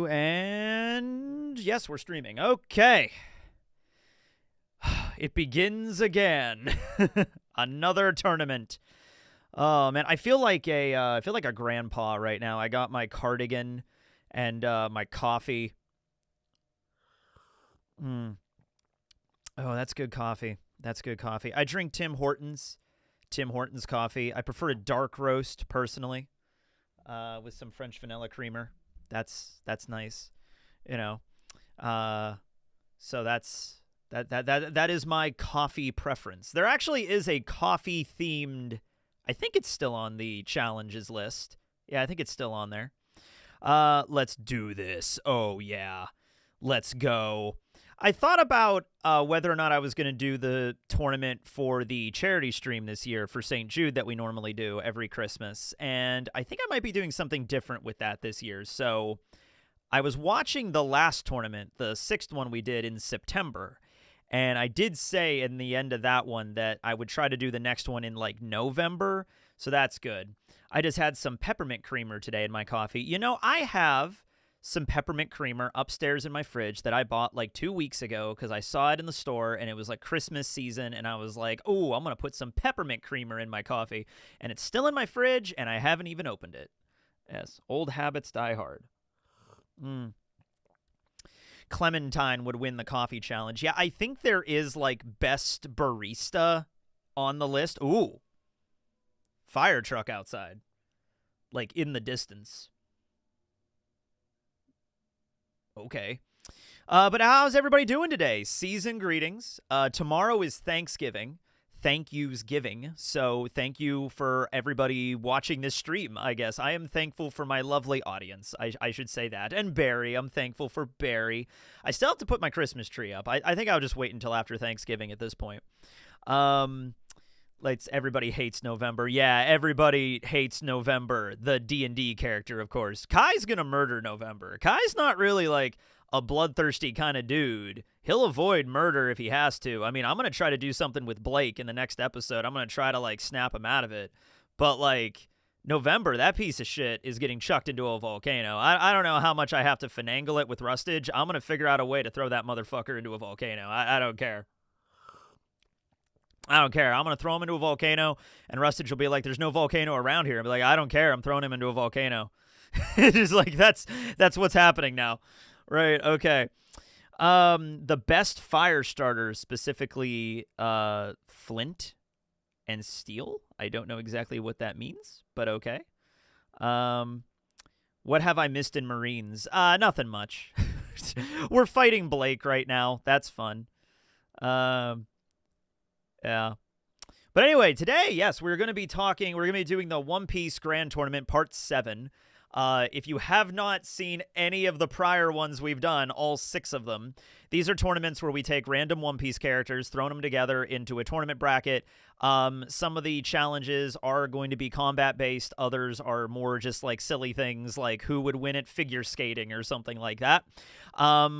And yes, we're streaming. Okay. It begins again. Another tournament. Oh man, I feel like a grandpa right now. I got my cardigan and my coffee. Oh, that's good coffee. That's good coffee. I drink Tim Hortons coffee. I prefer a dark roast personally, with some French vanilla creamer. That's nice, you know. So that is my coffee preference. There actually is a coffee themed. I think it's still on the challenges list. Yeah, I think it's still on there. Let's do this. Oh yeah, let's go. I thought about whether or not I was going to do the tournament for the charity stream this year for St. Jude that we normally do every Christmas, and I think I might be doing something different with that this year. So I was watching the last tournament, the 6th one we did in September, and I did say in the end of that one that I would try to do the next one in like November, so that's good. I just had some peppermint creamer today in my coffee. You know, I have some peppermint creamer upstairs in my fridge that I bought like 2 weeks ago because I saw it in the store and it was like Christmas season and I was like, oh, I'm going to put some peppermint creamer in my coffee. And it's still in my fridge and I haven't even opened it. Yes, old habits die hard. Clementine would win the coffee challenge. Yeah, I think there is like best barista on the list. Ooh, fire truck outside, like in the distance. Okay. But how's everybody doing today? Season greetings. Tomorrow is Thanksgiving. Thank yous giving. So thank you for everybody watching this stream, I guess. I am thankful for my lovely audience. I should say that. And Barry. I'm thankful for Barry. I still have to put my Christmas tree up. I think I'll just wait until after Thanksgiving at this point. Everybody hates November. Yeah, everybody hates November. The D&D character, of course. Kai's gonna murder November. Kai's not really like a bloodthirsty kind of dude. He'll avoid murder if he has to. I mean, I'm gonna try to do something with Blake in the next episode. I'm gonna try to like snap him out of it. But like November, that piece of shit is getting chucked into a volcano. I don't know how much I have to finagle it with Rustage. I'm gonna figure out a way to throw that motherfucker into a volcano. I don't care. I don't care. I'm going to throw him into a volcano, and Rustage will be like, there's no volcano around here. I'll be like, I don't care. I'm throwing him into a volcano. It's just like, that's what's happening now. Right, okay. The best fire starters, specifically flint and steel. I don't know exactly what that means, but okay. What have I missed in Marines? Nothing much. We're fighting Blake right now. That's fun. Yeah. But anyway, today, yes, we're going to be doing the One Piece Grand Tournament Part 7. If you have not seen any of the prior ones we've done, all 6 of them, these are tournaments where we take random One Piece characters, throw them together into a tournament bracket. Some of the challenges are going to be combat-based. Others are more just like silly things like who would win at figure skating or something like that.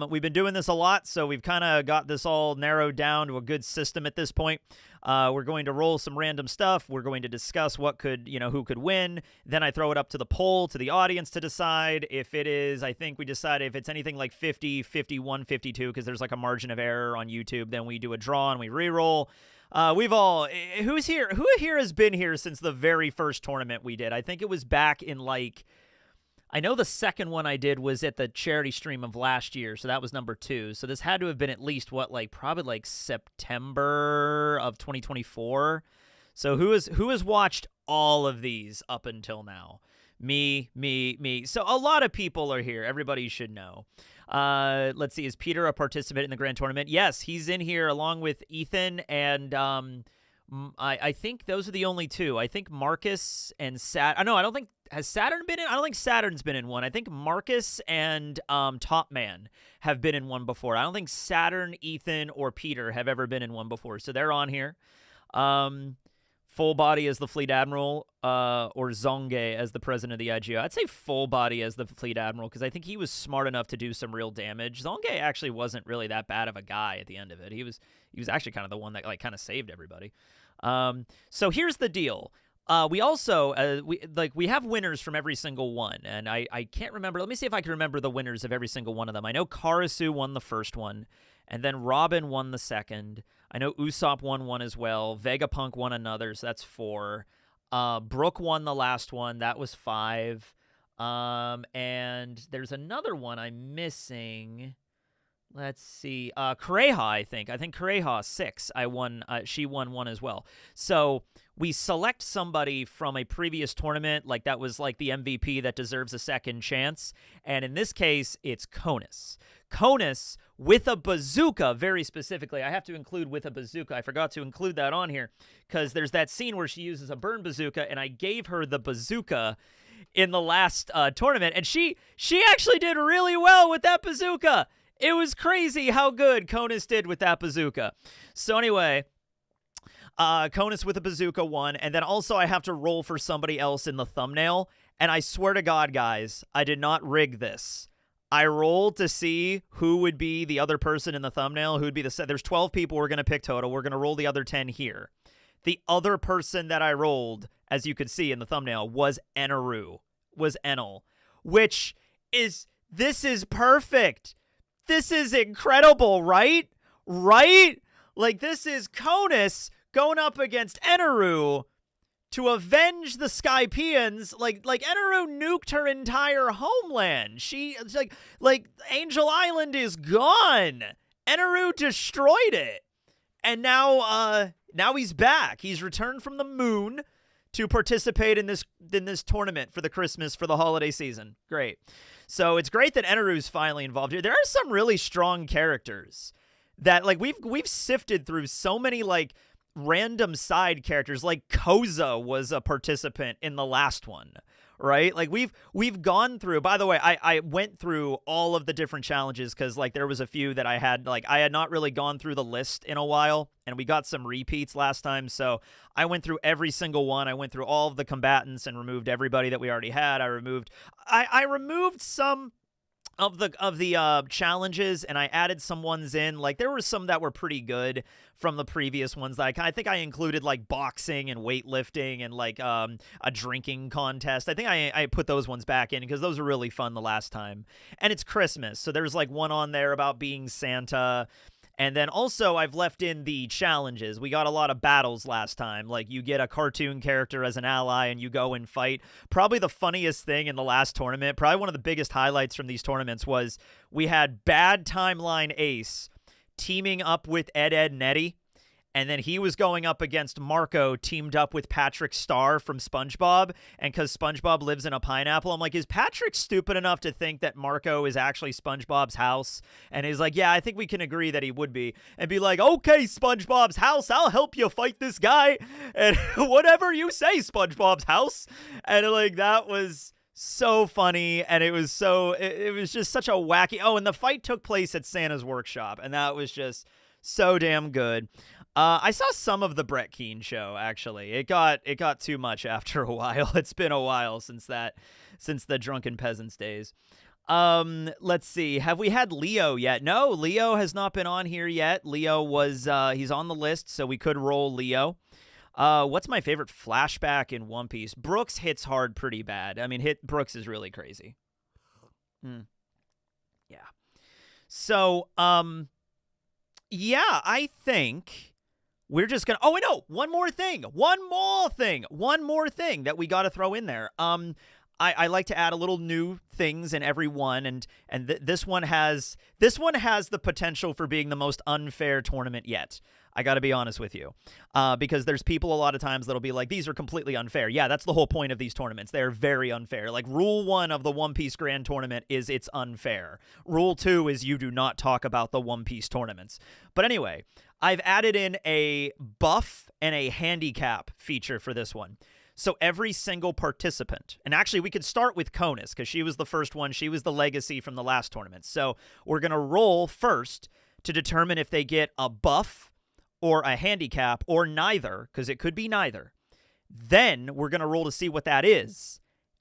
We've been doing this a lot, so we've kind of got this all narrowed down to a good system at this point. We're going to roll some random stuff. We're going to discuss who could win. Then I throw it up to the poll, to the audience to decide. If it is, I think we decided if it's anything like 50, 51, 52, because there's like a margin of error on YouTube, then we do a draw and we re-roll. Who here has been here since the very first tournament we did? I think it was back in I know the second one I did was at the charity stream of last year, so that was number 2. So this had to have been at least probably September of 2024. So who has watched all of these up until now? Me. So a lot of people are here. Everybody should know. Let's see. Is Peter a participant in the grand tournament? Yes, he's in here along with Ethan and I think those are the only 2. I think Marcus and I don't think has Saturn been in. I don't think Saturn's been in one. I think Marcus and Top Man have been in one before. I don't think Saturn, Ethan, or Peter have ever been in one before. So they're on here. Full Body as the Fleet Admiral, or Zonge as the President of the IGO. I'd say Full Body as the Fleet Admiral because I think he was smart enough to do some real damage. Zonge actually wasn't really that bad of a guy at the end of it. He was actually kind of the one that kind of saved everybody. So here's the deal. We also we have winners from every single one, and I can't remember. Let me see if I can remember the winners of every single one of them. I know Karasu won the first one, and then Robin won the second. I know Usopp won one as well. Vegapunk won another, so that's 4. Brooke won the last one. That was 5. And there's another one I'm missing. Let's see. Kureha, I think. Kureha, 6. She won one as well. So we select somebody from a previous tournament, like that was like the MVP that deserves a second chance. And in this case, it's Conus. Conus with a bazooka, very specifically. I have to include with a bazooka. I forgot to include that on here because there's that scene where she uses a burn bazooka, and I gave her the bazooka in the last tournament, and she actually did really well with that bazooka. It was crazy how good Conus did with that bazooka. So anyway, Conus with a bazooka won, and then also I have to roll for somebody else in the thumbnail, and I swear to God, guys, I did not rig this. I rolled to see who would be the other person in the thumbnail, who would be there's 12 people we're going to pick total. We're going to roll the other 10 here. The other person that I rolled, as you could see in the thumbnail, was Enel, which is, this is perfect. This is incredible, right? Right? Like, this is Conus going up against Enel to avenge the Skypians. Like Enel nuked her entire homeland. It's like Angel Island is gone. Enel destroyed it. And now he's back. He's returned from the moon to participate in this tournament for the holiday season. Great. So it's great that Eneru's finally involved here. There are some really strong characters that, like, we've sifted through so many, like, random side characters. Like Koza was a participant in the last one, right? Like we've gone through. By the way, I went through all of the different challenges because, like, there was a few that I had not really gone through the list in a while, and we got some repeats last time. So I went through every single one. I went through all of the combatants and removed everybody that we already had. I removed some of the challenges, and I added some ones in. Like, there were some that were pretty good from the previous ones. Like, I think I included, like, boxing and weightlifting and, like, a drinking contest. I think I put those ones back in because those were really fun the last time. And it's Christmas, so there's, like, one on there about being Santa. And then also I've left in the challenges. We got a lot of battles last time. Like, you get a cartoon character as an ally and you go and fight. Probably the funniest thing in the last tournament, probably one of the biggest highlights from these tournaments, was we had Bad Timeline Ace teaming up with Ed, and Eddie. And then he was going up against Marco, teamed up with Patrick Star from SpongeBob. And because SpongeBob lives in a pineapple, I'm like, is Patrick stupid enough to think that Marco is actually SpongeBob's house? And he's like, yeah, I think we can agree that he would be. And be like, okay, SpongeBob's house, I'll help you fight this guy. And whatever you say, SpongeBob's house. And, like, that was so funny. And it was just such a wacky. Oh, and the fight took place at Santa's workshop. And that was just so damn good. I saw some of the Brett Keane show, actually. It got too much after a while. It's been a while since the Drunken Peasants days. Let's see. Have we had Leo yet? No, Leo has not been on here yet. Leo was he's on the list, so we could roll Leo. What's my favorite flashback in One Piece? Brooks hits hard pretty bad. I mean, Brooks is really crazy. Yeah. So, yeah, I think we're just going to... Oh, wait, no. One more thing that we got to throw in there. I like to add a little new things in every one, and this one has the potential for being the most unfair tournament yet. I got to be honest with you, because there's people a lot of times that'll be like, these are completely unfair. Yeah, that's the whole point of these tournaments. They're very unfair. Like, Rule 1 of the One Piece Grand Tournament is it's unfair. Rule 2 is you do not talk about the One Piece tournaments. But anyway, I've added in a buff and a handicap feature for this one. So every single participant, and actually we could start with Conus because she was the first one. She was the legacy from the last tournament. So we're going to roll first to determine if they get a buff or a handicap, or neither, because it could be neither. Then we're going to roll to see what that is.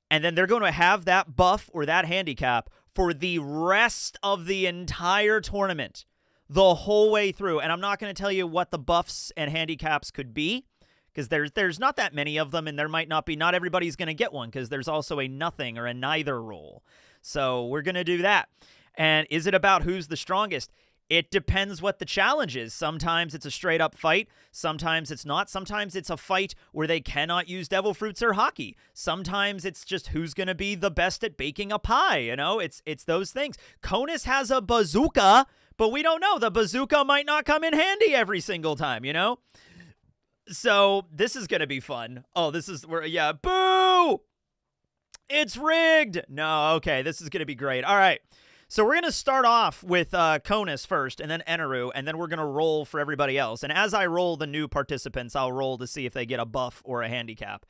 And then they're going to have that buff or that handicap for the rest of the entire tournament, the whole way through. And I'm not going to tell you what the buffs and handicaps could be, because there's not that many of them, and there might not be. Not everybody's going to get one because there's also a nothing or a neither rule. So we're going to do that. And is it about who's the strongest? It depends what the challenge is. Sometimes it's a straight-up fight. Sometimes it's not. Sometimes it's a fight where they cannot use devil fruits or hockey. Sometimes it's just who's going to be the best at baking a pie, you know? It's those things. Conus has a bazooka, but we don't know. The bazooka might not come in handy every single time, you know? So this is going to be fun. Oh, this is where, yeah, boo! It's rigged! No, okay, this is going to be great. All right. So we're going to start off with Conus first, and then Eneru, and then we're going to roll for everybody else. And as I roll the new participants, I'll roll to see if they get a buff or a handicap.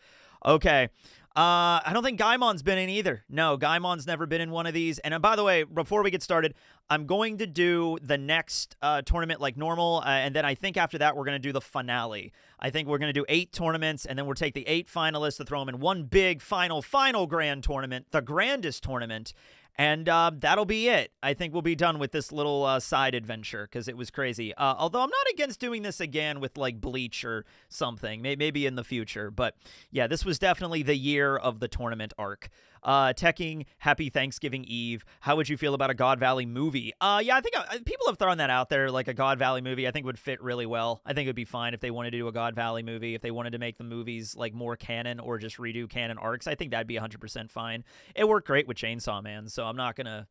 Okay. I don't think Gaimon's been in either. No, Gaimon's never been in one of these. And by the way, before we get started, I'm going to do the next tournament like normal, and then I think after that we're going to do the finale. I think we're going to do 8 tournaments, and then we'll take the 8 finalists to throw them in one big final grand tournament, the grandest tournament. And that'll be it. I think we'll be done with this little side adventure because it was crazy. Although I'm not against doing this again with like Bleach or something, maybe in the future. But yeah, this was definitely the year of the tournament arc. Teching, happy Thanksgiving Eve. How would you feel about a God Valley movie? Yeah, I think people have thrown that out there, like a God Valley movie. I think would fit really well. I think it would be fine if they wanted to do a God Valley movie, if they wanted to make the movies like more canon or just redo canon arcs. I think that'd be 100% fine. It worked great with Chainsaw Man, so I'm not gonna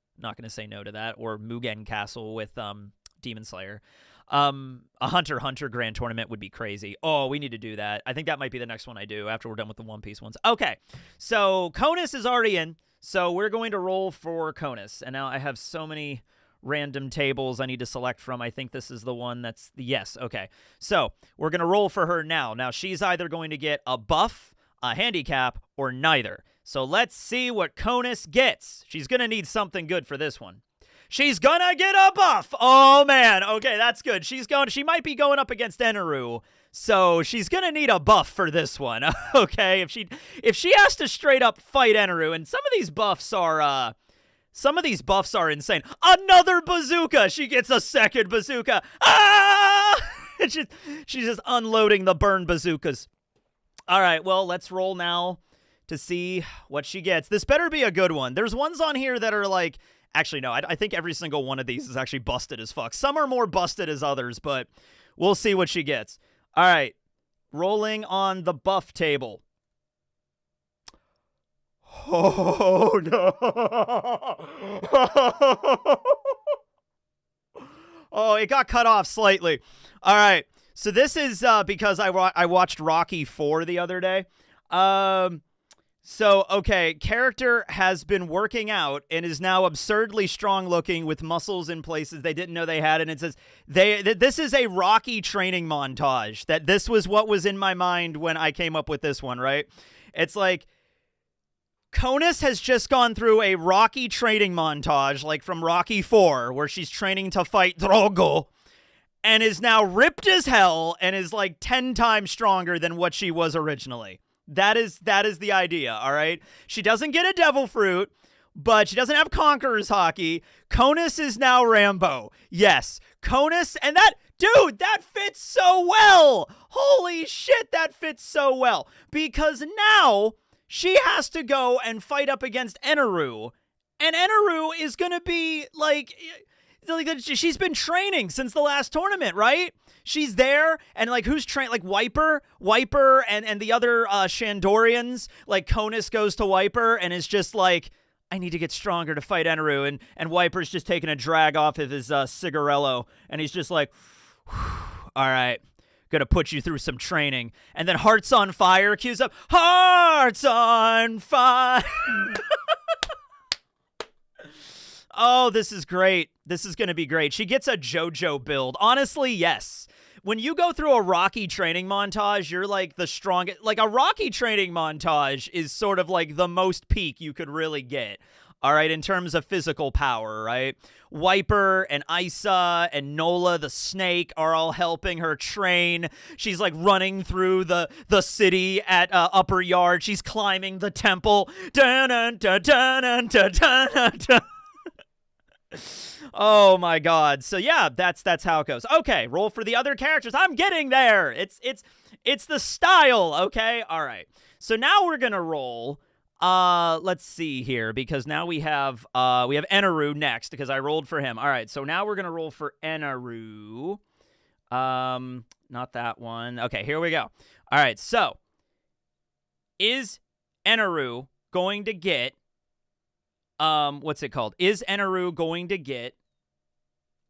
say no to that. Or Mugen Castle with Demon Slayer. A Hunter x Hunter Grand Tournament would be crazy. Oh, we need to do that. I think that might be the next one I do after we're done with the One Piece ones. Okay, so Conus is already in, so we're going to roll for Conus. And now I have so many random tables I need to select from. I think this is the one that's the yes. Okay, so we're going to roll for her now. Now, she's either going to get a buff, a handicap, or neither. So let's see what Conus gets. She's going to need something good for this one. She's gonna get a buff. Oh man. Okay, that's good. She might be going up against Eneru, so she's gonna need a buff for this one. Okay, if she has to straight up fight Eneru, and some of these buffs are insane. Another bazooka. She gets a second bazooka. Ah! She's just unloading the burn bazookas. All right, well, let's roll now to see what she gets. This better be a good one. There's ones on here that are like, actually, no, I think every single one of these is actually busted as fuck. Some are more busted as others, but we'll see what she gets. All right, rolling on the buff table. Oh, no. Oh, it got cut off slightly. All right, so this is because I watched Rocky 4 the other day. So, okay, character has been working out and is now absurdly strong looking with muscles in places they didn't know they had. And it says, this is a Rocky training montage. That this was what was in my mind when I came up with this one, right? It's like, Conus has just gone through a Rocky training montage, like from Rocky 4, where she's training to fight Drogo, and is now ripped as hell and is like 10 times stronger than what she was originally. That is the idea, all right? She doesn't get a devil fruit, but she doesn't have Conqueror's Hockey. Conus is now Rambo. Yes, Conus, and that fits so well. Holy shit, that fits so well. Because now she has to go and fight up against Eneru, and Eneru is going to be like she's been training since the last tournament, right? She's there, and like who's trained? Like Wiper, and the other Shandorians. Like Conus goes to Wiper and is just like, I need to get stronger to fight Eneru, and Wiper's just taking a drag off of his cigarello, and he's just like, all right, gonna put you through some training. And then Hearts on Fire cues up, Hearts on Fire. Oh, this is great. This is going to be great. She gets a JoJo build. Honestly, yes. When you go through a Rocky training montage, you're like the strongest. Like a Rocky training montage is sort of like the most peak you could really get. All right, in terms of physical power, right? Wiper and Isa and Nola the snake are all helping her train. She's like running through the city at Upper Yard. She's climbing the temple. Dun, dun, dun, dun, dun, dun, dun, dun. Oh my god. So yeah, that's how it goes. Okay, roll for the other characters. I'm getting there. It's the style, okay? All right. So now we're going to roll let's see here, because now we have Eneru next because I rolled for him. All right. So now we're going to roll for Eneru. Not that one. Okay, here we go. All right. So is Eneru going to get what's it called? Is Eneru going to get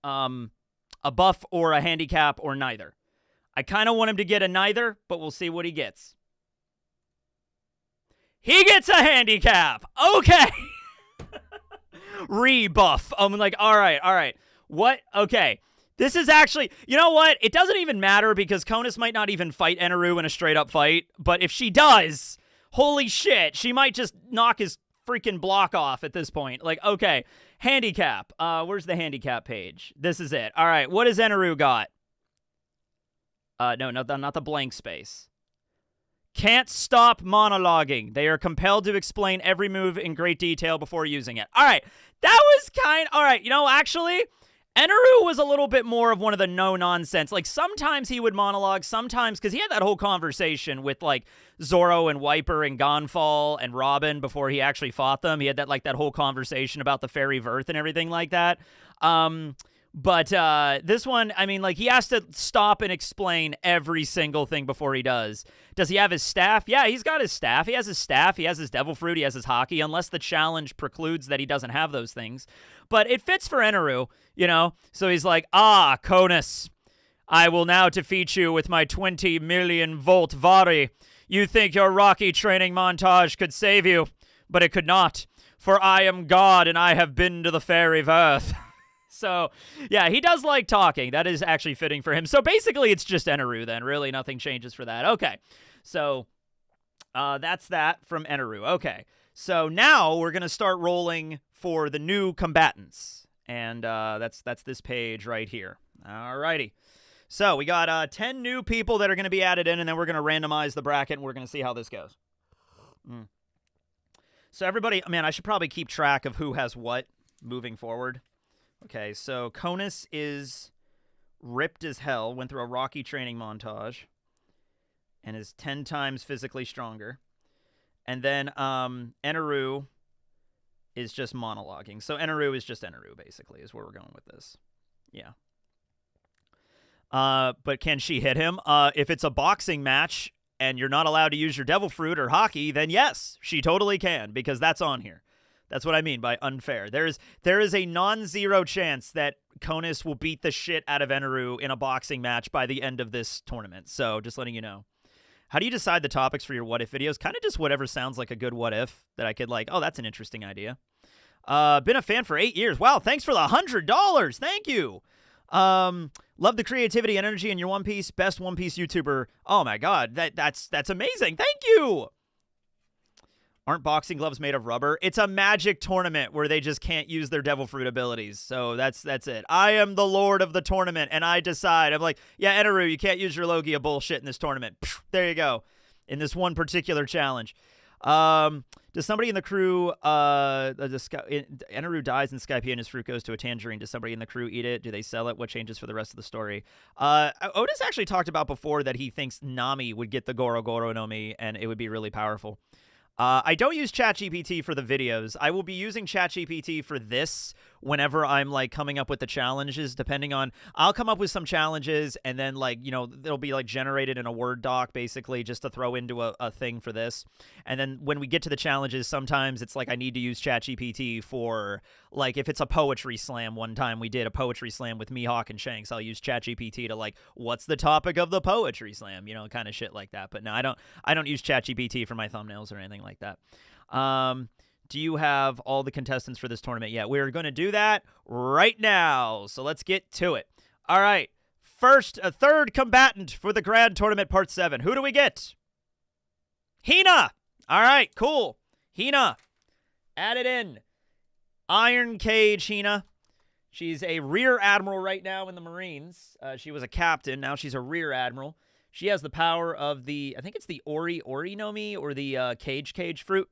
a buff or a handicap or neither? I kind of want him to get a neither, but we'll see what he gets. He gets a handicap. Okay. Rebuff. I'm like, all right. What? Okay. This is actually, you know what? It doesn't even matter because Conus might not even fight Eneru in a straight up fight. But if she does, holy shit, she might just knock his freaking block off at this point. Like, okay. Handicap. Where's the handicap page? This is it. All right. What has Eneru got? No, not the blank space. Can't stop monologuing. They are compelled to explain every move in great detail before using it. All right. That was all right. You know, actually, Eneru was a little bit more of one of the no-nonsense. Like, sometimes he would monologue, sometimes, because he had that whole conversation with, like, Zoro and Wiper and Gonfall and Robin before he actually fought them. He had that whole conversation about the fairy Verth and everything like that. But this one, I mean, like, he has to stop and explain every single thing before he does. Does he have his staff? Yeah, he's got his staff. He has his staff. He has his Devil Fruit. He has his Hockey, unless the challenge precludes that he doesn't have those things. But it fits for Eneru, you know? So he's like, Conus, I will now defeat you with my 20 million volt Vari. You think your Rocky training montage could save you, but it could not. For I am God, and I have been to the fairy Verth. So, yeah, he does like talking. That is actually fitting for him. So, basically, it's just Eneru then. Really, nothing changes for that. Okay. So, that's that from Eneru. Okay. So, now we're going to start rolling for the new combatants. And that's this page right here. All righty. So, we got 10 new people that are going to be added in, and then we're going to randomize the bracket, and we're going to see how this goes. So, everybody, man, I should probably keep track of who has what moving forward. Okay, so Conus is ripped as hell, went through a Rocky training montage, and is 10 times physically stronger. And then Eneru is just monologuing. So Eneru is just Eneru, basically, is where we're going with this. Yeah. But can she hit him? If it's a boxing match and you're not allowed to use your Devil Fruit or Hockey, then yes, she totally can, because that's on here. That's what I mean by unfair. There is a non-zero chance that Conus will beat the shit out of Eneru in a boxing match by the end of this tournament. So just letting you know. How do you decide the topics for your what if videos? Kind of just whatever sounds like a good what if that I could like, oh, that's an interesting idea. Been a fan for 8 years. Wow, thanks for the $100. Thank you. Love the creativity and energy in your One Piece. Best One Piece YouTuber. Oh my god, that's amazing. Thank you. Aren't boxing gloves made of rubber? It's a magic tournament where they just can't use their Devil Fruit abilities. So that's it. I am the lord of the tournament, and I decide. I'm like, yeah, Eneru, you can't use your Logia bullshit in this tournament. There you go. In this one particular challenge. Does somebody in the crew, Eneru dies and Skypiea and his fruit goes to a tangerine. Does somebody in the crew eat it? Do they sell it? What changes for the rest of the story? Otis actually talked about before that he thinks Nami would get the Goro Goro no Mi, and it would be really powerful. I don't use ChatGPT for the videos. I will be using ChatGPT for this whenever I'm, like, coming up with the challenges, depending on... I'll come up with some challenges, and then, like, you know, they'll be, like, generated in a Word doc, basically, just to throw into a thing for this. And then when we get to the challenges, sometimes it's like I need to use ChatGPT for, like, if it's a poetry slam. One time we did a poetry slam with Mihawk and Shanks. I'll use ChatGPT to, like, what's the topic of the poetry slam? You know, kind of shit like that. But no, I don't use ChatGPT for my thumbnails or anything like that. Do you have all the contestants for this tournament yet? We're going to do that right now. So let's get to it. All right. First, a third combatant for the Grand Tournament Part 7. Who do we get? Hina. All right, cool. Hina. Add it in. Iron Cage Hina. She's a rear admiral right now in the Marines. She was a captain. Now she's a rear admiral. She has the power of the, I think it's the Ori no Mi, or the Cage fruit.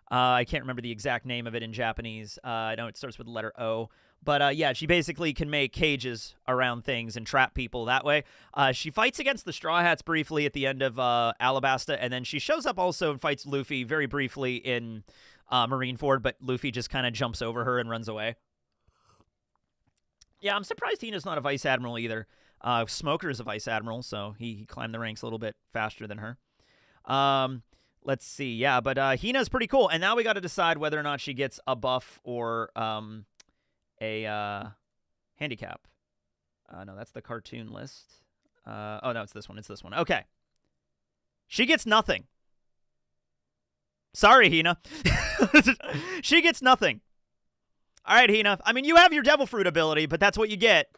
I can't remember the exact name of it in Japanese. I know it starts with the letter O. But yeah, she basically can make cages around things and trap people that way. She fights against the Straw Hats briefly at the end of Alabasta, and then she shows up also and fights Luffy very briefly in Marineford, but Luffy just kind of jumps over her and runs away. Yeah, I'm surprised Hina's not a Vice Admiral either. Smoker is a Vice Admiral, so he climbed the ranks a little bit faster than her. Let's see. Yeah, but Hina's pretty cool. And now we got to decide whether or not she gets a buff or a handicap. No, that's the cartoon list. Oh, no, it's this one. It's this one. Okay. She gets nothing. Sorry, Hina. She gets nothing. All right, Hina. I mean, you have your Devil Fruit ability, but that's what you get.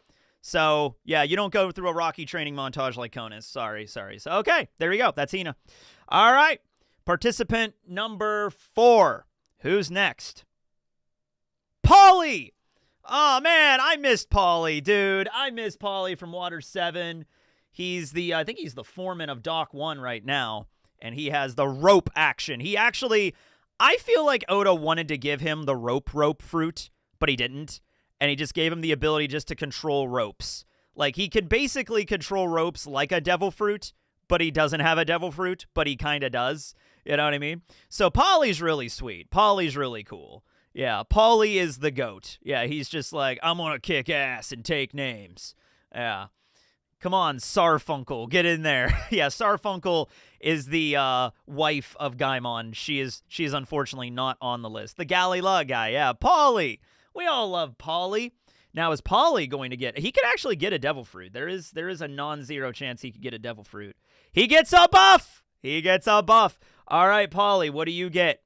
So, yeah, you don't go through a Rocky training montage like Conus. Sorry. So, okay, there we go. That's Hina. All right. Participant number 4. Who's next? Paulie! Oh, man, I missed Paulie, dude. I miss Paulie from Water 7. He's I think he's the foreman of Dock 1 right now, and he has the rope action. He actually, I feel like Oda wanted to give him the rope fruit, but he didn't. And he just gave him the ability just to control ropes. Like, he could basically control ropes like a Devil Fruit, but he doesn't have a Devil Fruit, but he kind of does. You know what I mean? So Paulie's really sweet. Paulie's really cool. Yeah, Paulie is the GOAT. Yeah, he's just like, I'm going to kick ass and take names. Yeah. Come on, Sarfunkel, get in there. Yeah, Sarfunkel is the wife of Gaimon. She is unfortunately not on the list. The Galila guy, yeah. Paulie. We all love Paulie. Now, is Paulie going to get... He could actually get a Devil Fruit. There is a non-zero chance he could get a Devil Fruit. He gets a buff! He gets a buff. All right, Paulie, what do you get?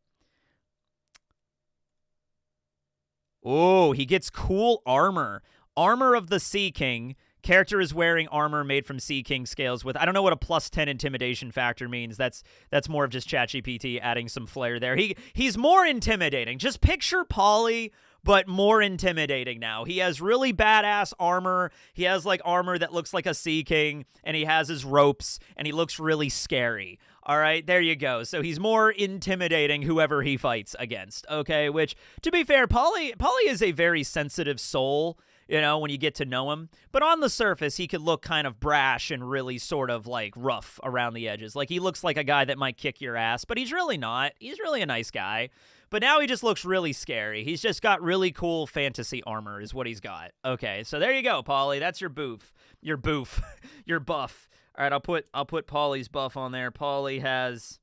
Oh, he gets cool armor. Armor of the Sea King. Character is wearing armor made from Sea King scales with... I don't know what a +10 intimidation factor means. That's more of just ChatGPT adding some flair there. He's more intimidating. Just picture Paulie, but more intimidating now. He has really badass armor. He has, like, armor that looks like a Sea King, and he has his ropes, and he looks really scary. All right, there you go. So he's more intimidating whoever he fights against, okay? Which, to be fair, Paulie is a very sensitive soul, you know, when you get to know him. But on the surface, he could look kind of brash and really sort of, like, rough around the edges. Like, he looks like a guy that might kick your ass, but he's really not. He's really a nice guy. But now he just looks really scary. He's just got really cool fantasy armor is what he's got. Okay, so there you go, Paulie. That's your boof. Your boof. Your buff. All right, I'll put Paulie's buff on there. Paulie has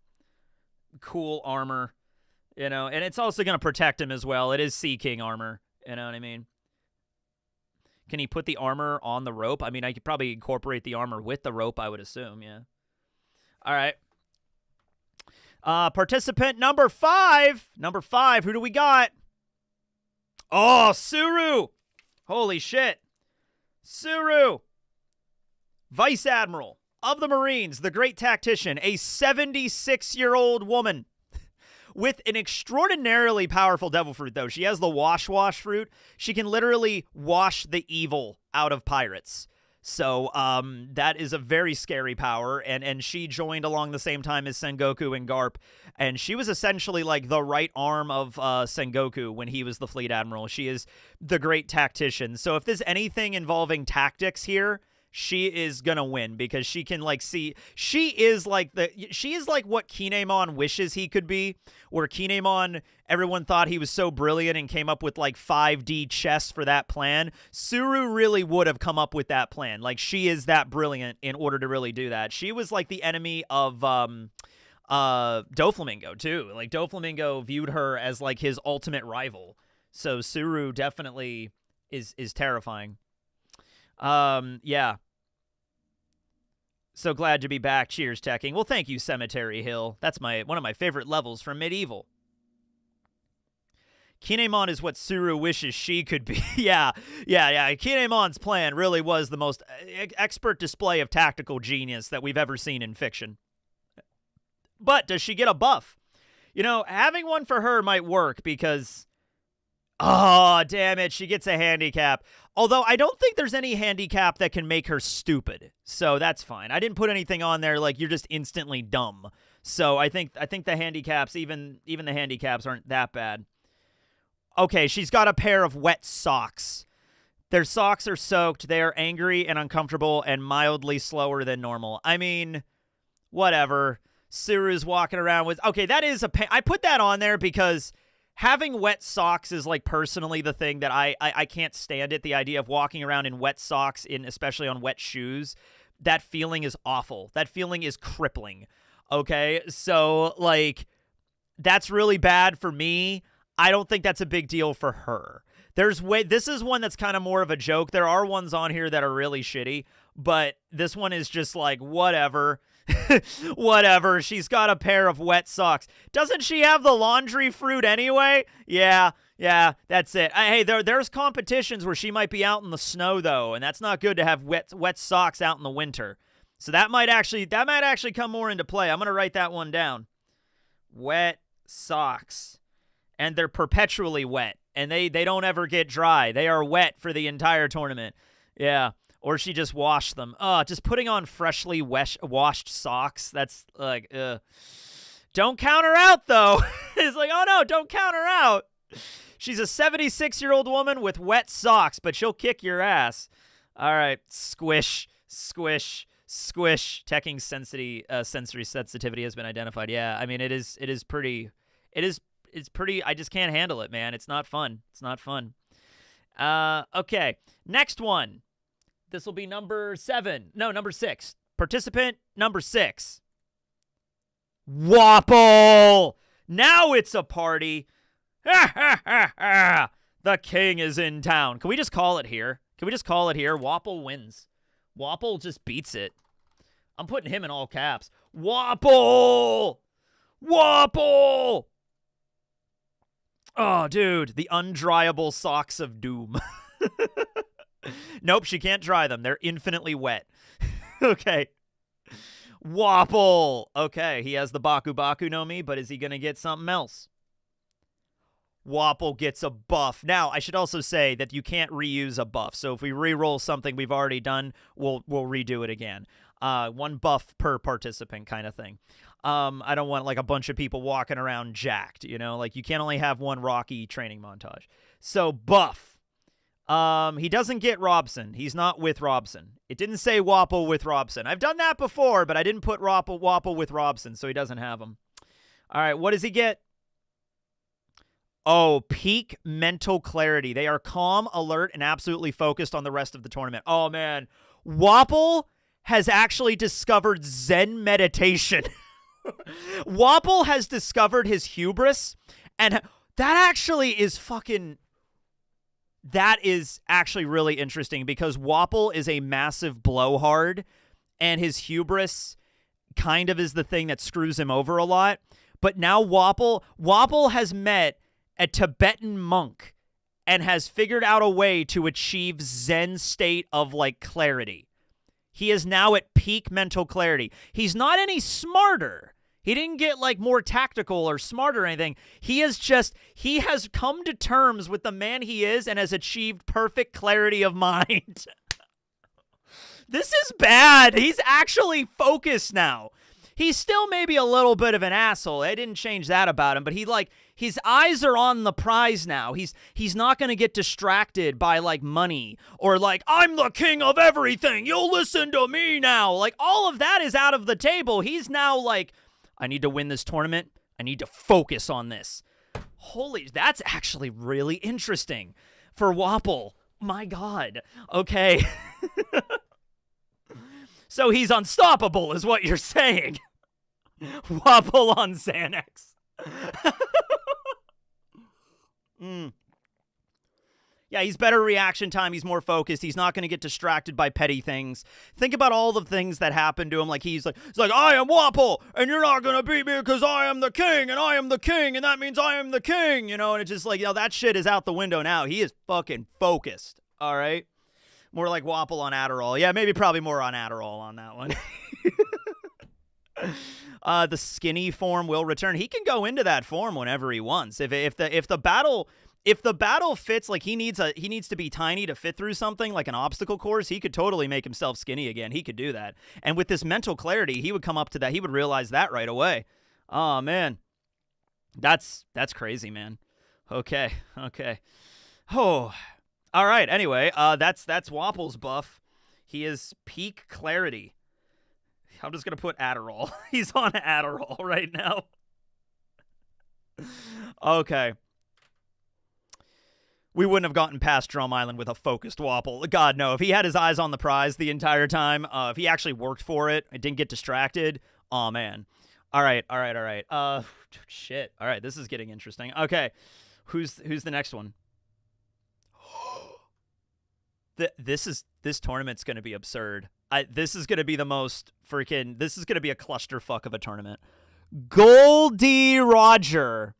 cool armor, you know, and it's also going to protect him as well. It is Sea King armor, you know what I mean? Can he put the armor on the rope? I mean, I could probably incorporate the armor with the rope, I would assume, yeah. All right. Participant number 5. Number 5, who do we got? Oh, Suru. Holy shit. Suru. Vice Admiral of the Marines, the great tactician, a 76-year-old woman with an extraordinarily powerful Devil Fruit, though. She has the Wash Fruit. She can literally wash the evil out of pirates. So that is a very scary power, and she joined along the same time as Sengoku and Garp, and she was essentially like the right arm of Sengoku when he was the Fleet Admiral. She is the great tactician. So if there's anything involving tactics here, she is gonna win because she can like see. She is like what Kinemon wishes he could be. Where Kinemon, everyone thought he was so brilliant and came up with like 5D chess for that plan. Suru really would have come up with that plan. Like she is that brilliant in order to really do that. She was like the enemy of Doflamingo too. Like Doflamingo viewed her as like his ultimate rival. So Suru definitely is terrifying. Yeah. So glad to be back. Cheers, Teching. Well, thank you, Cemetery Hill. That's one of my favorite levels from Medieval. Kinemon is what Suru wishes she could be. Yeah. Kinemon's plan really was the most expert display of tactical genius that we've ever seen in fiction. But does she get a buff? You know, having one for her might work because... Oh, damn it. She gets a handicap. Although I don't think there's any handicap that can make her stupid. So that's fine. I didn't put anything on there like you're just instantly dumb. So I think the handicaps, even the handicaps aren't that bad. Okay, she's got a pair of wet socks. Their socks are soaked. They are angry and uncomfortable and mildly slower than normal. I mean, whatever. Suru's walking around with... Okay, that is a... I put that on there because having wet socks is, like, personally the thing that I can't stand it. The idea of walking around in wet socks, especially on wet shoes, that feeling is awful. That feeling is crippling. Okay? So, like, that's really bad for me. I don't think that's a big deal for her. This is one that's kind of more of a joke. There are ones on here that are really shitty, but this one is just like, whatever. Whatever. She's got a pair of wet socks. Doesn't she have the laundry fruit anyway? Yeah, that's it. Hey, there's competitions where she might be out in the snow, though, and that's not good to have wet socks out in the winter. So that might actually come more into play. I'm going to write that one down. Wet socks. And they're perpetually wet. And they don't ever get dry. They are wet for the entire tournament. Yeah. Or she just washed them. Just putting on freshly washed socks. That's like, Don't count her out, though. It's like, oh, no, don't count her out. She's a 76-year-old woman with wet socks, but she'll kick your ass. All right. Squish, squish, squish. Teching sensory sensitivity has been identified. Yeah, I mean, it is pretty... It's pretty, I just can't handle it, man. It's not fun. It's not fun. Okay, next one. This will be number 6. Participant number 6. Wapple! Now it's a party. Ha, ha, ha, ha. The king is in town. Can we just call it here? Wapple wins. Wapple just beats it. I'm putting him in all caps. Wapple! Wapple! Oh, dude, the undryable socks of doom. Nope, she can't dry them. They're infinitely wet. Okay. Wapple. Okay, he has the Baku Baku no Mi, but is he going to get something else? Wapple gets a buff. Now, I should also say that you can't reuse a buff. So if we re-roll something we've already done, we'll redo it again. 1 buff per participant kind of thing. I don't want like a bunch of people walking around jacked, you know, like you can't only have 1 Rocky training montage. So buff. He doesn't get Robson. He's not with Robson. It didn't say Wapple with Robson. I've done that before, but I didn't put Wapple with Robson, so he doesn't have him. All right, what does he get? Oh, peak mental clarity. They are calm, alert, and absolutely focused on the rest of the tournament. Oh, man. Wapple has actually discovered Zen meditation. Wapple has discovered his hubris, and that actually is really interesting because Wapple is a massive blowhard, and his hubris kind of is the thing that screws him over a lot. But now Wapple has met a Tibetan monk and has figured out a way to achieve Zen state of like clarity. He is now at peak mental clarity. He's not any smarter. He didn't get like more tactical or smart or anything. He has come to terms with the man he is and has achieved perfect clarity of mind. This is bad. He's actually focused now. He's still maybe a little bit of an asshole. I didn't change that about him, but his eyes are on the prize now. He's not going to get distracted by like money or like, I'm the king of everything. You'll listen to me now. Like all of that is out of the table. He's now like, I need to win this tournament. I need to focus on this. Holy, that's actually really interesting for Wapple. My God. Okay. So he's unstoppable is what you're saying. Wapple on Xanax. Yeah, he's better reaction time. He's more focused. He's not going to get distracted by petty things. Think about all the things that happened to him. Like he's like, I am Wapple, and you're not going to beat me because I am the king, and I am the king, and that means I am the king, you know? And it's just like, that shit is out the window now. He is fucking focused, all right? More like Wapple on Adderall. Yeah, probably more on Adderall on that one. The skinny form will return. He can go into that form whenever he wants. If the battle fits, like he needs to be tiny to fit through something like an obstacle course, he could totally make himself skinny again. He could do that. And with this mental clarity, he would come up to that. He would realize that right away. Oh man. That's crazy, man. Okay. Oh, all right. Anyway, that's Wapple's buff. He is peak clarity. I'm just gonna put Adderall. He's on Adderall right now. Okay. We wouldn't have gotten past Drum Island with a focused Wapple. God, no. If he had his eyes on the prize the entire time, if he actually worked for it, and didn't get distracted, oh, man. All right. Shit. All right, this is getting interesting. Okay, who's the next one? This tournament's going to be absurd. This is going to be the most freaking... This is going to be a clusterfuck of a tournament. Goldie Roger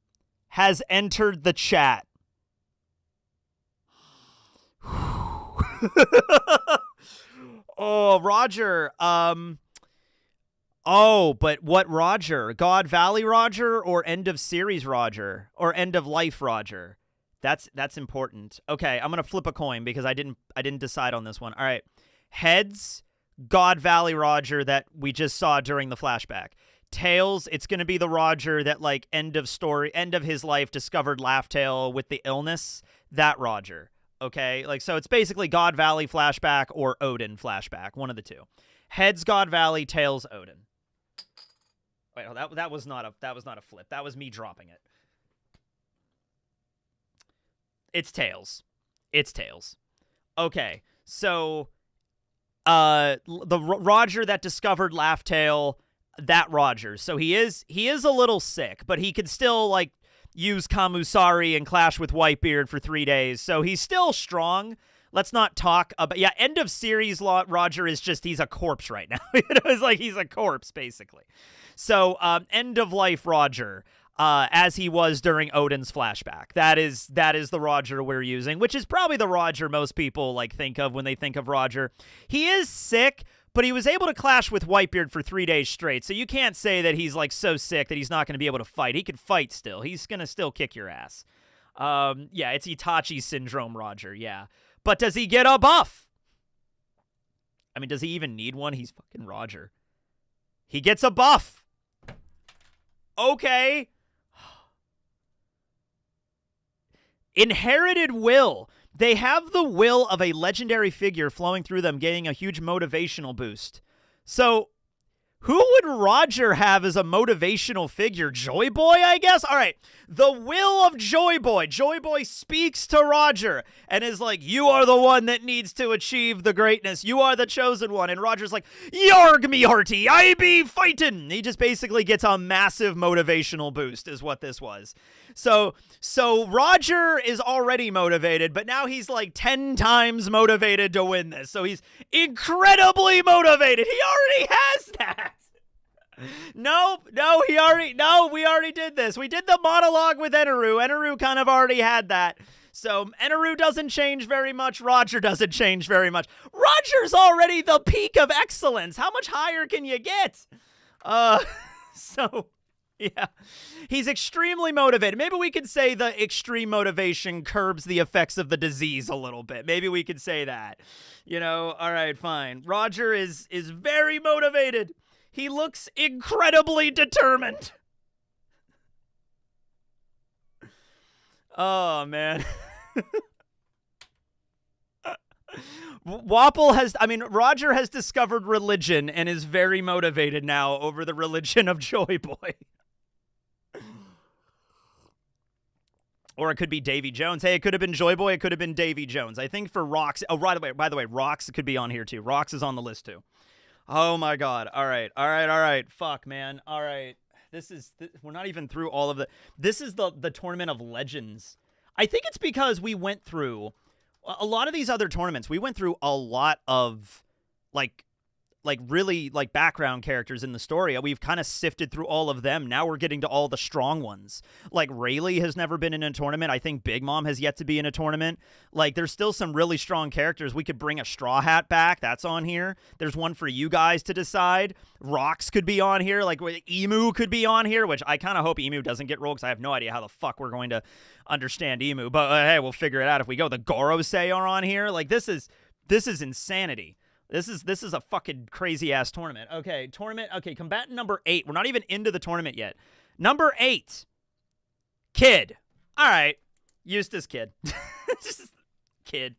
has entered the chat. Oh, Roger. Oh, but what Roger? God Valley Roger or end of series Roger or end of life Roger? That's important. Okay, I'm gonna flip a coin because I didn't decide on this one. All right, heads, God Valley Roger that we just saw during the flashback. Tails, it's gonna be the Roger that like end of his life discovered Laughtail with the illness. That Roger. Okay, like so it's basically God Valley flashback or Odin flashback, one of the two. Heads God Valley, tails Odin. Wait, oh, that was not a flip. That was me dropping it. It's tails. It's tails. Okay, so the Roger that discovered Laughtail, that Roger. So he is a little sick, but he could still like use Kamusari and clash with Whitebeard for 3 days. So he's still strong. Let's not talk about... Yeah, end of series Roger is just... He's a corpse right now. It's like he's a corpse, basically. So, end of life Roger, as he was during Odin's flashback. That is the Roger we're using, which is probably the Roger most people like think of when they think of Roger. He is sick, but he was able to clash with Whitebeard for 3 days straight. So you can't say that he's like so sick that he's not going to be able to fight. He can fight still. He's going to still kick your ass. Yeah, it's Itachi syndrome Roger, yeah. But does he get a buff? I mean, does he even need one? He's fucking Roger. He gets a buff. Okay. Inherited will. They have the will of a legendary figure flowing through them, getting a huge motivational boost. So, who would Roger have as a motivational figure? Joy Boy, I guess? All right. The will of Joy Boy. Joy Boy speaks to Roger and is like, you are the one that needs to achieve the greatness. You are the chosen one. And Roger's like, yarg me hearty, I be fightin'. He just basically gets a massive motivational boost is what this was. So Roger is already motivated, but now he's like 10 times motivated to win this. So he's incredibly motivated. He already has that. We already did this. We did the monologue with Eneru. Eneru kind of already had that. So Eneru doesn't change very much. Roger doesn't change very much. Roger's already the peak of excellence. How much higher can you get? Yeah, he's extremely motivated. Maybe we could say the extreme motivation curbs the effects of the disease a little bit. Maybe we could say that. You know, all right, fine. Roger is very motivated. He looks incredibly determined. Oh, man. Roger has discovered religion and is very motivated now over the religion of Joy Boy. Or it could be Davy Jones. Hey, it could have been Joy Boy. It could have been Davy Jones. I think for Rox... Oh, by the way, Rox could be on here, too. Rox is on the list, too. Oh, my God. All right. Fuck, man. All right. We're not even through all of the... This is the Tournament of Legends. I think it's because we went through... A lot of these other tournaments, we went through a lot of, like really, like, background characters in the story. We've kind of sifted through all of them. Now we're getting to all the strong ones. Like, Rayleigh has never been in a tournament. I think Big Mom has yet to be in a tournament. Like, there's still some really strong characters. We could bring a Straw Hat back. That's on here. There's one for you guys to decide. Rox could be on here. Like, Emu could be on here, which I kind of hope Emu doesn't get rolled because I have no idea how the fuck we're going to understand Emu. But, hey, we'll figure it out if we go. The Gorosei are on here. Like, this is insanity. This is a fucking crazy-ass tournament. Okay, combatant number 8. We're not even into the tournament yet. Number 8. Kid. All right. Eustace Kid. Just Kid.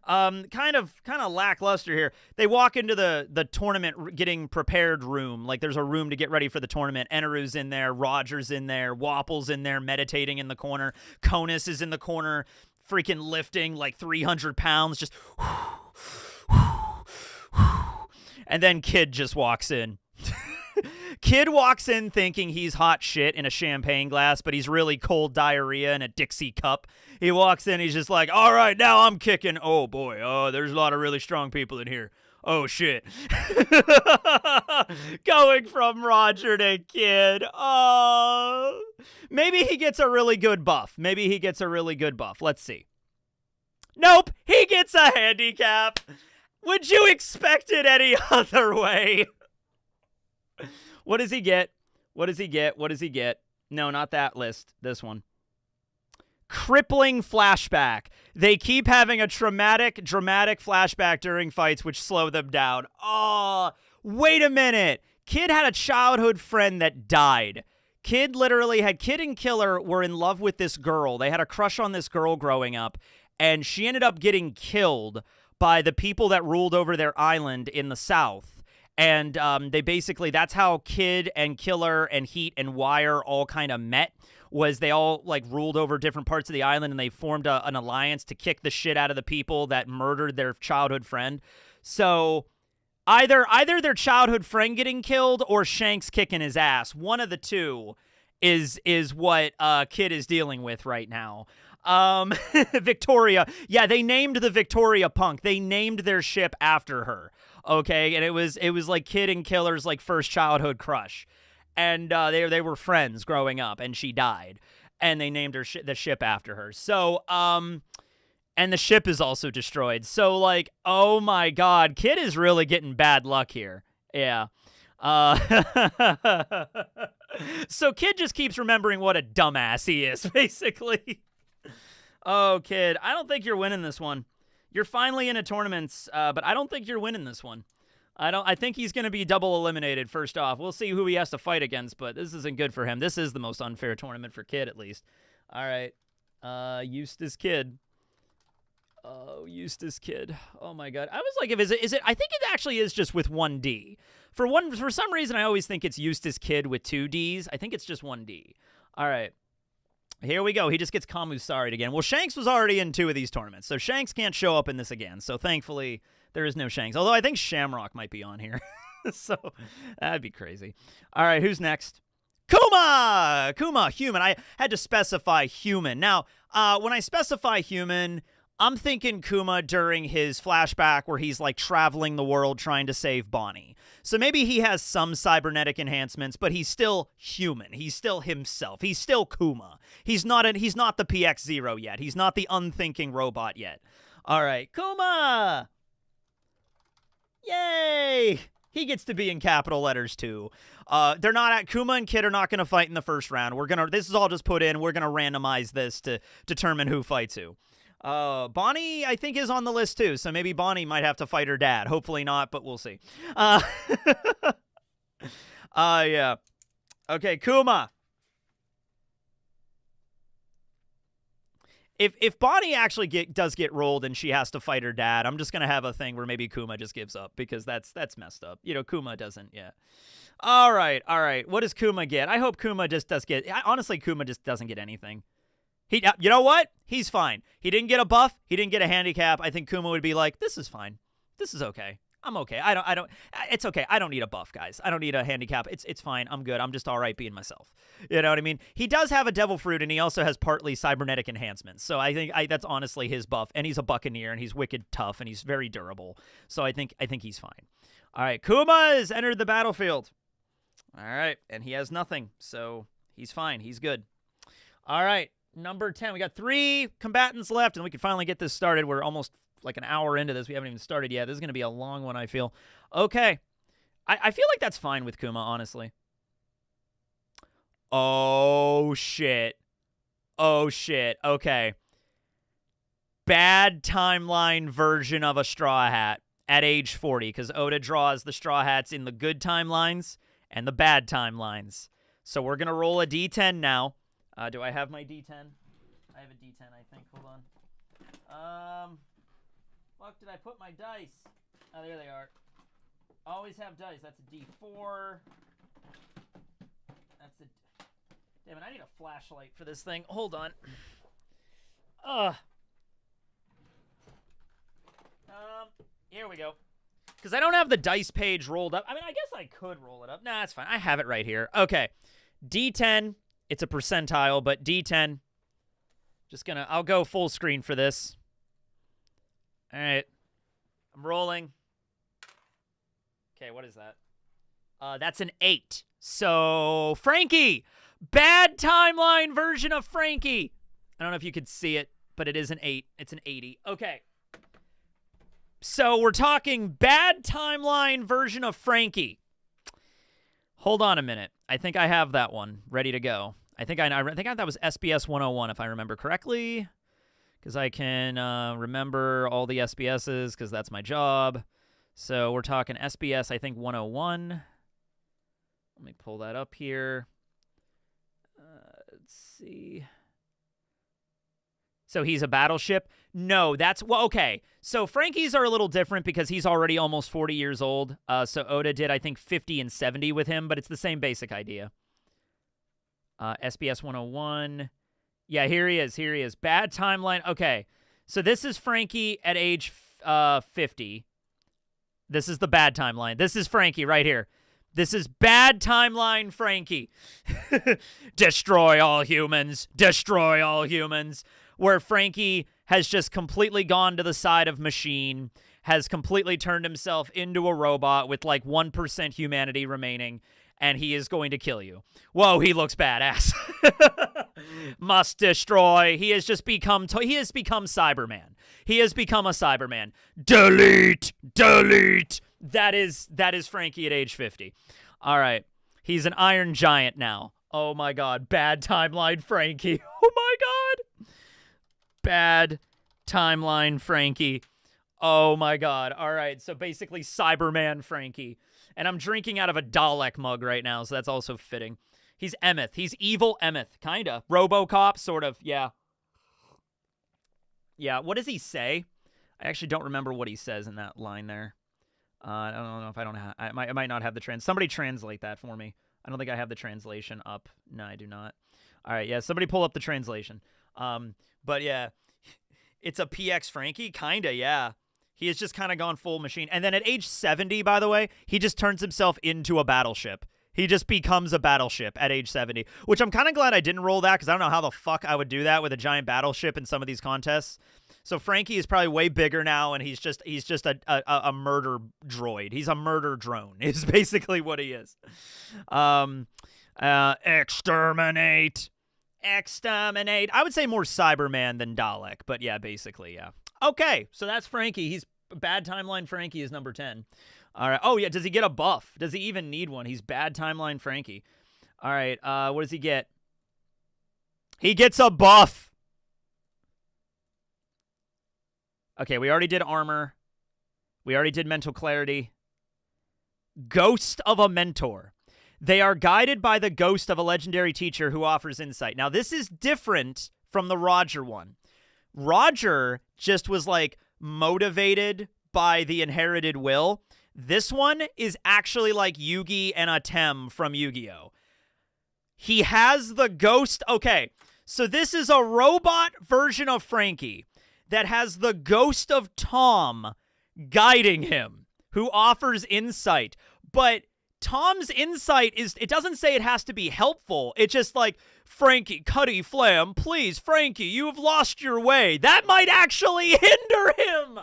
Kind of lackluster here. They walk into the tournament getting prepared room. Like there's a room to get ready for the tournament. Eneru's in there. Roger's in there. Wapple's in there meditating in the corner. Conus is in the corner freaking lifting like 300 pounds. Just and then Kid just walks in. Kid walks in thinking he's hot shit in a champagne glass, but he's really cold diarrhea in a Dixie cup. He walks in, he's just like, all right, now I'm kicking. Oh, boy. Oh, there's a lot of really strong people in here. Oh, shit. Going from Roger to Kid. Oh. Maybe he gets a really good buff. Let's see. Nope. He gets a handicap. Would you expect it any other way? What does he get? No, not that list. This one. Crippling flashback. They keep having a dramatic flashback during fights which slow them down. Oh, wait a minute. Kid had a childhood friend that died. Kid and Killer were in love with this girl. They had a crush on this girl growing up, and she ended up getting killed by the people that ruled over their island in the South. And they basically, that's how Kid and Killer and Heat and Wire all kind of met, was they all like ruled over different parts of the island, and they formed an alliance to kick the shit out of the people that murdered their childhood friend. So either their childhood friend getting killed or Shanks kicking his ass. One of the two is what Kid is dealing with right now. Victoria. Yeah, they named the Victoria Punk. They named their ship after her. Okay, and it was like Kid and Killer's like first childhood crush, and they were friends growing up, and she died, and they named her the ship after her. So and the ship is also destroyed. So like, oh my God, Kid is really getting bad luck here. Yeah. So Kid just keeps remembering what a dumbass he is, basically. Oh, Kid, I don't think you're winning this one. You're finally in a tournament, but I don't think you're winning this one. I think he's going to be double eliminated first off. We'll see who he has to fight against, but this isn't good for him. This is the most unfair tournament for Kid, at least. All right. Eustace Kid. Oh, Eustace Kid. Oh, my God. I was like, is it? I think it actually is just with one D. For some reason, I always think it's Eustace Kid with two Ds. I think it's just one D. All right. Here we go. He just gets Kamusari'd again. Well, Shanks was already in 2 of these tournaments, so Shanks can't show up in this again. So thankfully, there is no Shanks. Although I think Shamrock might be on here. So that'd be crazy. All right, who's next? Kuma! Kuma, human. I had to specify human. Now, when I specify human, I'm thinking Kuma during his flashback where he's like traveling the world trying to save Bonnie. So maybe he has some cybernetic enhancements, but he's still human. He's still himself. He's still Kuma. He's not the PX0 yet. He's not the unthinking robot yet. All right, Kuma! Yay! He gets to be in capital letters too. Kuma and Kid are not going to fight in the first round. This is all just put in. We're going to randomize this to determine who fights who. Bonnie, I think, is on the list too, so maybe Bonnie might have to fight her dad. Hopefully not, but we'll see. Yeah. Okay, Kuma. If Bonnie actually does get rolled and she has to fight her dad, I'm just gonna have a thing where maybe Kuma just gives up, because that's messed up. You know, Kuma doesn't. Yeah. All right. What does Kuma get? I hope Kuma just does get. Honestly, Kuma just doesn't get anything. You know what? He's fine. He didn't get a buff. He didn't get a handicap. I think Kuma would be like, this is fine. This is okay. I'm okay. It's okay. I don't need a buff, guys. I don't need a handicap. It's fine. I'm good. I'm just all right being myself. You know what I mean? He does have a devil fruit, and he also has partly cybernetic enhancements. So I think that's honestly his buff. And he's a buccaneer, and he's wicked tough, and he's very durable. So I think he's fine. All right. Kuma has entered the battlefield. All right. And he has nothing. So he's fine. He's good. All right. Number 10. We got 3 combatants left, and we can finally get this started. We're almost like an hour into this. We haven't even started yet. This is going to be a long one, I feel. Okay. I feel like that's fine with Kuma, honestly. Oh, shit. Okay. Bad timeline version of a Straw Hat at age 40, because Oda draws the Straw Hats in the good timelines and the bad timelines. So we're going to roll a D10 now. Do I have my D10? I have a D10, I think. Hold on. Fuck, did I put my dice? Oh, there they are. Always have dice. That's a D4. That's a... Damn it, I need a flashlight for this thing. Hold on. Here we go. Because I don't have the dice page rolled up. I mean, I guess I could roll it up. Nah, it's fine. I have it right here. Okay. D10. It's a percentile, but D10. I'll go full screen for this. All right. I'm rolling. Okay, what is that? That's an 8. So, Frankie! Bad timeline version of Frankie! I don't know if you could see it, but it is an 8. It's an 80. Okay. So, we're talking bad timeline version of Frankie. Hold on a minute. I think I have that one ready to go. I think that was SBS 101, if I remember correctly. Because I can remember all the SBSs, because that's my job. So we're talking SBS, I think, 101. Let me pull that up here. Let's see. So he's a battleship? No, well, okay. So Frankie's are a little different because he's already almost 40 years old. So Oda did, I think, 50 and 70 with him, but it's the same basic idea. SBS 101. Yeah, here he is. Bad timeline. Okay. So this is Frankie at age 50. This is the bad timeline. This is Frankie right here. This is bad timeline Frankie. Destroy all humans. Destroy all humans. Where Frankie has just completely gone to the side of machine, has completely turned himself into a robot with like 1% humanity remaining, and he is going to kill you. Whoa, he looks badass. Must destroy. He has become Cyberman. He has become a Cyberman. Delete. That is Frankie at age 50. All right. He's an Iron Giant now. Oh my god. Bad timeline Frankie. Oh my god. Bad timeline Frankie. Oh my god. All right. So basically Cyberman Frankie. And I'm drinking out of a Dalek mug right now, so that's also fitting. He's Emeth. He's evil Emeth. Kinda. RoboCop, sort of. Yeah. Yeah, what does he say? I actually don't remember what he says in that line there. I don't know if I don't have... I might not have the Somebody translate that for me. I don't think I have the translation up. No, I do not. All right, yeah, somebody pull up the translation. But yeah, it's a PX Frankie? Kinda, yeah. He has just kind of gone full machine. And then at age 70, by the way, he just turns himself into a battleship. He just becomes a battleship at age 70, which I'm kind of glad I didn't roll that because I don't know how the fuck I would do that with a giant battleship in some of these contests. So Frankie is probably way bigger now, and he's just a murder droid. He's a murder drone is basically what he is. Exterminate. Exterminate. I would say more Cyberman than Dalek, but yeah, basically, yeah. Okay, so that's Frankie. He's bad timeline Frankie is number 10. All right. Oh, yeah. Does he get a buff? Does he even need one? He's bad timeline Frankie. All right. What does he get? He gets a buff. Okay, we already did armor. We already did mental clarity. Ghost of a mentor. They are guided by the ghost of a legendary teacher who offers insight. Now, this is different from the Roger one. Roger just was, like, motivated by the inherited will. This one is actually like Yugi and Atem from Yu-Gi-Oh! He has the ghost. Okay, so this is a robot version of Frankie that has the ghost of Tom guiding him, who offers insight. But Tom's insight it doesn't say it has to be helpful. It's just like, Frankie, Cuddy Flam, please, Frankie, you have lost your way. That might actually hinder him.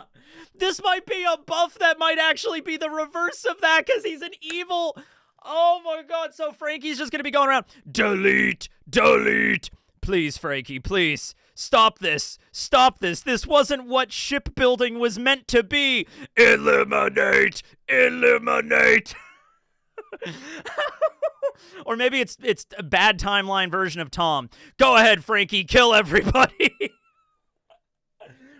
This might be a buff that might actually be the reverse of that because he's an evil... Oh my god, so Frankie's just going to be going around, delete, delete. Please, Frankie, please, stop this, stop this. This wasn't what shipbuilding was meant to be. Eliminate, eliminate. Or maybe it's a bad timeline version of Tom. Go ahead, Frankie, kill everybody.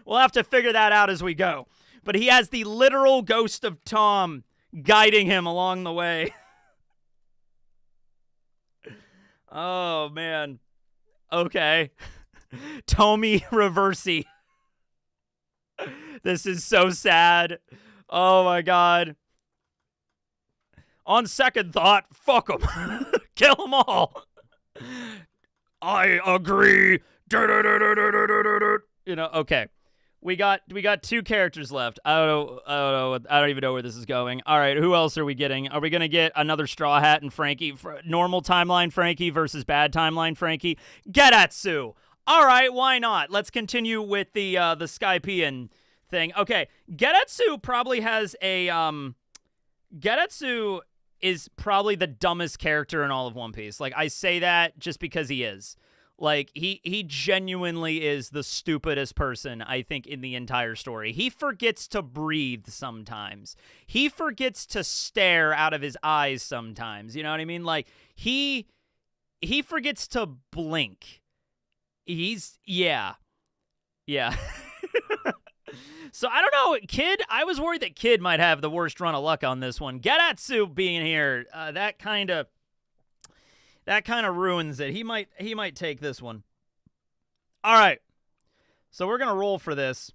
We'll have to figure that out as we go. But he has the literal ghost of Tom guiding him along the way. Oh, man. Okay. Tomy Reversi. This is so sad. Oh my god. On second thought, fuck them. Kill them all. I agree. You know, okay. We got two characters left. I don't even know where this is going. All right, who else are we getting? Are we going to get another Straw Hat and Frankie? Normal timeline Frankie versus bad timeline Frankie? Gedatsu. All right, why not? Let's continue with the Skypean thing. Okay, Gedatsu probably has a Gedatsu is probably the dumbest character in all of One Piece. Like, I say that just because he is. Like, he genuinely is the stupidest person, I think, in the entire story. He forgets to breathe sometimes. He forgets to stare out of his eyes sometimes. You know what I mean? Like, he forgets to blink. Yeah. So, I don't know, Kid, I was worried that Kid might have the worst run of luck on this one. Gedatsu being here, that kind of ruins it. He might take this one. All right. So we're going to roll for this.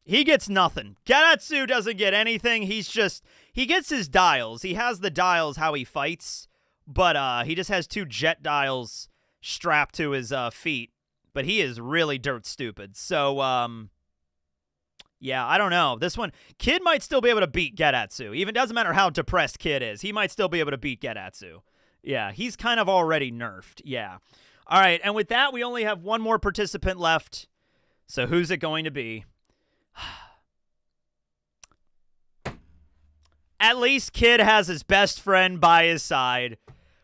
He gets nothing. Gedatsu doesn't get anything. He gets his dials. He has the dials how he fights, but he just has 2 jet dials strapped to his feet. But he is really dirt stupid. So, yeah, I don't know. This one, Kid might still be able to beat Gedatsu. Even doesn't matter how depressed Kid is. He might still be able to beat Gedatsu. Yeah, he's kind of already nerfed. Yeah. All right, and with that, we only have one more participant left. So who's it going to be? At least Kid has his best friend by his side.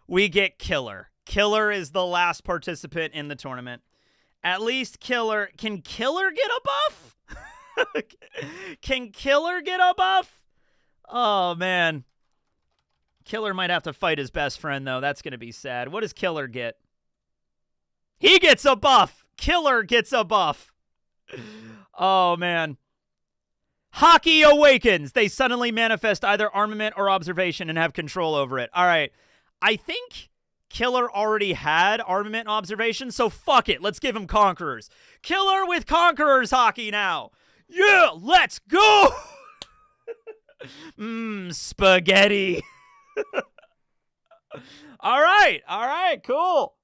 We get Killer. Killer is the last participant in the tournament. At least Killer. Can Killer get a buff? Can Killer get a buff? Oh, man. Killer might have to fight his best friend, though. That's going to be sad. What does Killer get? He gets a buff. Killer gets a buff. Oh, man. Hockey awakens. They suddenly manifest either armament or observation and have control over it. All right. I think Killer already had armament and observation, so fuck it. Let's give him Conquerors. Killer with Conquerors hockey now. Yeah, let's go. Spaghetti. All right, cool.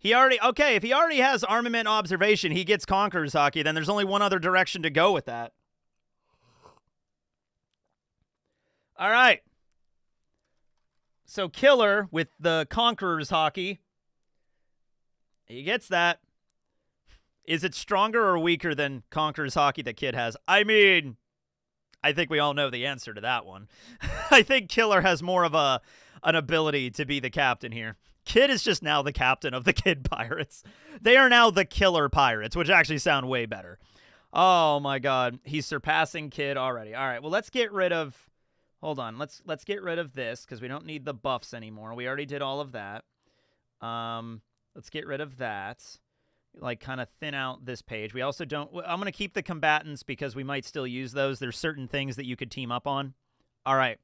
If he already has armament observation, he gets Conqueror's hockey, then there's only one other direction to go with that. All right. So Killer with the Conqueror's hockey, he gets that. Is it stronger or weaker than Conqueror's hockey that Kid has? I mean, I think we all know the answer to that one. I think Killer has more of an ability to be the captain here. Kid is just now the captain of the Kid Pirates. They are now the Killer Pirates, which actually sound way better. Oh my god, he's surpassing Kid already. All right, well, let's get rid of... Hold on, let's get rid of this because we don't need the buffs anymore. We already did all of that. Let's get rid of that. Like, kind of thin out this page. We also don't... I'm going to keep the combatants because we might still use those. There's certain things that you could team up on. All right.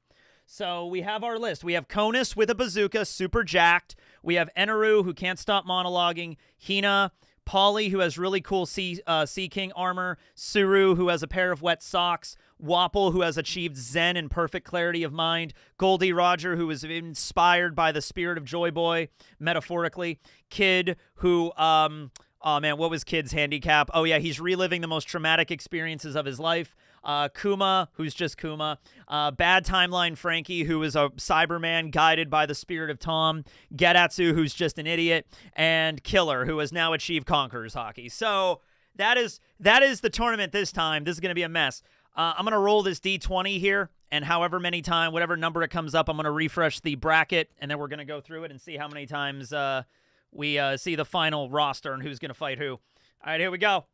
So we have our list. We have Conus with a bazooka, super jacked. We have Eneru, who can't stop monologuing. Hina, Polly, who has really cool Sea King armor. Suru, who has a pair of wet socks. Wapple, who has achieved Zen and perfect clarity of mind. Goldie Roger, who is inspired by the spirit of Joy Boy, metaphorically. Kid, who... Oh, man, what was Kid's handicap? Oh, yeah, he's reliving the most traumatic experiences of his life. Kuma, who's just Kuma. Bad Timeline Frankie, who is a Cyberman guided by the spirit of Tom. Gedatsu, who's just an idiot. And Killer, who has now achieved Conqueror's hockey. So that is the tournament this time. This is going to be a mess. I'm going to roll this D20 here, and however many times, whatever number it comes up, I'm going to refresh the bracket, and then we're going to go through it and see how many times... we see the final roster and who's going to fight who. All right, here we go.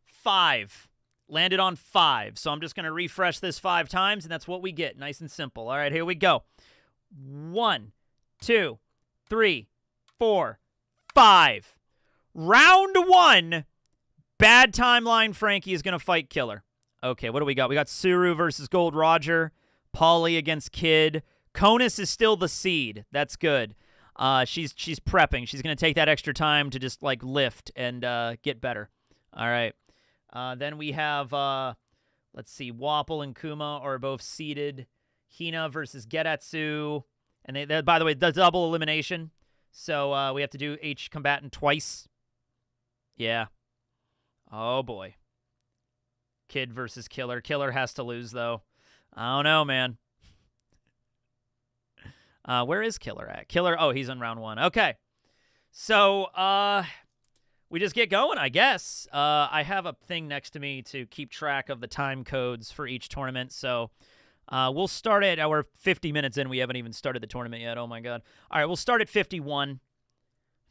5. Landed on 5. So I'm just going to refresh this 5 times, and that's what we get. Nice and simple. All right, here we go. 1, 2, 3, 4, 5. Round 1. Bad Timeline Frankie is going to fight Killer. Okay, what do we got? We got Suru versus Gold Roger. Polly against Kid. Conus is still the seed. That's good. She's prepping. She's going to take that extra time to just, like, lift and get better. All right. Then we have, let's see, Wapple and Kuma are both seeded. Hina versus Gedatsu. And they by the way, the double elimination. So we have to do each combatant twice. Yeah. Oh, boy. Kid versus Killer. Killer has to lose, though. I don't know, man. Where is Killer at? Killer, oh, he's in round 1. Okay. So, we just get going, I guess. I have a thing next to me to keep track of the time codes for each tournament, so we'll start at, we're 50 minutes in. We haven't even started the tournament yet. Oh, my God. All right, we'll start at 51.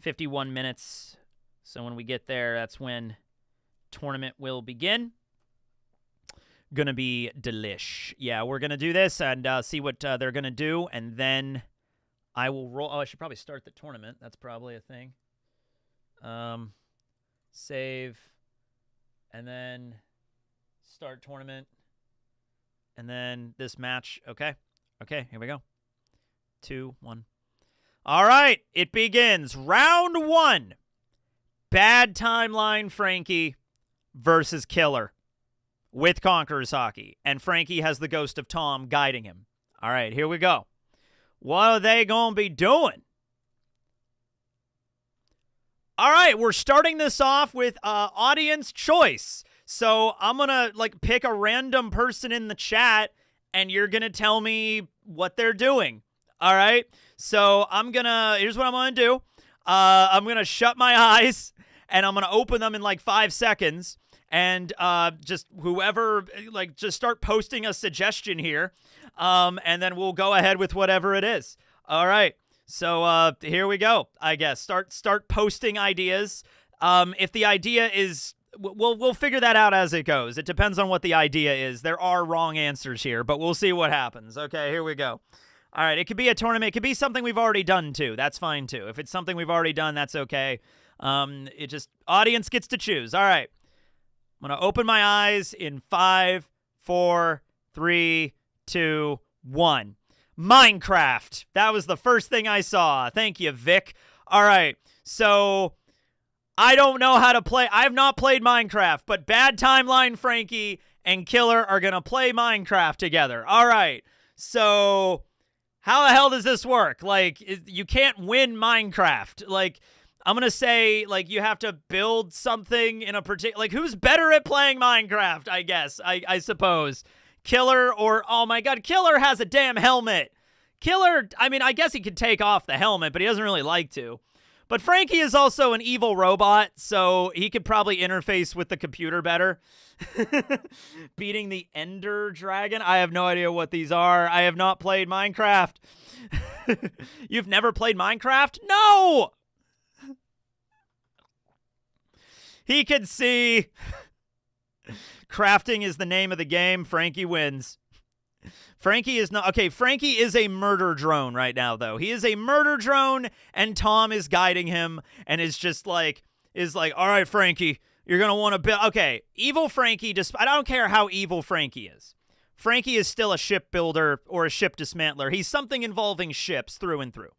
51 minutes. So when we get there, that's when tournament will begin. Gonna be delish. Yeah, we're gonna do this and see what they're gonna do, and then I will roll. Oh, I should probably start the tournament. That's probably a thing. Save, and then start tournament, and then this match. Okay, here we go. 2, 1. All right, it begins. Round 1. Bad timeline Frankie versus Killer. With Conqueror's Hockey, and Frankie has the ghost of Tom guiding him. All right, here we go. What are they going to be doing? All right, we're starting this off with audience choice. So I'm going to like pick a random person in the chat, and you're going to tell me what they're doing. All right, so here's what I'm going to do. I'm going to shut my eyes, and I'm going to open them in like 5 seconds. And just whoever, like, just start posting a suggestion here, and then we'll go ahead with whatever it is. All right, so here we go. I guess start posting ideas. If the idea is, we'll figure that out as it goes. It depends on what the idea is. There are wrong answers here, but we'll see what happens. Okay, here we go. All right, it could be a tournament. It could be something we've already done too. That's fine too. If it's something we've already done, that's okay. It just audience gets to choose. All right. I'm going to open my eyes in 5, 4, 3, 2, 1. Minecraft. That was the first thing I saw. Thank you, Vic. All right. So I don't know how to play. I have not played Minecraft, but Bad Timeline Frankie and Killer are going to play Minecraft together. All right. So how the hell does this work? Like, you can't win Minecraft. Like, I'm going to say, like, you have to build something in a particular... Like, who's better at playing Minecraft, I guess, I suppose? Killer or... Oh, my God, Killer has a damn helmet. Killer, I mean, I guess he could take off the helmet, but he doesn't really like to. But Frankie is also an evil robot, so he could probably interface with the computer better. Beating the Ender Dragon? I have no idea what these are. I have not played Minecraft. You've never played Minecraft? No! He can see. Crafting is the name of the game. Frankie wins. Frankie is not... Okay, Frankie is a murder drone right now, though. He is a murder drone, and Tom is guiding him, and is just like... all right, Frankie, you're going to want to build... Okay, evil Frankie... I don't care how evil Frankie is. Frankie is still a shipbuilder or a ship dismantler. He's something involving ships through and through.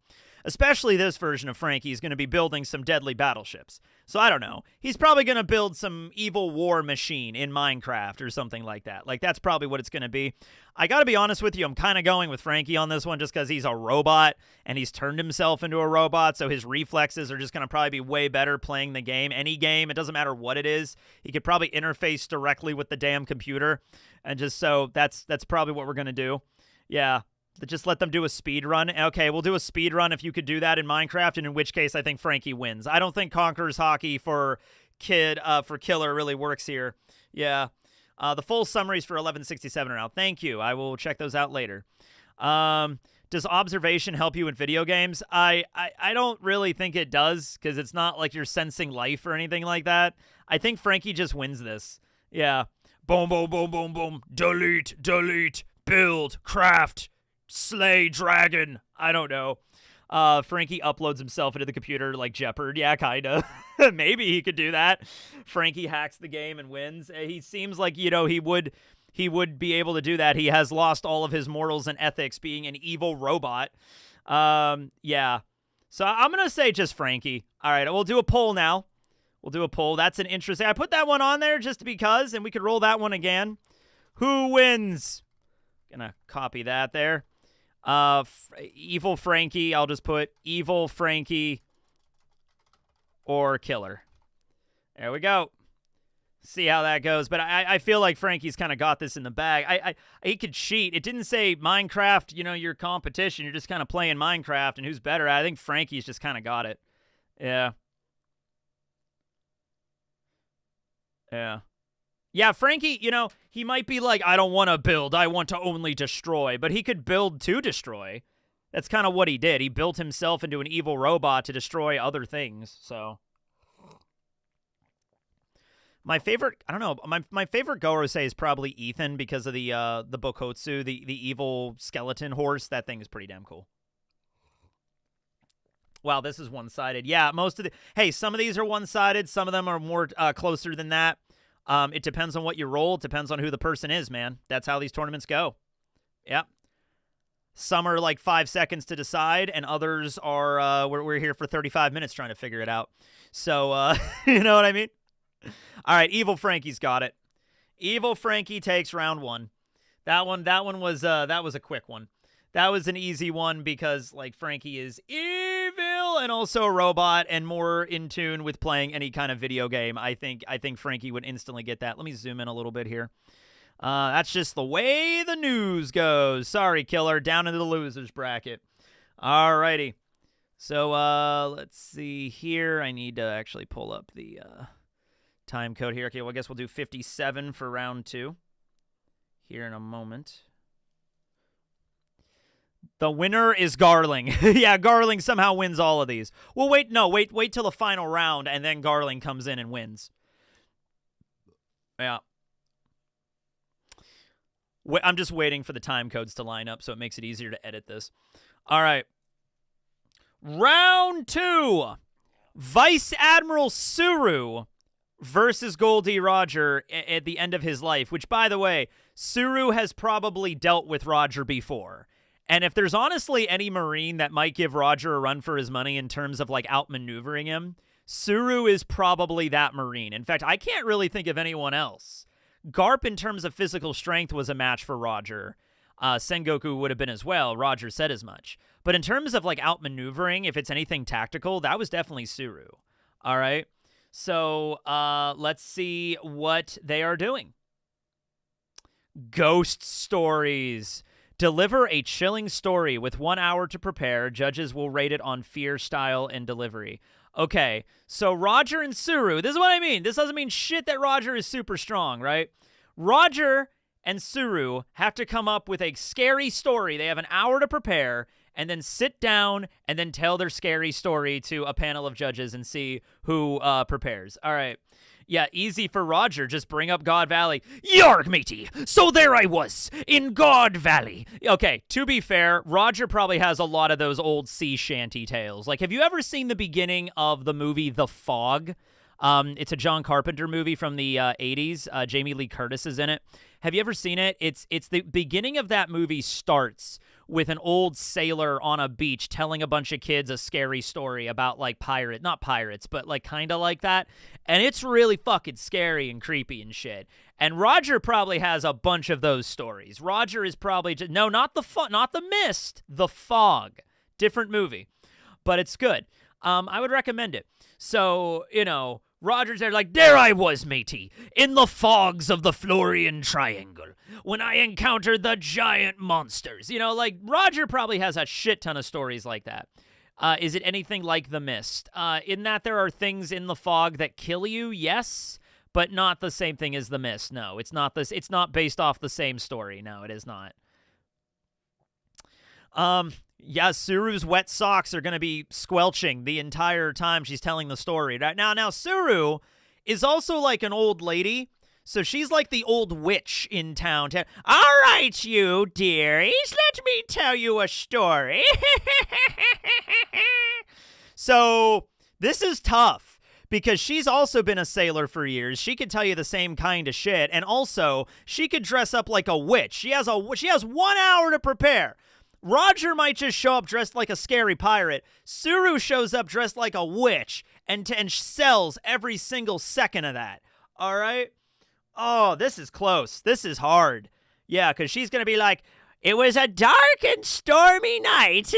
Especially this version of Frankie is going to be building some deadly battleships. So I don't know. He's probably going to build some evil war machine in Minecraft or something like that. Like, that's probably what it's going to be. I got to be honest with you. I'm kind of going with Frankie on this one just because he's a robot and he's turned himself into a robot. So his reflexes are just going to probably be way better playing the game. Any game, it doesn't matter what it is. He could probably interface directly with the damn computer. And just so that's probably what we're going to do. Yeah. Just let them do a speed run. Okay, we'll do a speed run if you could do that in Minecraft, and in which case I think Frankie wins. I don't think Conqueror's Hockey for Killer really works here. Yeah. The full summaries for 1167 are out. Thank you. I will check those out later. Does observation help you in video games? I don't really think it does, because it's not like you're sensing life or anything like that. I think Frankie just wins this. Yeah. Boom, boom, boom, boom, boom. Delete, build, craft. Slay dragon. I don't know. Frankie uploads himself into the computer like Jeopard. Yeah, kinda. Maybe he could do that. Frankie hacks the game and wins. He seems like, you know, he would he would be able to do that. He has lost all of his morals and ethics being an evil robot. Yeah. So I'm going to say just Frankie. All right, we'll do a poll now. We'll do a poll. That's an interesting. I put that one on there just because, and we could roll that one again. Who wins? Gonna copy that there. Evil Frankie. I'll just put evil Frankie or killer. There we go. See how that goes. But I feel like Frankie's kind of got this in the bag. He could cheat. It didn't say Minecraft, your competition. You're just kind of playing Minecraft and who's better. I think Frankie's just kind of got it. Yeah. Yeah. Yeah, Frankie, he might be like, I don't want to build. I want to only destroy. But he could build to destroy. That's kind of what he did. He built himself into an evil robot to destroy other things. So my favorite, I don't know, my favorite Gorosei is probably Ethan because of the Bokotsu, the evil skeleton horse. That thing is pretty damn cool. Wow, this is one-sided. Yeah, some of these are one-sided. Some of them are more closer than that. It depends on what you roll. It depends on who the person is, man. That's how these tournaments go. Yep. Some are like 5 seconds to decide, and others are, we're here for 35 minutes trying to figure it out. So, you know what I mean? All right, Evil Frankie's got it. Evil Frankie takes round one. That one was a quick one. That was an easy one because, like, Frankie is evil and also a robot and more in tune with playing any kind of video game. I think Frankie would instantly get that. Let me zoom in a little bit here. That's just the way the news goes. Sorry, Killer. Down into the losers bracket. All righty. So, let's see here. I need to actually pull up the time code here. Okay, well, I guess we'll do 57 for round two here in a moment. The winner is Garling. Yeah, Garling somehow wins all of these. Well, wait till the final round, and then Garling comes in and wins. Yeah. I'm just waiting for the time codes to line up so it makes it easier to edit this. All right. Round two. Vice Admiral Suru versus Goldie Roger at the end of his life, which, by the way, Suru has probably dealt with Roger before. And if there's honestly any Marine that might give Roger a run for his money in terms of, like, outmaneuvering him, Suru is probably that Marine. In fact, I can't really think of anyone else. Garp, in terms of physical strength, was a match for Roger. Sengoku would have been as well. Roger said as much. But in terms of, like, outmaneuvering, if it's anything tactical, that was definitely Suru. All right? So, let's see what they are doing. Ghost stories. Deliver a chilling story with 1 hour to prepare. Judges will rate it on fear, style, and delivery. Okay, so Roger and Suru, this is what I mean. This doesn't mean shit that Roger is super strong, right? Roger and Suru have to come up with a scary story. They have an hour to prepare and then sit down and then tell their scary story to a panel of judges and see who prepares. All right. Yeah, easy for Roger. Just bring up God Valley. Yarg, matey. So there I was, in God Valley. Okay, to be fair, Roger probably has a lot of those old sea shanty tales. Like, have you ever seen the beginning of the movie The Fog? It's a John Carpenter movie from the 80s. Jamie Lee Curtis is in it. Have you ever seen it? It's the beginning of that movie starts with an old sailor on a beach telling a bunch of kids a scary story about, like, not pirates, but, like, kind of like that. And it's really fucking scary and creepy and shit. And Roger probably has a bunch of those stories. Roger is probably just, no, not the Mist, The Fog. Different movie. But it's good. I would recommend it. So, Roger's there like, there I was, matey, in the fogs of the Florian Triangle, when I encountered the giant monsters. Like, Roger probably has a shit ton of stories like that. Is it anything like The Mist? In that there are things in the fog that kill you, yes, but not the same thing as The Mist. No, it's not this. It's not based off the same story. No, it is not. Yeah, Suru's wet socks are going to be squelching the entire time she's telling the story. Now, Suru is also like an old lady, so she's like the old witch in town. All right, you dearies, let me tell you a story. So, this is tough, because she's also been a sailor for years. She could tell you the same kind of shit, and also she could dress up like a witch. She has 1 hour to prepare. Roger might just show up dressed like a scary pirate. Suru shows up dressed like a witch and sells every single second of that. All right? Oh, this is close. This is hard. Yeah, because she's going to be like, it was a dark and stormy night.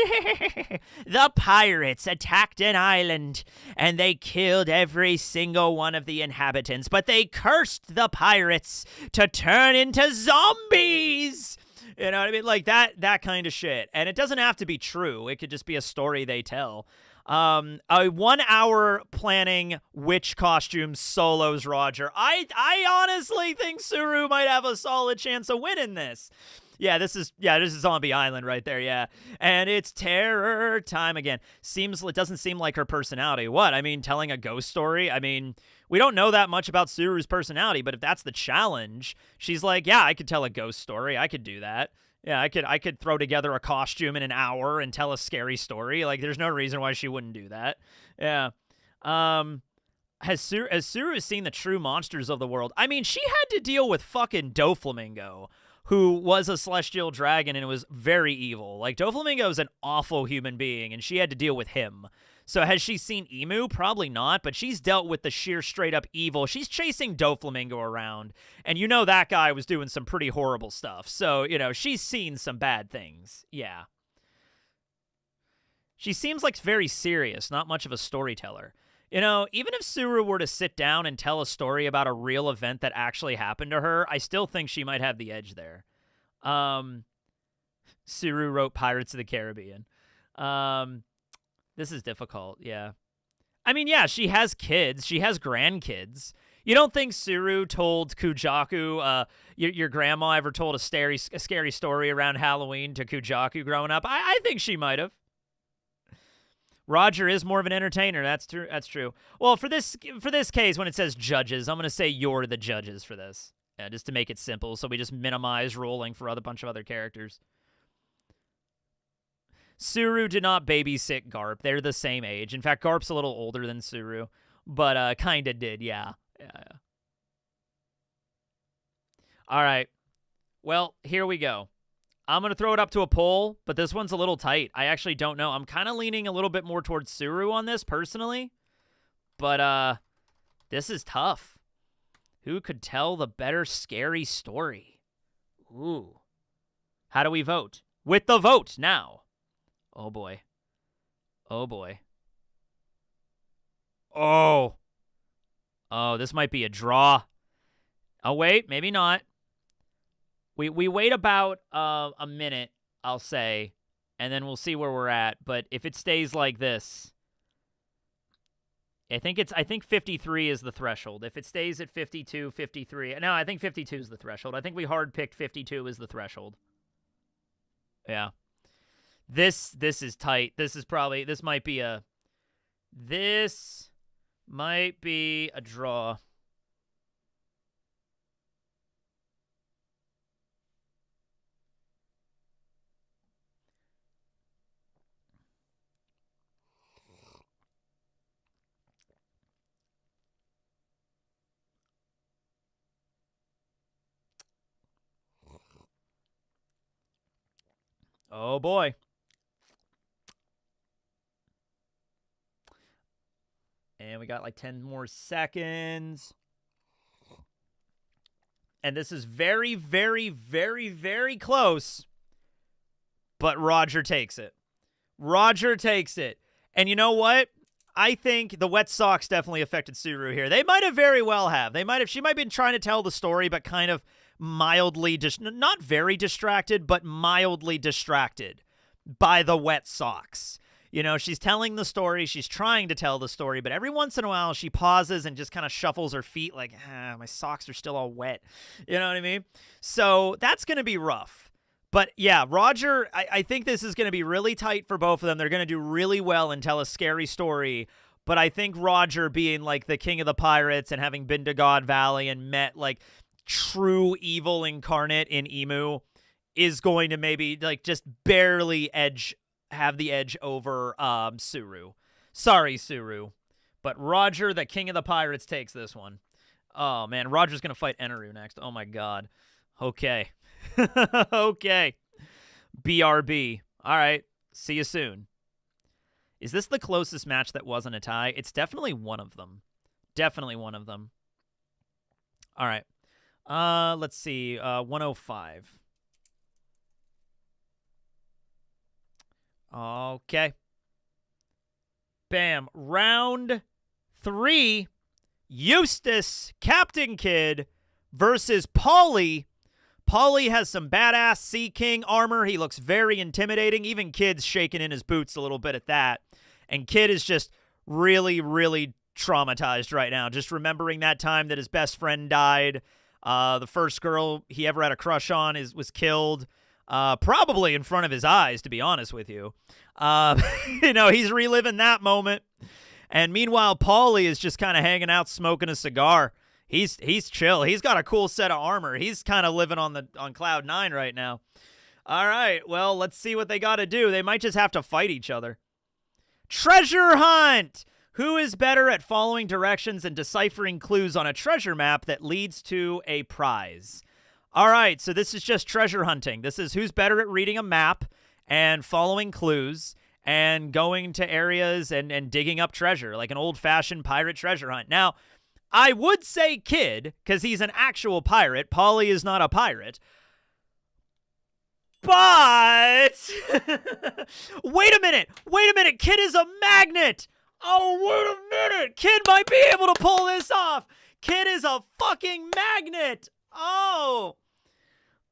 The pirates attacked an island, and they killed every single one of the inhabitants, but they cursed the pirates to turn into zombies. You know what I mean? Like that kind of shit. And it doesn't have to be true. It could just be a story they tell. A 1 hour planning witch costume solos Roger. I honestly think Suru might have a solid chance of winning this. This is Zombie Island right there, yeah. And it's terror time again. It doesn't seem like her personality. What? I mean, telling a ghost story? I mean, we don't know that much about Suru's personality, but if that's the challenge, she's like, yeah, I could tell a ghost story. I could do that. Yeah, I could throw together a costume in an hour and tell a scary story. Like, there's no reason why she wouldn't do that. Yeah. Has Suru seen the true monsters of the world? I mean, she had to deal with fucking Doflamingo, who was a celestial dragon and was very evil. Like, Doflamingo is an awful human being, and she had to deal with him. So has she seen Emu? Probably not, but she's dealt with the sheer straight-up evil. She's chasing Doflamingo around, and you know that guy was doing some pretty horrible stuff. So, you know, she's seen some bad things. Yeah. She seems like very serious, not much of a storyteller. You know, even if Suru were to sit down and tell a story about a real event that actually happened to her, I still think she might have the edge there. Suru wrote Pirates of the Caribbean. This is difficult, yeah. I mean, yeah, she has kids. She has grandkids. You don't think Suru told Kujaku, your grandma ever told a scary story around Halloween to Kujaku growing up? I think she might have. Roger is more of an entertainer. That's true. That's true. Well, for this case, when it says judges, I'm going to say you're the judges for this, just to make it simple. So we just minimize rolling for a bunch of other characters. Suru did not babysit Garp. They're the same age. In fact, Garp's a little older than Suru, but kind of did. Yeah. All right. Well, here we go. I'm going to throw it up to a poll, but this one's a little tight. I actually don't know. I'm kind of leaning a little bit more towards Suru on this, personally. But this is tough. Who could tell the better scary story? Ooh. How do we vote? With the vote now. Oh, boy. Oh, boy. Oh. Oh, this might be a draw. Oh, wait. Maybe not. We wait about a minute, I'll say, and then we'll see where we're at. But if it stays like this, I think 53 is the threshold. If it stays at 52, 53. No, I think 52 is the threshold. I think we hard picked 52 as the threshold. Yeah. This is tight. This might be a draw. Oh, boy. And we got like 10 more seconds. And this is very, very, very, very close. But Roger takes it. Roger takes it. And you know what? I think the wet socks definitely affected Suru here. They might have very well have. She might have been trying to tell the story, but kind of mildly, not very distracted, but mildly distracted by the wet socks. You know, she's telling the story, she's trying to tell the story, but every once in a while she pauses and just kind of shuffles her feet like, my socks are still all wet. You know what I mean? So that's going to be rough. But yeah, Roger, I think this is going to be really tight for both of them. They're going to do really well and tell a scary story. But I think Roger, being like the king of the pirates and having been to God Valley and met like true evil incarnate in Emu, is going to maybe like just barely have the edge over Suru. Sorry, Suru. But Roger, the king of the pirates, takes this one. Oh, man. Roger's going to fight Eneru next. Oh, my God. Okay. Okay. BRB. All right. See you soon. Is this the closest match that wasn't a tie? It's definitely one of them. Definitely one of them. All right. Let's see. 105. Okay. Bam. Round 3. Eustace, Captain Kidd, versus Paulie. Paulie has some badass Sea King armor. He looks very intimidating. Even Kidd's shaking in his boots a little bit at that. And Kidd is just really, really traumatized right now. Just remembering that time that his best friend died. The first girl he ever had a crush on was killed. Probably in front of his eyes, to be honest with you. You know, he's reliving that moment. And meanwhile, Paulie is just kind of hanging out, smoking a cigar. He's chill. He's got a cool set of armor. He's kind of living on cloud 9 right now. All right, well, let's see what they got to do. They might just have to fight each other. Treasure hunt! Who is better at following directions and deciphering clues on a treasure map that leads to a prize? All right, so this is just treasure hunting. This is who's better at reading a map and following clues and going to areas and digging up treasure, like an old-fashioned pirate treasure hunt. Now, I would say Kidd, because he's an actual pirate. Paulie is not a pirate. But wait a minute. Kidd is a magnet. Oh, wait a minute. Kidd might be able to pull this off. Kidd is a fucking magnet. Oh.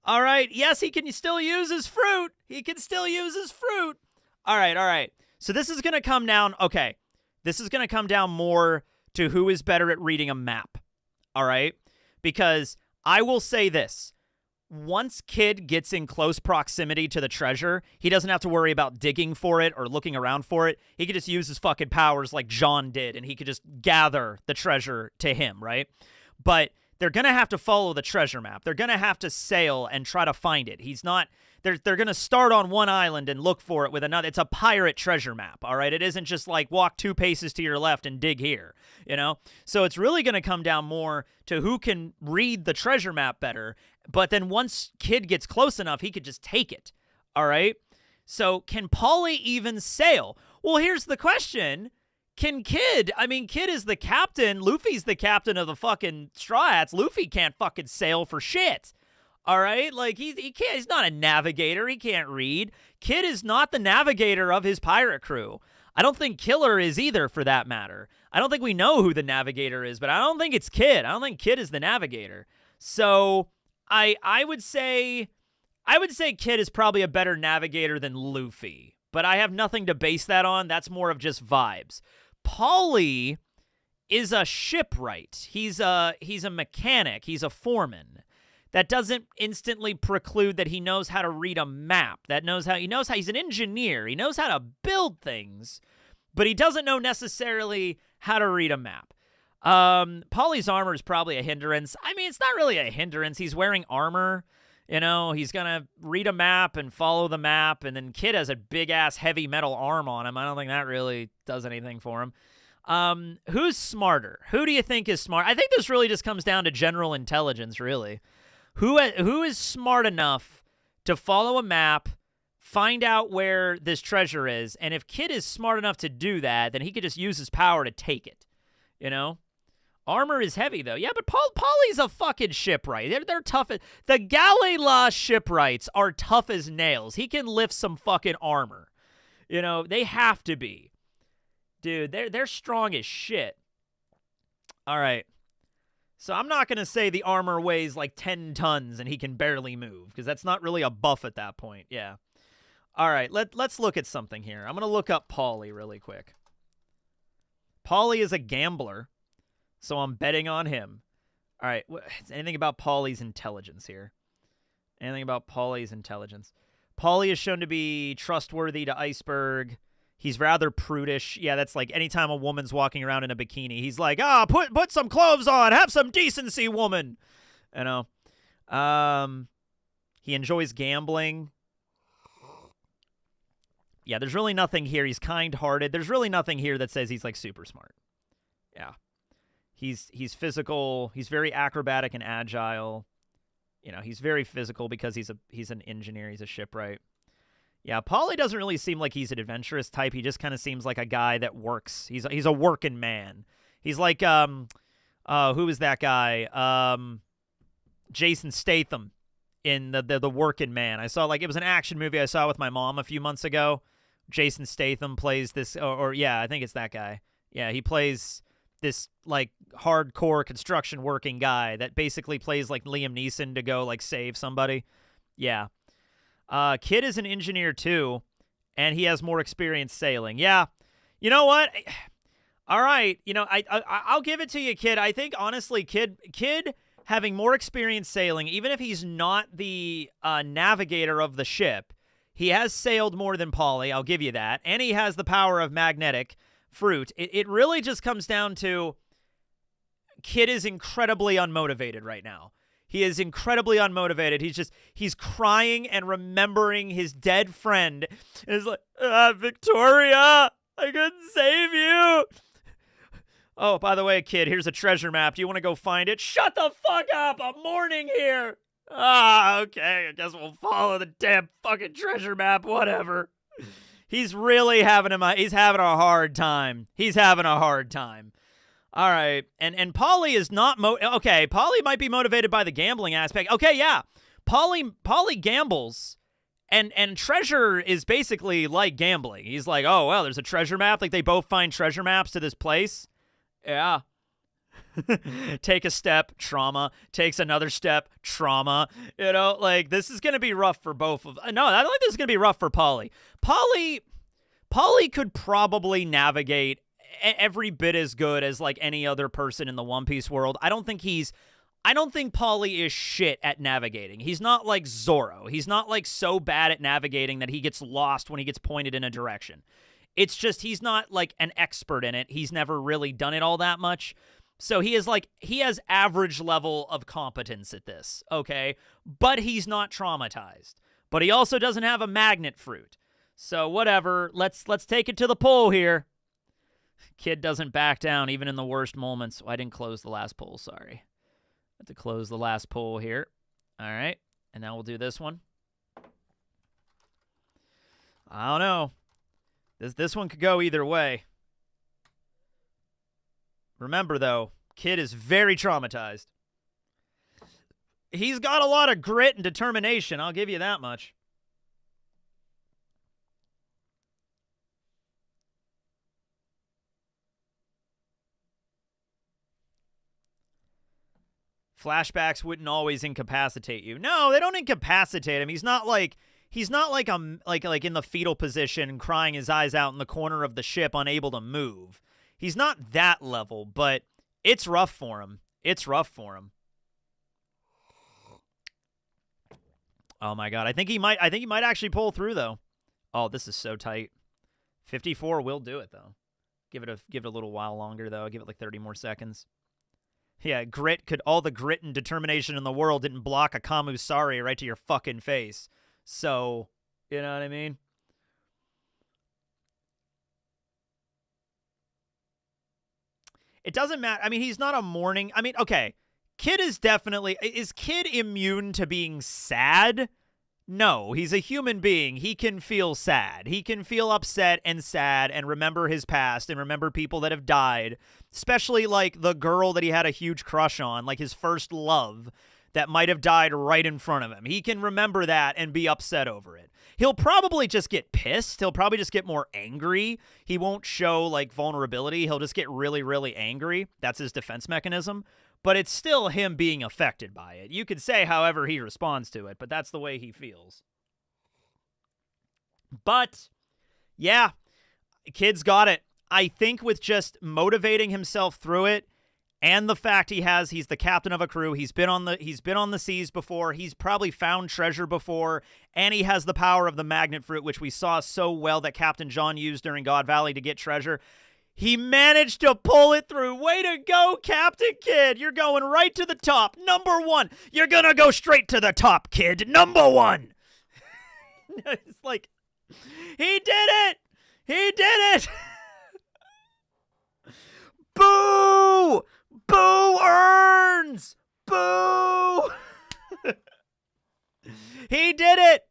All right. Yes, he can still use his fruit. All right. So this is going to come down. Okay. This is going to come down more to who is better at reading a map. All right. Because I will say this. Once Kidd gets in close proximity to the treasure, he doesn't have to worry about digging for it or looking around for it. He could just use his fucking powers like John did, and he could just gather the treasure to him, right? But they're going to have to follow the treasure map. They're going to have to sail and try to find it. They're going to start on one island and look for it with another. It's a pirate treasure map, all right? It isn't just like walk 2 paces to your left and dig here, you know? So it's really going to come down more to who can read the treasure map better. But then once Kidd gets close enough, he could just take it, all right? So can Paulie even sail? Well, here's the question. Can Kidd? I mean, Kidd is the captain. Luffy's the captain of the fucking Straw Hats. Luffy can't fucking sail for shit. All right? Like, he can't. He's not a navigator. He can't read. Kidd is not the navigator of his pirate crew. I don't think Killer is either, for that matter. I don't think we know who the navigator is, but I don't think it's Kidd. I don't think Kidd is the navigator. So I would say Kidd is probably a better navigator than Luffy, but I have nothing to base that on. That's more of just vibes. Paulie is a shipwright. He's a mechanic. He's a foreman. That doesn't instantly preclude that he knows how to read a map. He's an engineer. He knows how to build things, but he doesn't know necessarily how to read a map. Paulie's armor is probably a hindrance. I mean, it's not really a hindrance. He's wearing armor. You know, he's going to read a map and follow the map, and then Kidd has a big-ass heavy metal arm on him. I don't think that really does anything for him. Who's smarter? Who do you think is smart? I think this really just comes down to general intelligence, really. Who is smart enough to follow a map, find out where this treasure is, and if Kidd is smart enough to do that, then he could just use his power to take it, you know? Armor is heavy, though. Yeah, but Paulie's a fucking shipwright. They're tough. The Galley-La shipwrights are tough as nails. He can lift some fucking armor. You know, they have to be. Dude, they're strong as shit. All right. So I'm not going to say the armor weighs like 10 tons and he can barely move, because that's not really a buff at that point. Yeah. All right, let's look at something here. I'm going to look up Paulie really quick. Paulie is a gambler, so I'm betting on him. All right, anything about Paulie's intelligence here? Anything about Paulie's intelligence? Paulie is shown to be trustworthy to Iceberg. He's rather prudish. Yeah, that's like anytime a woman's walking around in a bikini, he's like, put some clothes on. Have some decency, woman. You know. He enjoys gambling. Yeah, there's really nothing here. He's kind-hearted. There's really nothing here that says he's like super smart. Yeah. He's physical. He's very acrobatic and agile. You know, he's very physical because he's an engineer. He's a shipwright. Yeah, Paulie doesn't really seem like he's an adventurous type. He just kind of seems like a guy that works. He's a working man. He's like who is that guy? Jason Statham in the Working Man. I saw, like, it was an action movie I saw with my mom a few months ago. Jason Statham plays this, or yeah, I think it's that guy. Yeah, he plays this, like, hardcore construction working guy that basically plays like Liam Neeson to go, like, save somebody. Yeah. Kid is an engineer too, and he has more experience sailing. Yeah. You know what? All right. You know, I'll give it to you, Kid. I think, honestly, Kid having more experience sailing, even if he's not the navigator of the ship, he has sailed more than Paulie. I'll give you that. And he has the power of magnetic fruit. It really just comes down to Kid is incredibly unmotivated right now. He is incredibly unmotivated. He's crying and remembering his dead friend. And he's like, Victoria, I couldn't save you. Oh, by the way, Kid, here's a treasure map. Do you want to go find it? Shut the fuck up. I'm mourning here. Okay. I guess we'll follow the damn fucking treasure map. Whatever. He's really he's having a hard time. He's having a hard time. All right. And Paulie is not okay, Paulie might be motivated by the gambling aspect. Okay, yeah. Paulie gambles. And treasure is basically like gambling. He's like, oh, well, there's a treasure map. Like, they both find treasure maps to this place. Yeah. Take a step, trauma. Takes another step, trauma. You know, like, this is going to be rough for both of them. No, I don't think this is going to be rough for Paulie. Paulie could probably navigate every bit as good as, like, any other person in the One Piece world. I don't think Paulie is shit at navigating. He's not like Zoro. He's not, like, so bad at navigating that he gets lost when he gets pointed in a direction. It's just he's not, like, an expert in it. He's never really done it all that much. So he has average level of competence at this, okay? But he's not traumatized. But he also doesn't have a magnet fruit. So whatever, let's take it to the poll here. Kid doesn't back down even in the worst moments. Oh, I didn't close the last poll, sorry. I have to close the last poll here. All right, and now we'll do this one. I don't know. This one could go either way. Remember, though, Kid is very traumatized. He's got a lot of grit and determination, I'll give you that much. Flashbacks wouldn't always incapacitate you. No, they don't incapacitate him. He's not like in the fetal position, crying his eyes out in the corner of the ship, unable to move. He's not that level, but it's rough for him. It's rough for him. Oh my god, I think he might actually pull through though. Oh, this is so tight. 54 will do it though. Give it a little while longer though. Give it like 30 more seconds. Yeah, all the grit and determination in the world didn't block a Kamusari right to your fucking face. So, you know what I mean? It doesn't matter. I mean, he's not a mourning. I mean, okay. Kid is Kid immune to being sad? No, he's a human being. He can feel sad. He can feel upset and sad and remember his past and remember people that have died, especially like the girl that he had a huge crush on, like his first love that might have died right in front of him. He can remember that and be upset over it. He'll probably just get pissed. He'll probably just get more angry. He won't show like vulnerability. He'll just get really, really angry. That's his defense mechanism. But it's still him being affected by it. You could say however he responds to it, but that's the way he feels. But, yeah, Kid's got it. I think with just motivating himself through it, and the fact he's the captain of a crew, he's been on the seas before, he's probably found treasure before, and he has the power of the magnet fruit, which we saw so well that Captain John used during God Valley to get treasure. He managed to pull it through. Way to go, Captain Kid. You're going right to the top. Number one. You're going to go straight to the top, Kid. Number one. It's like, he did it. He did it. Boom. He did it!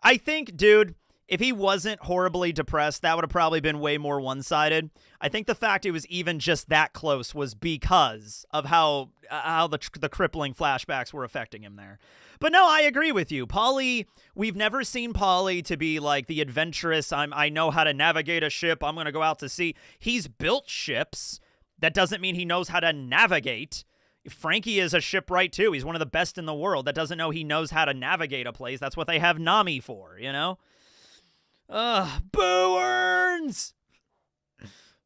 I think, dude, if he wasn't horribly depressed, that would have probably been way more one-sided. I think the fact it was even just that close was because of how the crippling flashbacks were affecting him there. But no, I agree with you. Paulie, we've never seen Paulie to be like the adventurous, I know how to navigate a ship, I'm going to go out to sea. He's built ships. That doesn't mean he knows how to navigate. Frankie is a shipwright too. He's one of the best in the world. That doesn't know he knows how to navigate a place. That's what they have Nami for, you know? Boo earns!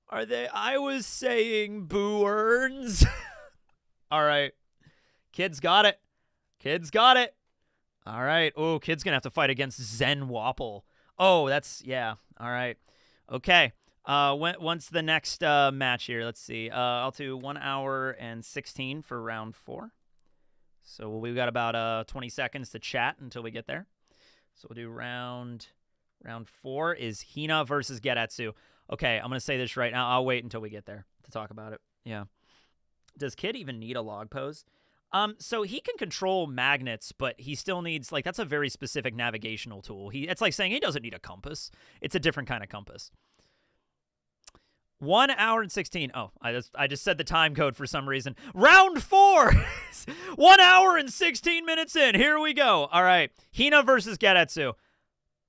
Are they? I was saying boo earns. All right. Kid's got it. Kid's got it. All right. Oh, Kid's going to have to fight against Zen Wapple. Oh, that's, yeah. All right. Okay. When's the next match here? Let's see. I'll do 1 hour and 16 for round 4. So we've got about 20 seconds to chat until we get there. So we'll do round 4 is Hina versus Geratsu. Okay, I'm going to say this right now. I'll wait until we get there to talk about it. Yeah. Does Kid even need a log pose? So he can control magnets, but he still needs, like, that's a very specific navigational tool. It's like saying he doesn't need a compass. It's a different kind of compass. 1 hour and 16. Oh, I just said the time code for some reason. Round 4! 1 hour and 16 minutes in. Here we go. All right. Hina versus Geratsu.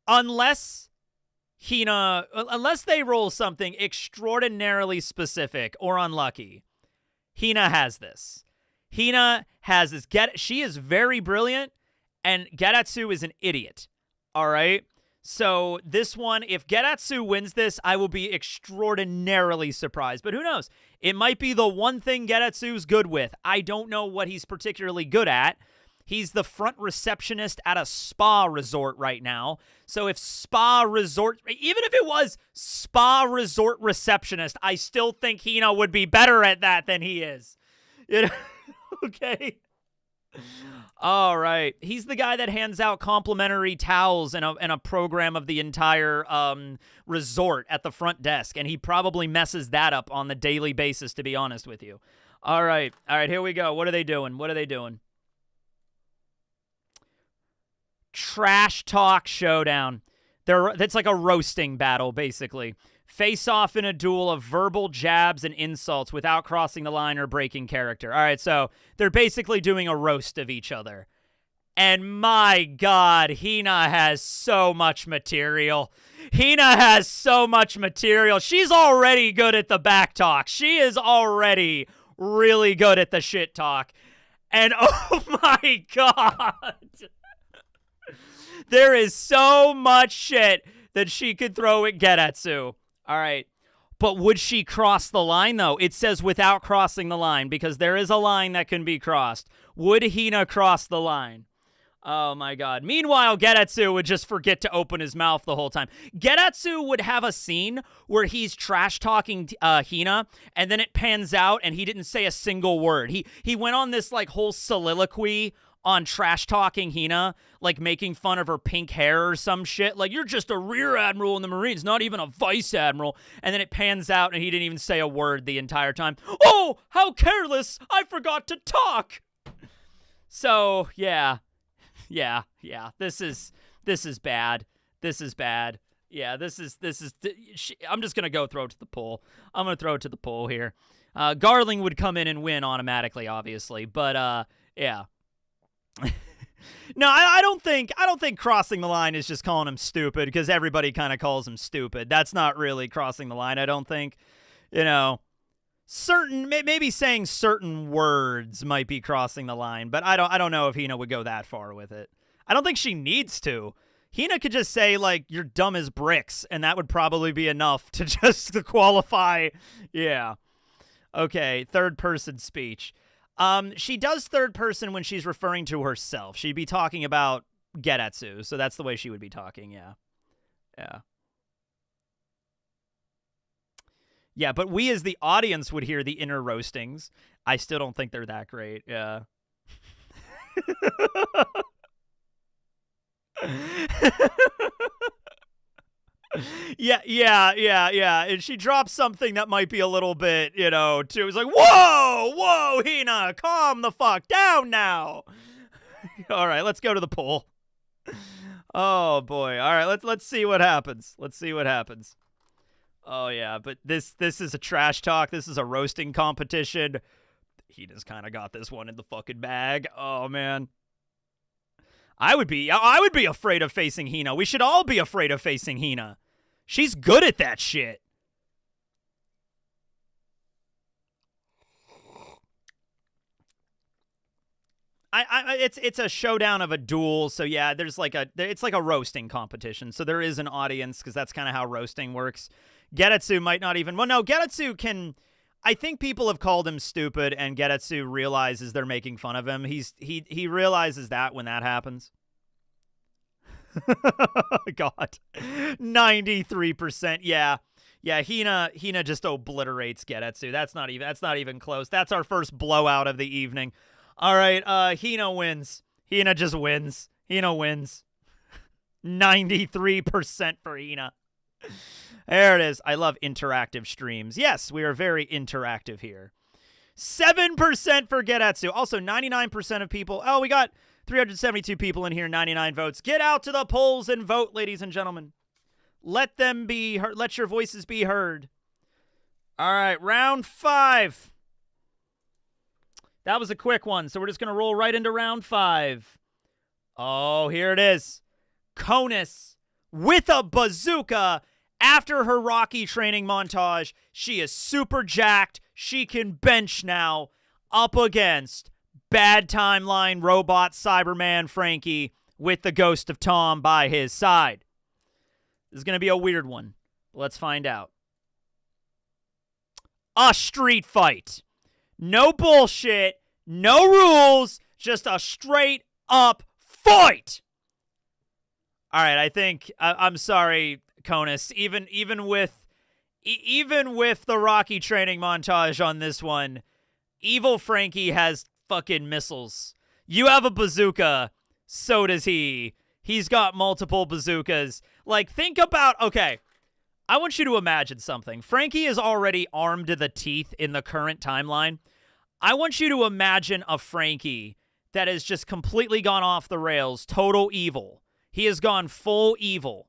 Unless they roll something extraordinarily specific or unlucky, Hina has this. Hina has this. She is very brilliant, and Geratsu is an idiot. All right? So this one, if Geratsu wins this, I will be extraordinarily surprised. But who knows? It might be the one thing Geratsu's good with. I don't know what he's particularly good at. He's the front receptionist at a spa resort right now. So if spa resort, even if it was spa resort receptionist, I still think Hina would be better at that than he is. You know? Okay. All right. He's the guy that hands out complimentary towels and a program of the entire resort at the front desk, and he probably messes that up on the daily basis, to be honest with you. All right. All right, here we go. What are they doing? What are they doing? Trash talk showdown. That's like a roasting battle, basically. Face off in a duel of verbal jabs and insults without crossing the line or breaking character. All right, so they're basically doing a roast of each other. And my God, Hina has so much material. Hina has so much material. She's already good at the back talk. She is already really good at the shit talk. And oh my God. There is so much shit that she could throw at Geratsu. All right. But would she cross the line, though? It says without crossing the line, because there is a line that can be crossed. Would Hina cross the line? Oh, my God. Meanwhile, Geratsu would just forget to open his mouth the whole time. Geratsu would have a scene where he's trash-talking Hina, and then it pans out, and he didn't say a single word. He went on this, like, whole soliloquy on trash-talking Hina, like making fun of her pink hair or some shit. Like, you're just a rear admiral in the Marines, not even a vice admiral. And then it pans out, and he didn't even say a word the entire time. Oh, how careless! I forgot to talk! So, yeah. Yeah. This is bad. This is bad. Yeah, this is. I'm just gonna go throw it to the pool. I'm gonna throw it to the pool here. Garling would come in and win automatically, obviously, but yeah. No, I don't think crossing the line is just calling him stupid, because everybody kind of calls him stupid. That's not really crossing the line, I don't think. You know, maybe saying certain words might be crossing the line, but I don't know if Hina would go that far with it. I don't think she needs to. Hina could just say, like, you're dumb as bricks, and that would probably be enough to qualify. Yeah. Okay, third person speech. She does third person when she's referring to herself. She'd be talking about Geratsu, so that's the way she would be talking, yeah. Yeah. Yeah, but we as the audience would hear the inner roastings. I still don't think they're that great, yeah. Yeah. And she drops something that might be a little bit, you know, too. It's like, whoa, Hina, calm the fuck down now. All right, let's go to the poll. Oh boy. All right, let's see what happens. Let's see what happens. Oh yeah, but this is a trash talk. This is a roasting competition. He just kind of got this one in the fucking bag. Oh man. I would be afraid of facing Hina. We should all be afraid of facing Hina. She's good at that shit. It's a showdown of a duel, so yeah, it's like a roasting competition. So there is an audience because that's kind of how roasting works. Geretsu might not even. Well, no, Geretsu can. I think people have called him stupid, and Geretsu realizes they're making fun of him. He realizes that when that happens. God, 93%. Yeah. Hina just obliterates Geretsu. That's not even close. That's our first blowout of the evening. All right, Hina wins. Hina just wins. Hina wins. 93% for Hina. There it is. I love interactive streams. Yes, we are very interactive here. 7% for Geretsu. Also, 99% of people. Oh, we got 372 people in here, 99 votes. Get out to the polls and vote, ladies and gentlemen. Let them be heard. Let your voices be heard. All right, round 5. That was a quick one, so we're just going to roll right into round 5. Oh, here it is. Conus with a bazooka. After her Rocky training montage, she is super jacked. She can bench now up against bad timeline robot Cyberman Frankie with the ghost of Tom by his side. This is going to be a weird one. Let's find out. A street fight. No bullshit, no rules, just a straight up fight. All right, I think I'm sorry, Conus. Even with the Rocky training montage on this one, Evil Frankie has fucking missiles. You have a bazooka, so does he. He's got multiple bazookas. Like, think about, okay, I want you to imagine something. Frankie is already armed to the teeth in the current timeline. I want you to imagine a Frankie that has just completely gone off the rails, total evil. He has gone full evil.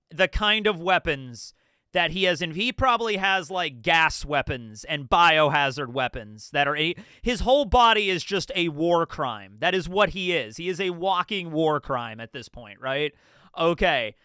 The kind of weapons that he has, and he probably has like gas weapons and biohazard weapons that are, his whole body is just a war crime. That is what he is. He is a walking war crime at this point, right? Okay.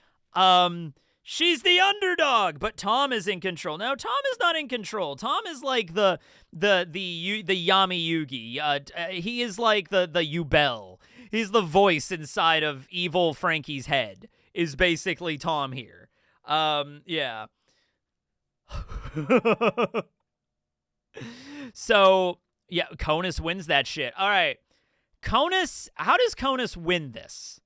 She's the underdog, but Tom is in control. No, Tom is not in control. Tom is like the Yami Yugi. He is like the Yubel. He's the voice inside of evil Frankie's head. Is basically Tom here. Yeah. So yeah, Conus wins that shit. All right, Conus. How does Conus win this?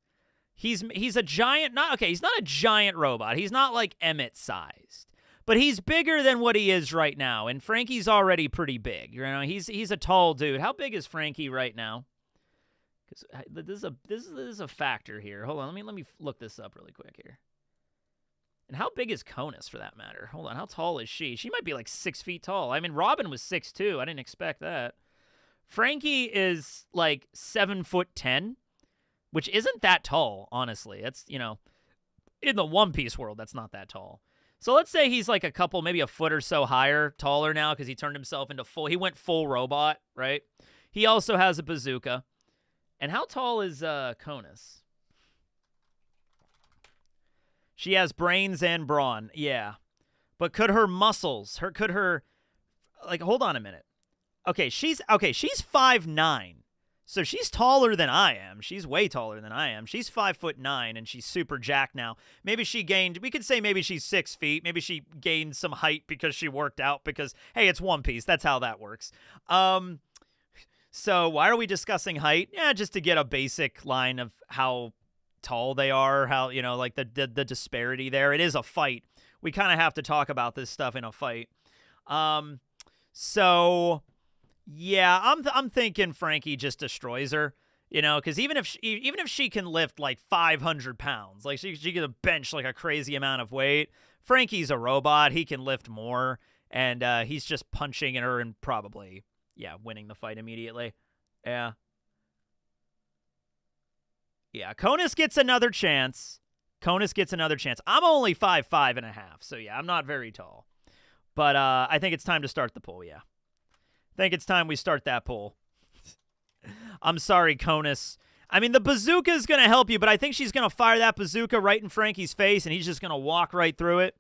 He's a giant, he's not a giant robot. He's not like Emmett sized. But he's bigger than what he is right now, and Frankie's already pretty big. You know, he's a tall dude. How big is Frankie right now? Cuz this is a factor here. Hold on, let me look this up really quick here. And how big is Conus for that matter? Hold on, how tall is she? She might be like 6 feet tall. I mean, Robin was 6'2". I didn't expect that. Frankie is like 7'10". Which isn't that tall, honestly. That's, you know, in the One Piece world, that's not that tall. So let's say he's like maybe a foot or so taller now because he turned himself into he went full robot, right? He also has a bazooka. And how tall is Conus? She has brains and brawn, yeah. But could her muscles, hold on a minute. Okay, she's 5'9". So she's taller than I am. She's way taller than I am. She's 5'9", and she's super jacked now. Maybe she gained, we could say maybe she's 6 feet. Maybe she gained some height because she worked out because, hey, it's One Piece. That's how that works. So why are we discussing height? Yeah, just to get a basic line of how tall they are, how, you know, like the disparity there. It is a fight. We kind of have to talk about this stuff in a fight. So... yeah, I'm thinking Frankie just destroys her, you know, because even if she can lift like 500 pounds, like she can bench like a crazy amount of weight, Frankie's a robot. He can lift more, and he's just punching at her and probably, yeah, winning the fight immediately. Yeah. Yeah, Conus gets another chance. Conus gets another chance. I'm only 5'5.5", so yeah, I'm not very tall. But I think it's time to start the poll, yeah. I think it's time we start that poll. I'm sorry, Conus. I mean, the bazooka is going to help you, but I think she's going to fire that bazooka right in Frankie's face, and he's just going to walk right through it.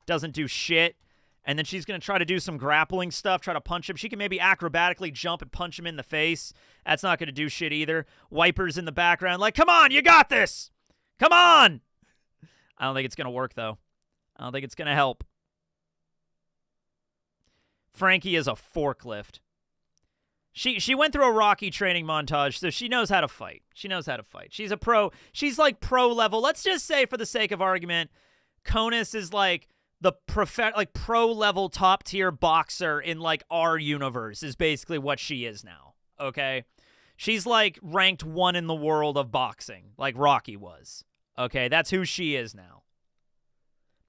Doesn't do shit. And then she's going to try to do some grappling stuff, try to punch him. She can maybe acrobatically jump and punch him in the face. That's not going to do shit either. Wipers in the background like, come on, you got this. Come on. I don't think it's going to work, though. I don't think it's going to help. Frankie is a forklift. She went through a Rocky training montage, so she knows how to fight. She knows how to fight. She's a pro. She's like pro level. Let's just say, for the sake of argument, Conus is like the pro level top tier boxer in like our universe is basically what she is now. Okay, she's like ranked 1 in the world of boxing, like Rocky was. Okay, that's who she is now.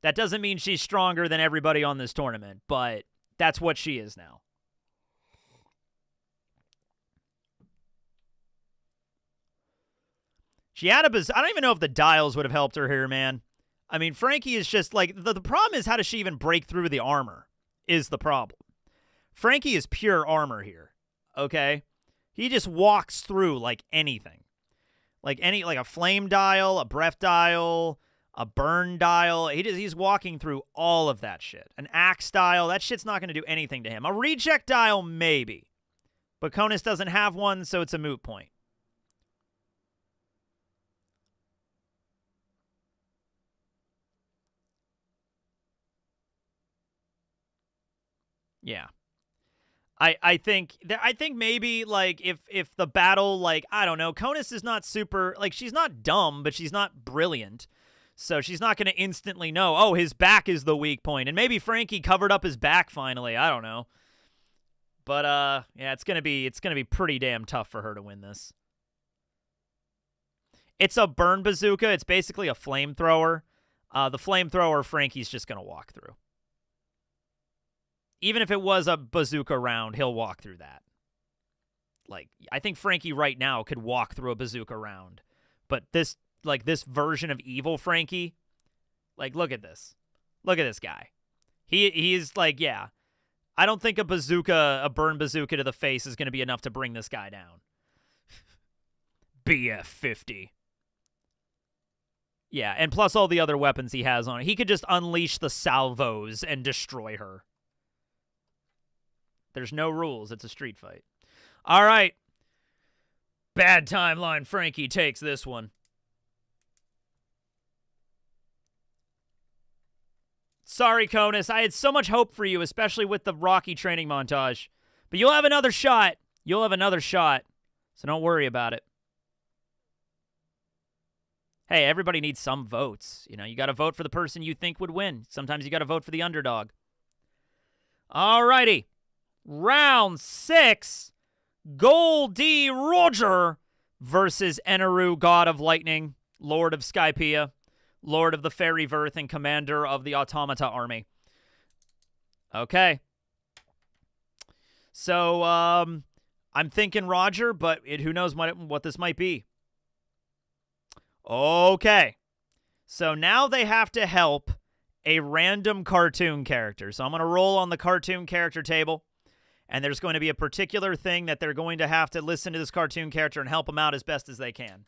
That doesn't mean she's stronger than everybody on this tournament, but that's what she is now. She had I don't even know if the dials would have helped her here, man. I mean, Frankie is just like, the problem is how does she even break through the armor is the problem. Frankie is pure armor here, okay? He just walks through like anything. Like a flame dial, a breath dial, a burn dial. He's walking through all of that shit. An axe dial, that shit's not going to do anything to him. A reject dial, maybe. But Conus doesn't have one, so it's a moot point. Yeah. I think maybe like if the battle, like, I don't know, Conus is not super, like, she's not dumb, but she's not brilliant. So she's not going to instantly know, oh, his back is the weak point. And maybe Frankie covered up his back finally. I don't know. But yeah, it's going to be pretty damn tough for her to win this. It's a burn bazooka. It's basically a flamethrower. The flamethrower Frankie's just going to walk through. Even if it was a bazooka round, he'll walk through that. Like, I think Frankie right now could walk through a bazooka round. But this version of evil Frankie, like, look at this. Look at this guy. He's like, yeah, I don't think a burn bazooka to the face is going to be enough to bring this guy down. BF-50. Yeah, and plus all the other weapons he has on it. He could just unleash the salvos and destroy her. There's no rules. It's a street fight. All right. Bad timeline. Frankie takes this one. Sorry, Conus. I had so much hope for you, especially with the Rocky training montage. But you'll have another shot. You'll have another shot. So don't worry about it. Hey, everybody needs some votes. You know, you got to vote for the person you think would win. Sometimes you got to vote for the underdog. All righty. Round 6, Goldie Roger versus Eneru, God of Lightning, Lord of Skypiea, Lord of the Fairy Verth, and Commander of the Automata Army. Okay. So, I'm thinking Roger, but who knows what this might be. Okay. So now they have to help a random cartoon character. So I'm going to roll on the cartoon character table. And there's going to be a particular thing that they're going to have to listen to this cartoon character and help him out as best as they can.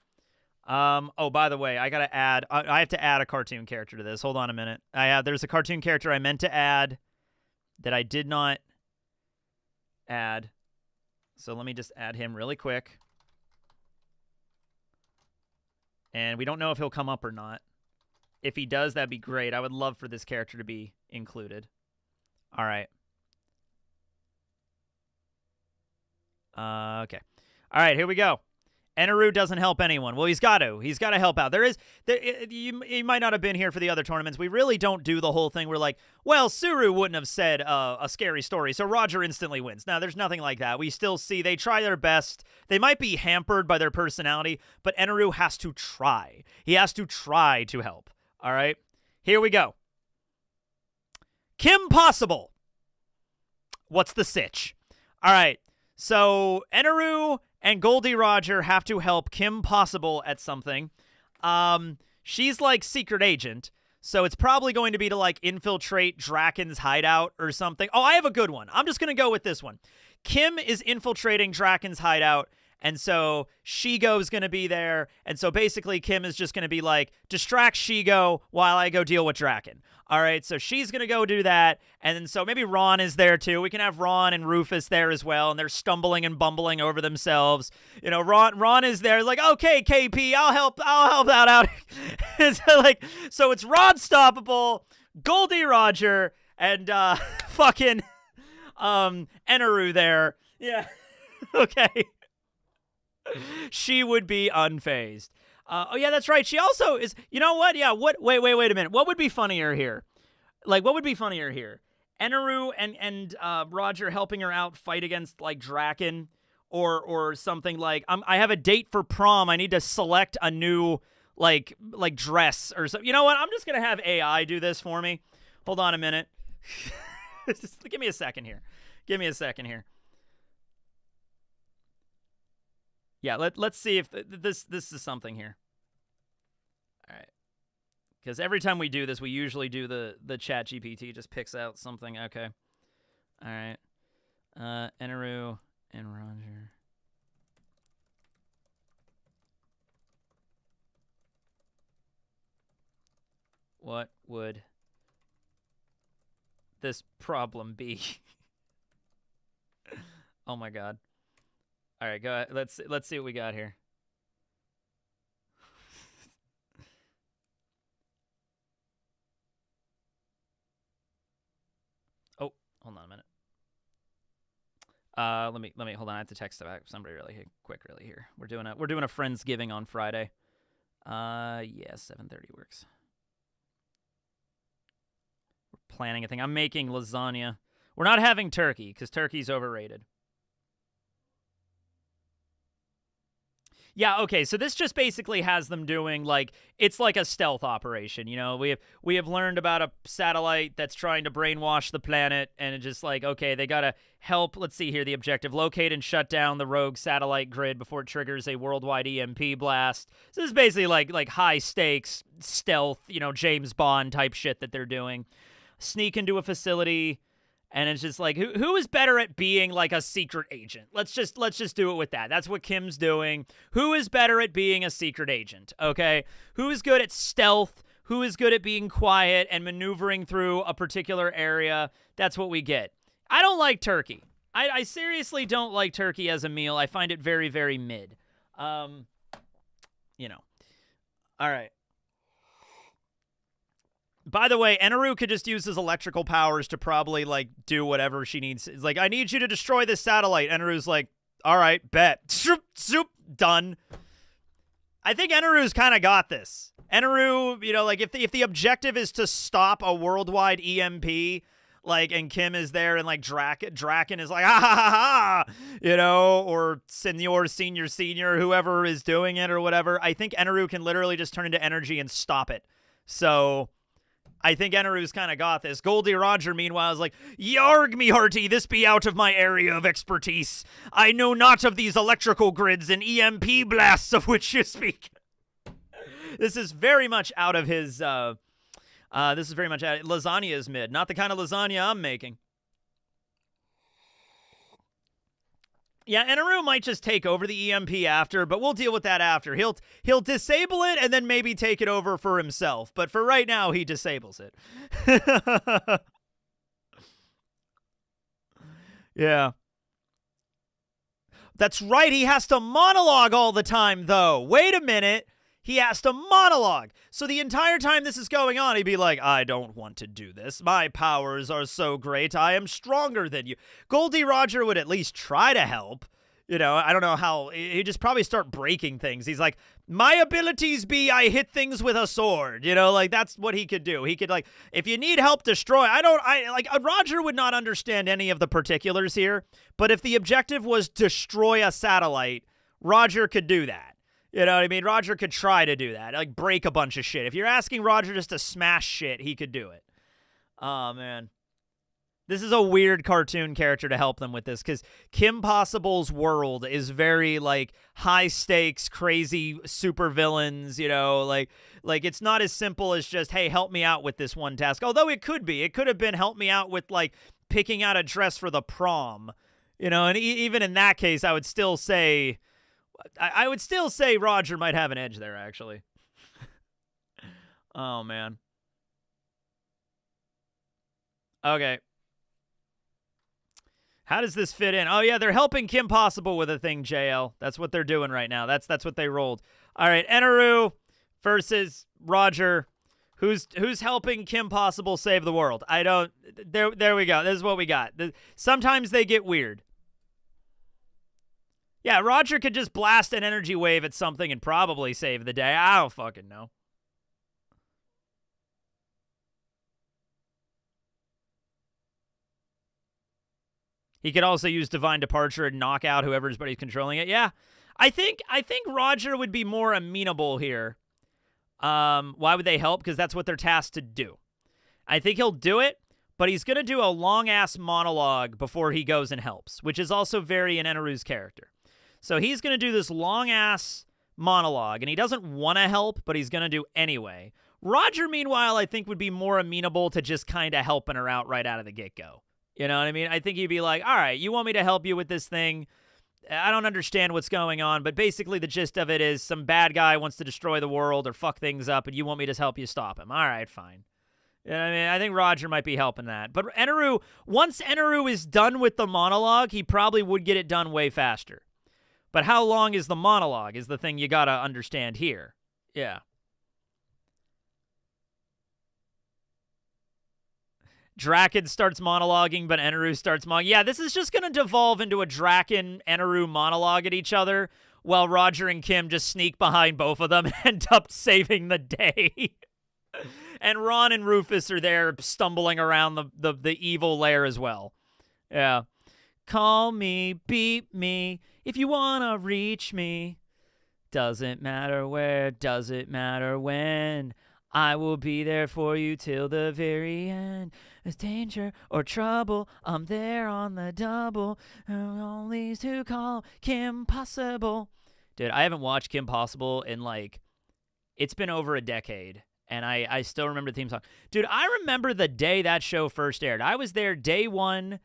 Oh, by the way, I have to add a cartoon character to this. Hold on a minute. There's a cartoon character I meant to add that I did not add. So let me just add him really quick. And we don't know if he'll come up or not. If he does, that'd be great. I would love for this character to be included. All right. Okay. All right, here we go. Eneru doesn't help anyone. Well, he's got to. He's got to help out. You might not have been here for the other tournaments. We really don't do the whole thing. We're like, well, Suru wouldn't have said a scary story, so Roger instantly wins. Now, there's nothing like that. We still see they try their best. They might be hampered by their personality, but Eneru has to try. He has to try to help. All right? Here we go. Kim Possible. What's the sitch? All right. So, Eneru and Goldie Roger have to help Kim Possible at something. She's like secret agent, so it's probably going to be to like infiltrate Draken's hideout or something. Oh, I have a good one. I'm just going to go with this one. Kim is infiltrating Draken's hideout, and so Shigo's going to be there. And so basically Kim is just going to be like, distract Shigo while I go deal with Draken. All right, so she's going to go do that. And then so maybe Ron is there too. We can have Ron and Rufus there as well, and they're stumbling and bumbling over themselves. You know, Ron is there like, okay, KP, I'll help that out. so it's Ron Stoppable, Goldie Roger, and fucking Eneru there. Yeah. Okay. She would be unfazed. Oh, yeah, that's right. She also is, you know what? Yeah, wait a minute. What would be funnier here? Like, what would be funnier here? Eneru and Roger helping her out fight against, like, Draken or something like, I have a date for prom. I need to select a new, like dress or something. You know what? I'm just going to have AI do this for me. Hold on a minute. Give me a second here. Yeah, let's see if this is something here. All right. Because every time we do this, we usually do the chat GPT just picks out something. Okay. All right. Eneru and Roger. What would this problem be? Oh my god. All right, go ahead. Let's see what we got here. Oh, hold on a minute. Let me hold on. I have to text back somebody really quick here. We're doing a Friendsgiving on Friday. Yeah, 7:30 works. We're planning a thing. I'm making lasagna. We're not having turkey because turkey's overrated. Yeah, okay, so this just basically has them doing, like, it's like a stealth operation, you know? We have learned about a satellite that's trying to brainwash the planet, and it's just like, okay, they gotta help, let's see here, the objective, locate and shut down the rogue satellite grid before it triggers a worldwide EMP blast. So this is basically like high-stakes stealth, you know, James Bond type shit that they're doing. Sneak into a facility. And it's just like, who is better at being like a secret agent? Let's just do it with that. That's what Kim's doing. Who is better at being a secret agent? Okay, who is good at stealth? Who is good at being quiet and maneuvering through a particular area? That's what we get. I don't like turkey. I seriously don't like turkey as a meal. I find it very, very mid. You know. All right. By the way, Eneru could just use his electrical powers to probably, like, do whatever she needs. It's like, I need you to destroy this satellite. Eneru's like, all right, bet. Zoop, done. I think Eneru's kind of got this. Eneru, you know, like, if the objective is to stop a worldwide EMP, like, and Kim is there, and, like, Draken is like, ha, ha, ha, ha, you know, or Senior, whoever is doing it or whatever, I think Eneru can literally just turn into energy and stop it. So I think Eneru's kind of got this. Goldie Roger, meanwhile, is like, yarg me hearty, this be out of my area of expertise. I know not of these electrical grids and EMP blasts of which you speak. This is very much out of his, lasagna is mid. Not the kind of lasagna I'm making. Yeah, Eneru might just take over the EMP after, but we'll deal with that after. He'll disable it and then maybe take it over for himself. But for right now, he disables it. Yeah. That's right, he has to monologue all the time, though. Wait a minute. He has to monologue. So the entire time this is going on, he'd be like, I don't want to do this. My powers are so great. I am stronger than you. Goldie Roger would at least try to help. You know, I don't know how. He'd just probably start breaking things. He's like, my abilities be I hit things with a sword. You know, like, that's what he could do. He could, like, if you need help destroy, Roger would not understand any of the particulars here. But if the objective was destroy a satellite, Roger could do that. You know what I mean? Roger could try to do that, like break a bunch of shit. If you're asking Roger just to smash shit, he could do it. Oh, man. This is a weird cartoon character to help them with this, because Kim Possible's world is very, like, high-stakes, crazy supervillains, you know, like it's not as simple as just, hey, help me out with this one task. Although it could be. It could have been help me out with, like, picking out a dress for the prom, you know, and even in that case, I would still say Roger might have an edge there, actually. Oh, man. Okay. How does this fit in? Oh, yeah, they're helping Kim Possible with a thing, JL. That's what they're doing right now. That's what they rolled. All right, Eneru versus Roger. Who's helping Kim Possible save the world? I don't... There we go. This is what we got. Sometimes they get weird. Yeah, Roger could just blast an energy wave at something and probably save the day. I don't fucking know. He could also use Divine Departure and knock out whoever's controlling it. Yeah, I think Roger would be more amenable here. Why would they help? Because that's what they're tasked to do. I think he'll do it, but he's going to do a long-ass monologue before he goes and helps, which is also very in Eneru's character. So he's going to do this long-ass monologue, and he doesn't want to help, but he's going to do anyway. Roger, meanwhile, I think would be more amenable to just kind of helping her out right out of the get-go. You know what I mean? I think he'd be like, all right, you want me to help you with this thing? I don't understand what's going on, but basically the gist of it is some bad guy wants to destroy the world or fuck things up, and you want me to help you stop him. All right, fine. You know what I mean? I think Roger might be helping that. But Eneru, once Eneru is done with the monologue, he probably would get it done way faster. But how long is the monologue is the thing you got to understand here. Yeah. Draken starts monologuing, but Eneru starts monologuing. Yeah, this is just going to devolve into a Draken-Eneru monologue at each other, while Roger and Kim just sneak behind both of them and end up saving the day. And Ron and Rufus are there stumbling around the evil lair as well. Yeah. Call me, beat me, if you want to reach me. Doesn't matter where, doesn't matter when. I will be there for you till the very end. There's danger or trouble, I'm there on the double. Only to call Kim Possible. Dude, I haven't watched Kim Possible in, like, it's been over a decade, and I still remember the theme song. Dude, I remember the day that show first aired. I was there day one,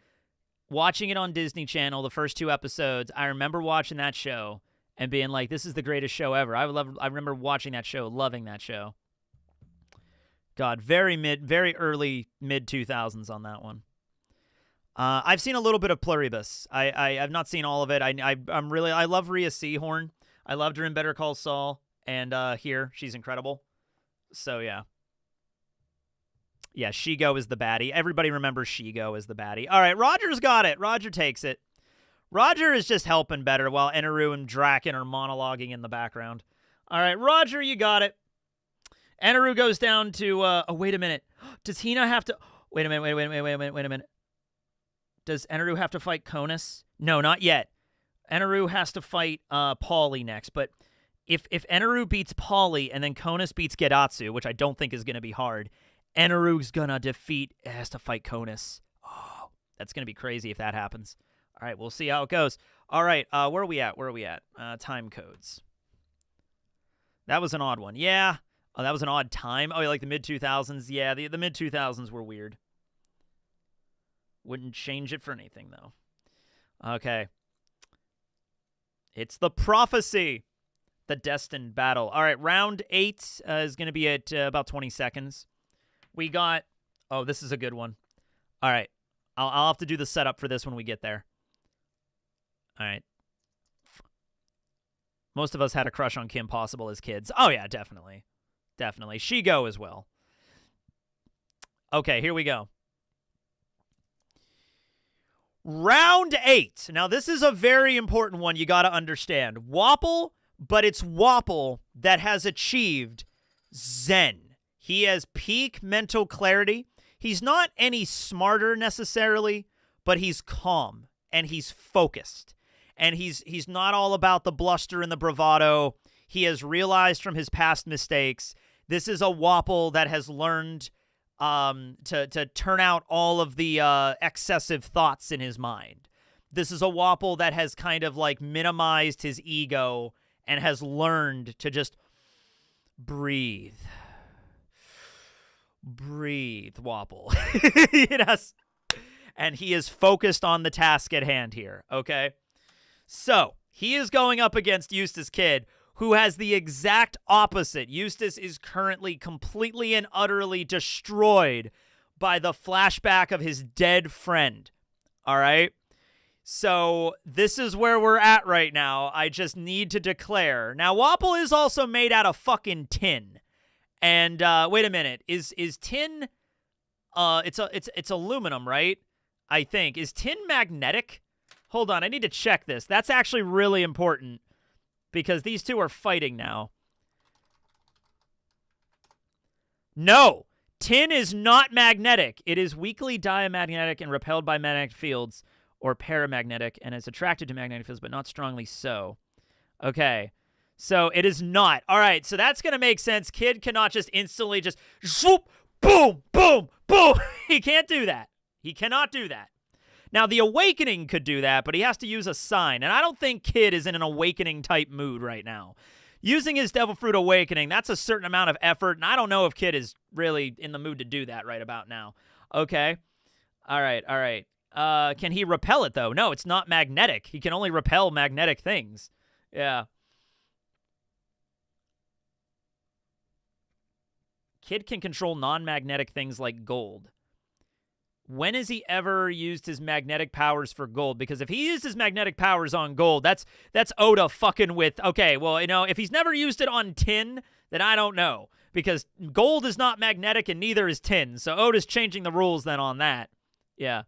watching it on Disney Channel, the first 2 episodes. I remember watching that show and being like, this is the greatest show ever. I remember watching that show, loving that show. God, very early mid-2000s on that one. I've seen a little bit of Pluribus. I've not seen all of it. I love Rhea Seehorn. I loved her in Better Call Saul, and here she's incredible. So yeah, Shigo is the baddie. Everybody remembers Shigo as the baddie. All right, Roger's got it. Roger takes it. Roger is just helping better while Eneru and Draken are monologuing in the background. All right, Roger, you got it. Eneru goes down to, oh, wait a minute. Does he not have to, wait a minute. Does Eneru have to fight Conus? No, not yet. Eneru has to fight Paulie next, but if Eneru beats Paulie and then Conus beats Gedatsu, which I don't think is going to be hard, Eneru's going to has to fight Conus. Oh, that's going to be crazy if that happens. All right, we'll see how it goes. All right, where are we at? Time codes. That was an odd one. Yeah. Oh, that was an odd time. Oh, like the mid-2000s? Yeah, the mid-2000s were weird. Wouldn't change it for anything, though. Okay. It's the prophecy. The destined battle. All right, round 8 is going to be at about 20 seconds. We got... Oh, this is a good one. All right. I'll have to do the setup for this when we get there. All right. Most of us had a crush on Kim Possible as kids. Oh, yeah, definitely. Definitely. Shigo as well. Okay, here we go. Round 8. Now, this is a very important one you got to understand. Wapol, but it's Wapol that has achieved Zen. He has peak mental clarity. He's not any smarter necessarily, but he's calm and he's focused. And he's not all about the bluster and the bravado. He has realized from his past mistakes. This is a Wapol that has learned to turn out all of the excessive thoughts in his mind. This is a Wapol that has kind of like minimized his ego and has learned to just breathe. Breathe, Wapol. Yes. And he is focused on the task at hand here, okay? So, he is going up against Eustace Kid, who has the exact opposite. Eustace is currently completely and utterly destroyed by the flashback of his dead friend, all right? So, this is where we're at right now. I just need to declare. Now, Wapol is also made out of fucking tin. And, wait a minute. Is tin, it's aluminum, right? I think. Is tin magnetic? Hold on, I need to check this. That's actually really important because these two are fighting now. No, tin is not magnetic. It is weakly diamagnetic and repelled by magnetic fields or paramagnetic and is attracted to magnetic fields, but not strongly so. Okay, so it is not. All right, so that's going to make sense. Kid cannot just instantly just swoop, boom, boom, boom. He can't do that. He cannot do that. Now, the Awakening could do that, but he has to use a sign, and I don't think Kid is in an Awakening-type mood right now. Using his Devil Fruit Awakening, that's a certain amount of effort, and I don't know if Kid is really in the mood to do that right about now. Okay. All right, all right. Can he repel it, though? No, it's not magnetic. He can only repel magnetic things. Yeah. Kid can control non-magnetic things like gold. When has he ever used his magnetic powers for gold? Because if he used his magnetic powers on gold, that's Oda fucking with... Okay, well, you know, if he's never used it on tin, then I don't know. Because gold is not magnetic and neither is tin. So Oda's changing the rules then on that. Yeah.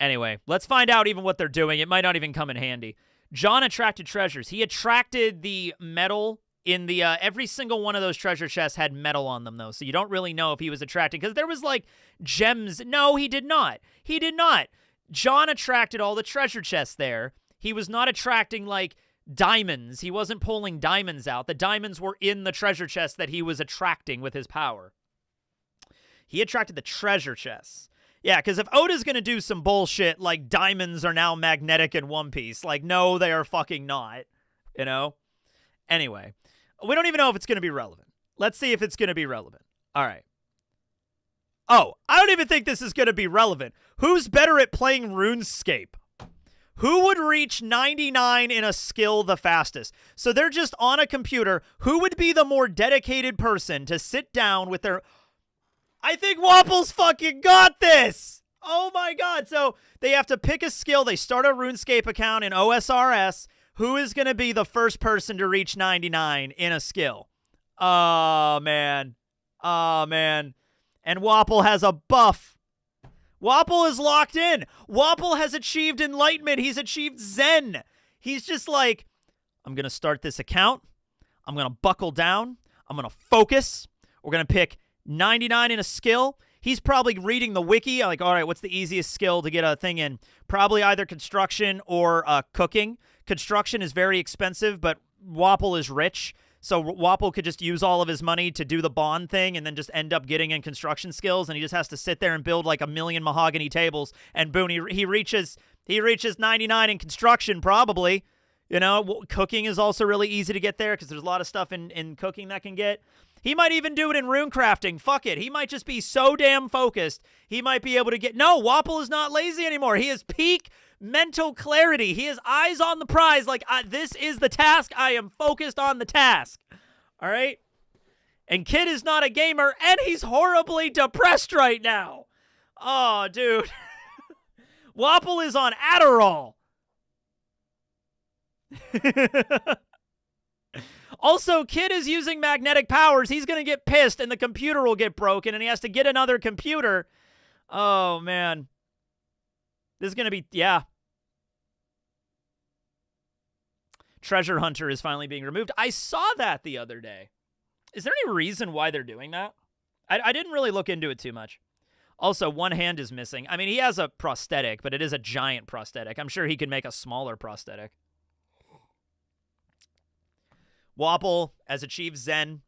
Anyway, let's find out even what they're doing. It might not even come in handy. John attracted treasures. He attracted the metal... In the, every single one of those treasure chests had metal on them, though, so you don't really know if he was attracting, because there was, like, gems. No, he did not. He did not. John attracted all the treasure chests there. He was not attracting, like, diamonds. He wasn't pulling diamonds out. The diamonds were in the treasure chests that he was attracting with his power. He attracted the treasure chests. Yeah, because if Oda's going to do some bullshit, like diamonds are now magnetic in One Piece, like, no, they are fucking not, you know? Anyway. We don't even know if it's going to be relevant. Let's see if it's going to be relevant. All right. Oh, I don't even think this is going to be relevant. Who's better at playing RuneScape? Who would reach 99 in a skill the fastest? So they're just on a computer. Who would be the more dedicated person to sit down with their... I think Wapol's fucking got this! Oh my god. So they have to pick a skill. They start a RuneScape account in OSRS. Who is going to be the first person to reach 99 in a skill? Oh, man. Oh, man. And Wapol has a buff. Wapol is locked in. Wapol has achieved enlightenment. He's achieved Zen. He's just like, I'm going to start this account. I'm going to buckle down. I'm going to focus. We're going to pick 99 in a skill. He's probably reading the wiki. Like, all right, what's the easiest skill to get a thing in? Probably either construction or cooking. Construction is very expensive, but Wapol is rich, so Wapol could just use all of his money to do the bond thing and then just end up getting in construction skills, and he just has to sit there and build like 1,000,000 mahogany tables, and boom, he reaches 99 in construction, probably. You know, cooking is also really easy to get there because there's a lot of stuff in cooking that can get. He might even do it in rune crafting. Fuck it. He might just be so damn focused. He might be able to get... No, Wapol is not lazy anymore. He is peak mental clarity. He has eyes on the prize. Like, this is the task. I am focused on the task. All right? And Kid is not a gamer, and he's horribly depressed right now. Oh, dude. Wapol is on Adderall. Also, Kid is using magnetic powers. He's going to get pissed, and the computer will get broken, and he has to get another computer. Oh, man. This is going to be... Yeah. Treasure Hunter is finally being removed. I saw that the other day. Is there any reason why they're doing that? I didn't really look into it too much. Also, one hand is missing. I mean, he has a prosthetic, but it is a giant prosthetic. I'm sure he could make a smaller prosthetic. Wapol has achieved Zen,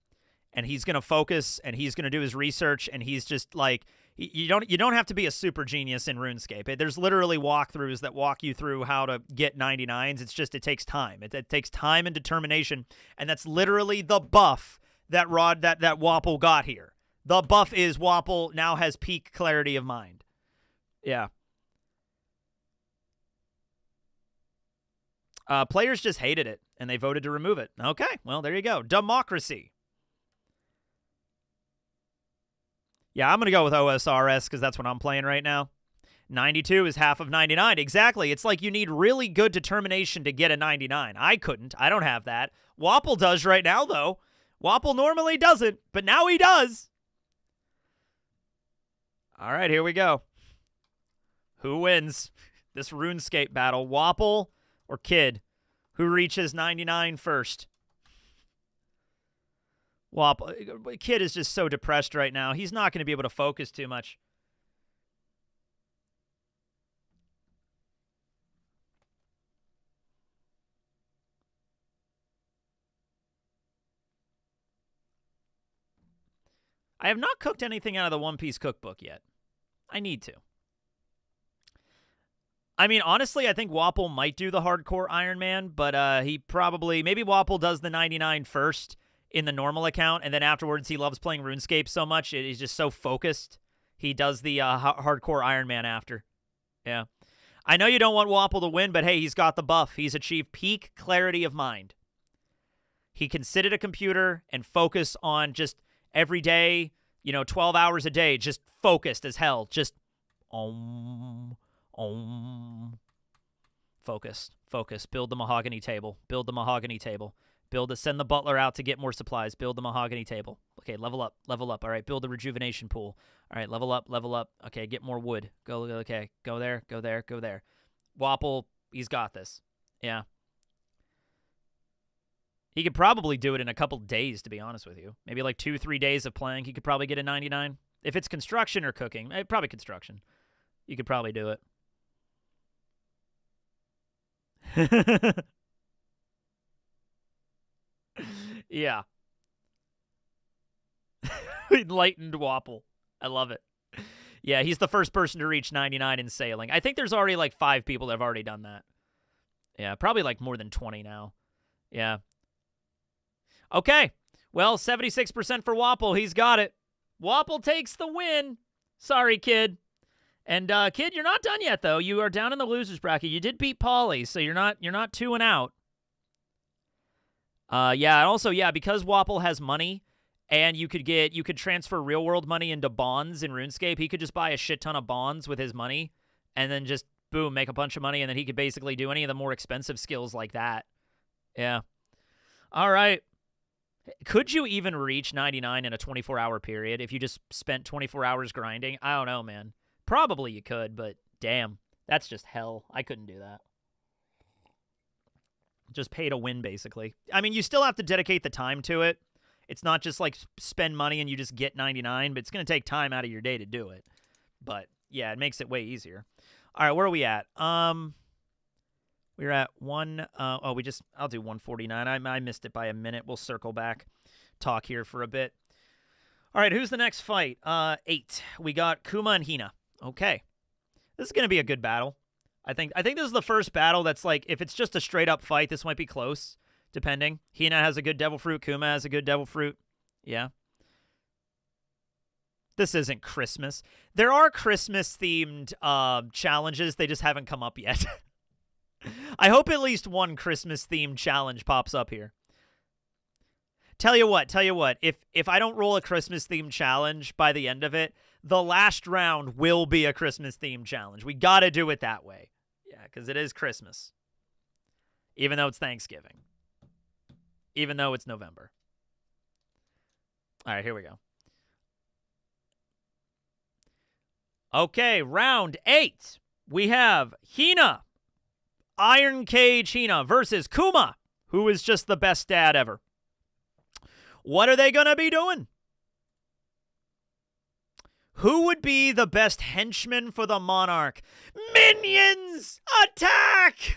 and he's going to focus, and he's going to do his research, and he's just like, you don't have to be a super genius in RuneScape. There's literally walkthroughs that walk you through how to get 99s. It's just, it takes time. It takes time and determination, and that's literally the buff that Wapple got here. The buff is Wapple now has peak clarity of mind. Yeah. Players just hated it, and they voted to remove it. Okay, well, there you go. Democracy. Yeah, I'm going to go with OSRS because that's what I'm playing right now. 92 is half of 99. Exactly. It's like you need really good determination to get a 99. I couldn't. I don't have that. Wapple does right now, though. Wapple normally doesn't, but now he does. All right, here we go. Who wins this RuneScape battle? Wapple or Kid? Who reaches 99 first? Wapple. Kid is just so depressed right now. He's not going to be able to focus too much. I have not cooked anything out of the One Piece cookbook yet. I need to. I mean, honestly, I think Wapple might do the hardcore Iron Man, but he probably, maybe Wapple does the 99 first in the normal account, and then afterwards he loves playing RuneScape so much, he's just so focused, he does the hardcore Iron Man after. Yeah. I know you don't want Wapple to win, but hey, he's got the buff. He's achieved peak clarity of mind. He can sit at a computer and focus on just every day, 12 hours a day, just focused as hell. Just focus. Build the mahogany table. Send the butler out to get more supplies. Build the mahogany table. Okay, level up. All right, build the rejuvenation pool. All right, level up. Okay, get more wood. Okay, go there. Wapple, he's got this. Yeah. He could probably do it in a couple days, to be honest with you. Maybe like 2-3 days of playing, he could probably get a 99. If it's construction or cooking, probably construction. You could probably do it. Yeah. Enlightened Wapple. I love it. Yeah, he's the first person to reach 99 in sailing. I think there's already like 5 people that have already done that. Yeah, probably like more than 20 now. Yeah. Okay. Well, 76% for Wapple. He's got it. Wapple takes the win. Sorry, Kid. And Kid, you're not done yet, though. You are down in the losers bracket. You did beat Pauly, so you're not 2 and out. Yeah, and also, yeah, because Wapple has money, and you could transfer real world money into bonds in RuneScape. He could just buy a shit ton of bonds with his money, and then just boom, make a bunch of money, and then he could basically do any of the more expensive skills like that. Yeah. All right. Could you even reach 99 in a 24-hour period if you just spent 24 hours grinding? I don't know, man. Probably you could, but damn, that's just hell. I couldn't do that. Just pay to win, basically. I mean, you still have to dedicate the time to it. It's not just like spend money and you just get 99, but it's going to take time out of your day to do it. But yeah, it makes it way easier. All right, where are we at? We're at I'll do 149. I missed it by a minute. We'll circle back, talk here for a bit. All right, who's the next fight? 8. We got Kuma and Hina. Okay. This is going to be a good battle. I think this is the first battle that's like, if it's just a straight up fight, this might be close, depending. Hina has a good devil fruit. Kuma has a good devil fruit. Yeah. This isn't Christmas. There are Christmas-themed challenges. They just haven't come up yet. I hope at least one Christmas-themed challenge pops up here. Tell you what, if I don't roll a Christmas-themed challenge by the end of it, the last round will be a Christmas-themed challenge. We got to do it that way. Yeah, because it is Christmas. Even though it's Thanksgiving. Even though it's November. All right, here we go. Okay, round 8. We have Hina. Iron Cage Hina versus Kuma, who is just the best dad ever. What are they going to be doing? Who would be the best henchman for the Monarch? Minions! Attack!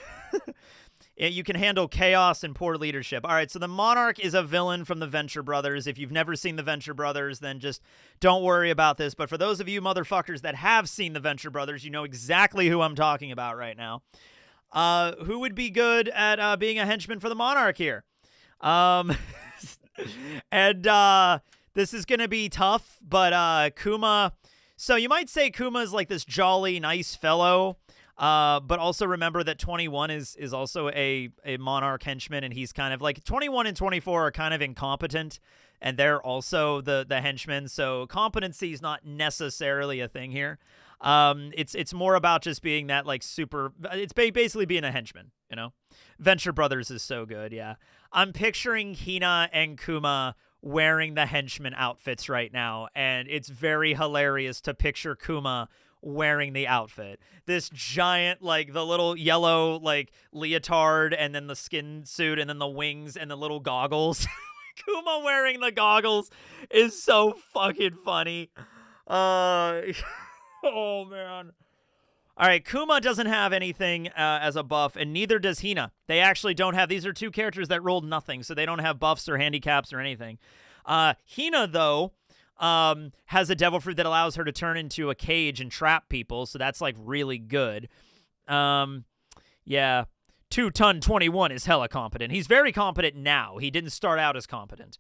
You can handle chaos and poor leadership. All right, so the Monarch is a villain from the Venture Brothers. If you've never seen the Venture Brothers, then just don't worry about this. But for those of you motherfuckers that have seen the Venture Brothers, you know exactly who I'm talking about right now. Who would be good at being a henchman for the Monarch here? And this is going to be tough, but Kuma... So you might say Kuma is like this jolly, nice fellow, but also remember that 21 is also a Monarch henchman, and he's kind of like 21 and 24 are kind of incompetent, and they're also the henchmen. So competency is not necessarily a thing here. It's more about just being that like super. It's basically being a henchman, you know. Venture Brothers is so good, yeah. I'm picturing Hina and Kuma wearing the henchman outfits right now, and it's very hilarious to picture Kuma wearing the outfit. This giant, like, the little yellow, like, leotard, and then the skin suit, and then the wings, and the little goggles. Kuma wearing the goggles is so fucking funny. Oh, man. All right, Kuma doesn't have anything as a buff, and neither does Hina. They actually don't have... These are two characters that rolled nothing, so they don't have buffs or handicaps or anything. Hina, though, has a devil fruit that allows her to turn into a cage and trap people, so that's, like, really good. Yeah. 2-ton 21 is hella competent. He's very competent now. He didn't start out as competent.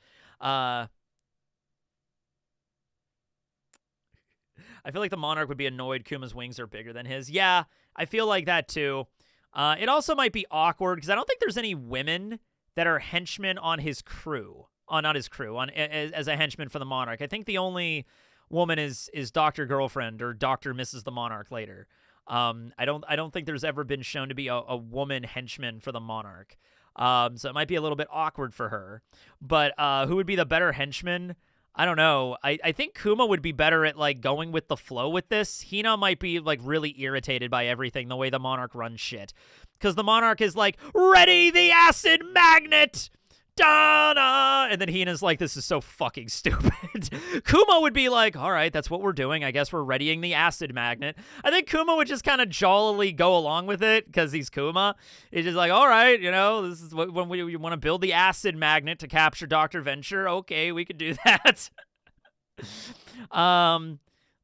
I feel like the Monarch would be annoyed Kuma's wings are bigger than his. Yeah, I feel like that too. It also might be awkward because I don't think there's any women that are henchmen on his crew. Not his crew, as a henchman for the Monarch. I think the only woman is Dr. Girlfriend or Dr. Mrs. the Monarch later. I don't think there's ever been shown to be a woman henchman for the Monarch. So it might be a little bit awkward for her. But who would be the better henchman? I don't know. I think Kuma would be better at, like, going with the flow with this. Hina might be, like, really irritated by everything, the way the Monarch runs shit. Because the Monarch is like, ready the acid magnet! Da-da! And then Hina's like, this is so fucking stupid. Kuma would be like, all right, that's what we're doing. I guess we're readying the acid magnet. I think Kuma would just kind of jollily go along with it because he's Kuma. He's just like, all right, you know, this is when we want to build the acid magnet to capture Dr. Venture. Okay, we could do that.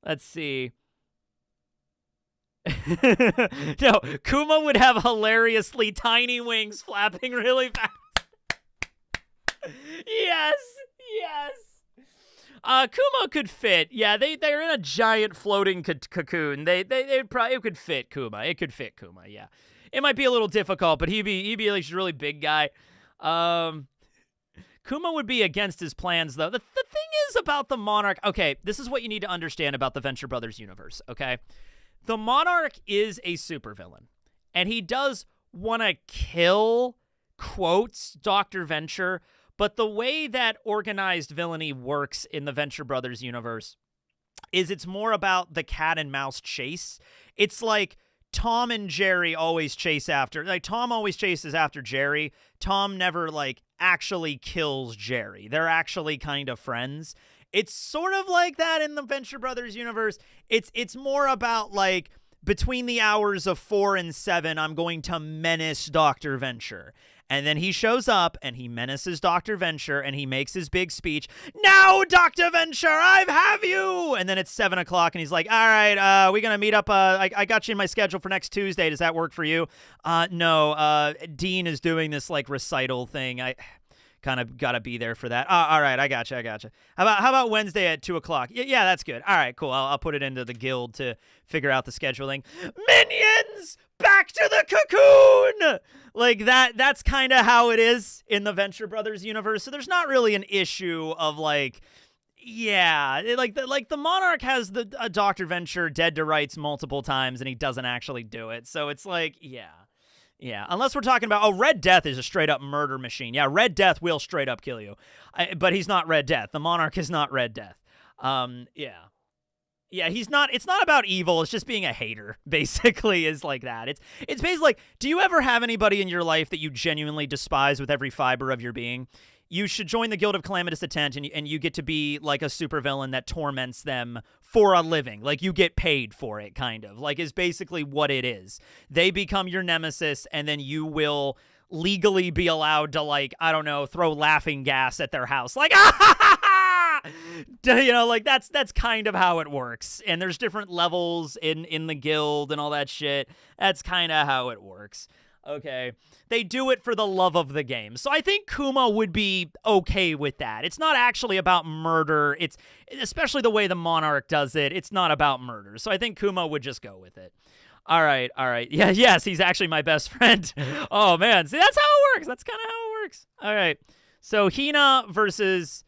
Let's see. No, Kuma would have hilariously tiny wings flapping really fast. Yes. Kuma could fit. Yeah, they're in a giant floating cocoon. They'd probably, it could fit Kuma. It could fit Kuma. Yeah, it might be a little difficult, but he'd be like a really big guy. Kuma would be against his plans though. The thing is about the Monarch. Okay, this is what you need to understand about the Venture Brothers universe. Okay, the Monarch is a supervillain, and he does want to kill, quotes, Dr. Venture. But the way that organized villainy works in the Venture Brothers universe is it's more about the cat and mouse chase. It's like Tom and Jerry always chase after. Like, Tom always chases after Jerry. Tom never, like, actually kills Jerry. They're actually kind of friends. It's sort of like that in the Venture Brothers universe. It's more about, like, between the hours of 4 and 7, I'm going to menace Dr. Venture. And then he shows up, and he menaces Dr. Venture, and he makes his big speech. Now, Dr. Venture, I have you! And then it's 7 o'clock, and he's like, all right, we're going to meet up. I got you in my schedule for next Tuesday. Does that work for you? No, Dean is doing this, like, recital thing. I kind of got to be there for that. All right, I got you. How about Wednesday at 2 o'clock? Yeah, that's good. All right, cool. I'll put it into the guild to figure out the scheduling. Minions! Back to the cocoon! Like, that's kind of how it is in the Venture Brothers universe. So there's not really an issue of, like, yeah, like the Monarch has the Dr. Venture dead to rights multiple times, and he doesn't actually do it. So it's like, yeah. Unless we're talking about, Red Death is a straight-up murder machine. Yeah, Red Death will straight up kill you. But he's not Red Death. The Monarch is not Red Death. Yeah. Yeah, he's not. It's not about evil. It's just being a hater, basically, is like that. It's basically like, do you ever have anybody in your life that you genuinely despise with every fiber of your being? You should join the Guild of Calamitous Intent, and you get to be like a supervillain that torments them for a living. Like, you get paid for it, kind of. Like, is basically what it is. They become your nemesis, and then you will, legally be allowed to, like, I don't know, throw laughing gas at their house. Like, ah, ha, ha, ha! You know, like, that's kind of how it works. And there's different levels in the guild and all that shit. That's kind of how it works. Okay, they do it for the love of the game. So I think Kuma would be okay with that. It's not actually about murder. It's, especially the way the Monarch does it, it's not about murder. So I think Kuma would just go with it. All right. Yeah, yes, he's actually my best friend. Oh, man. See, that's how it works. That's kind of how it works. All right. So Hina versus...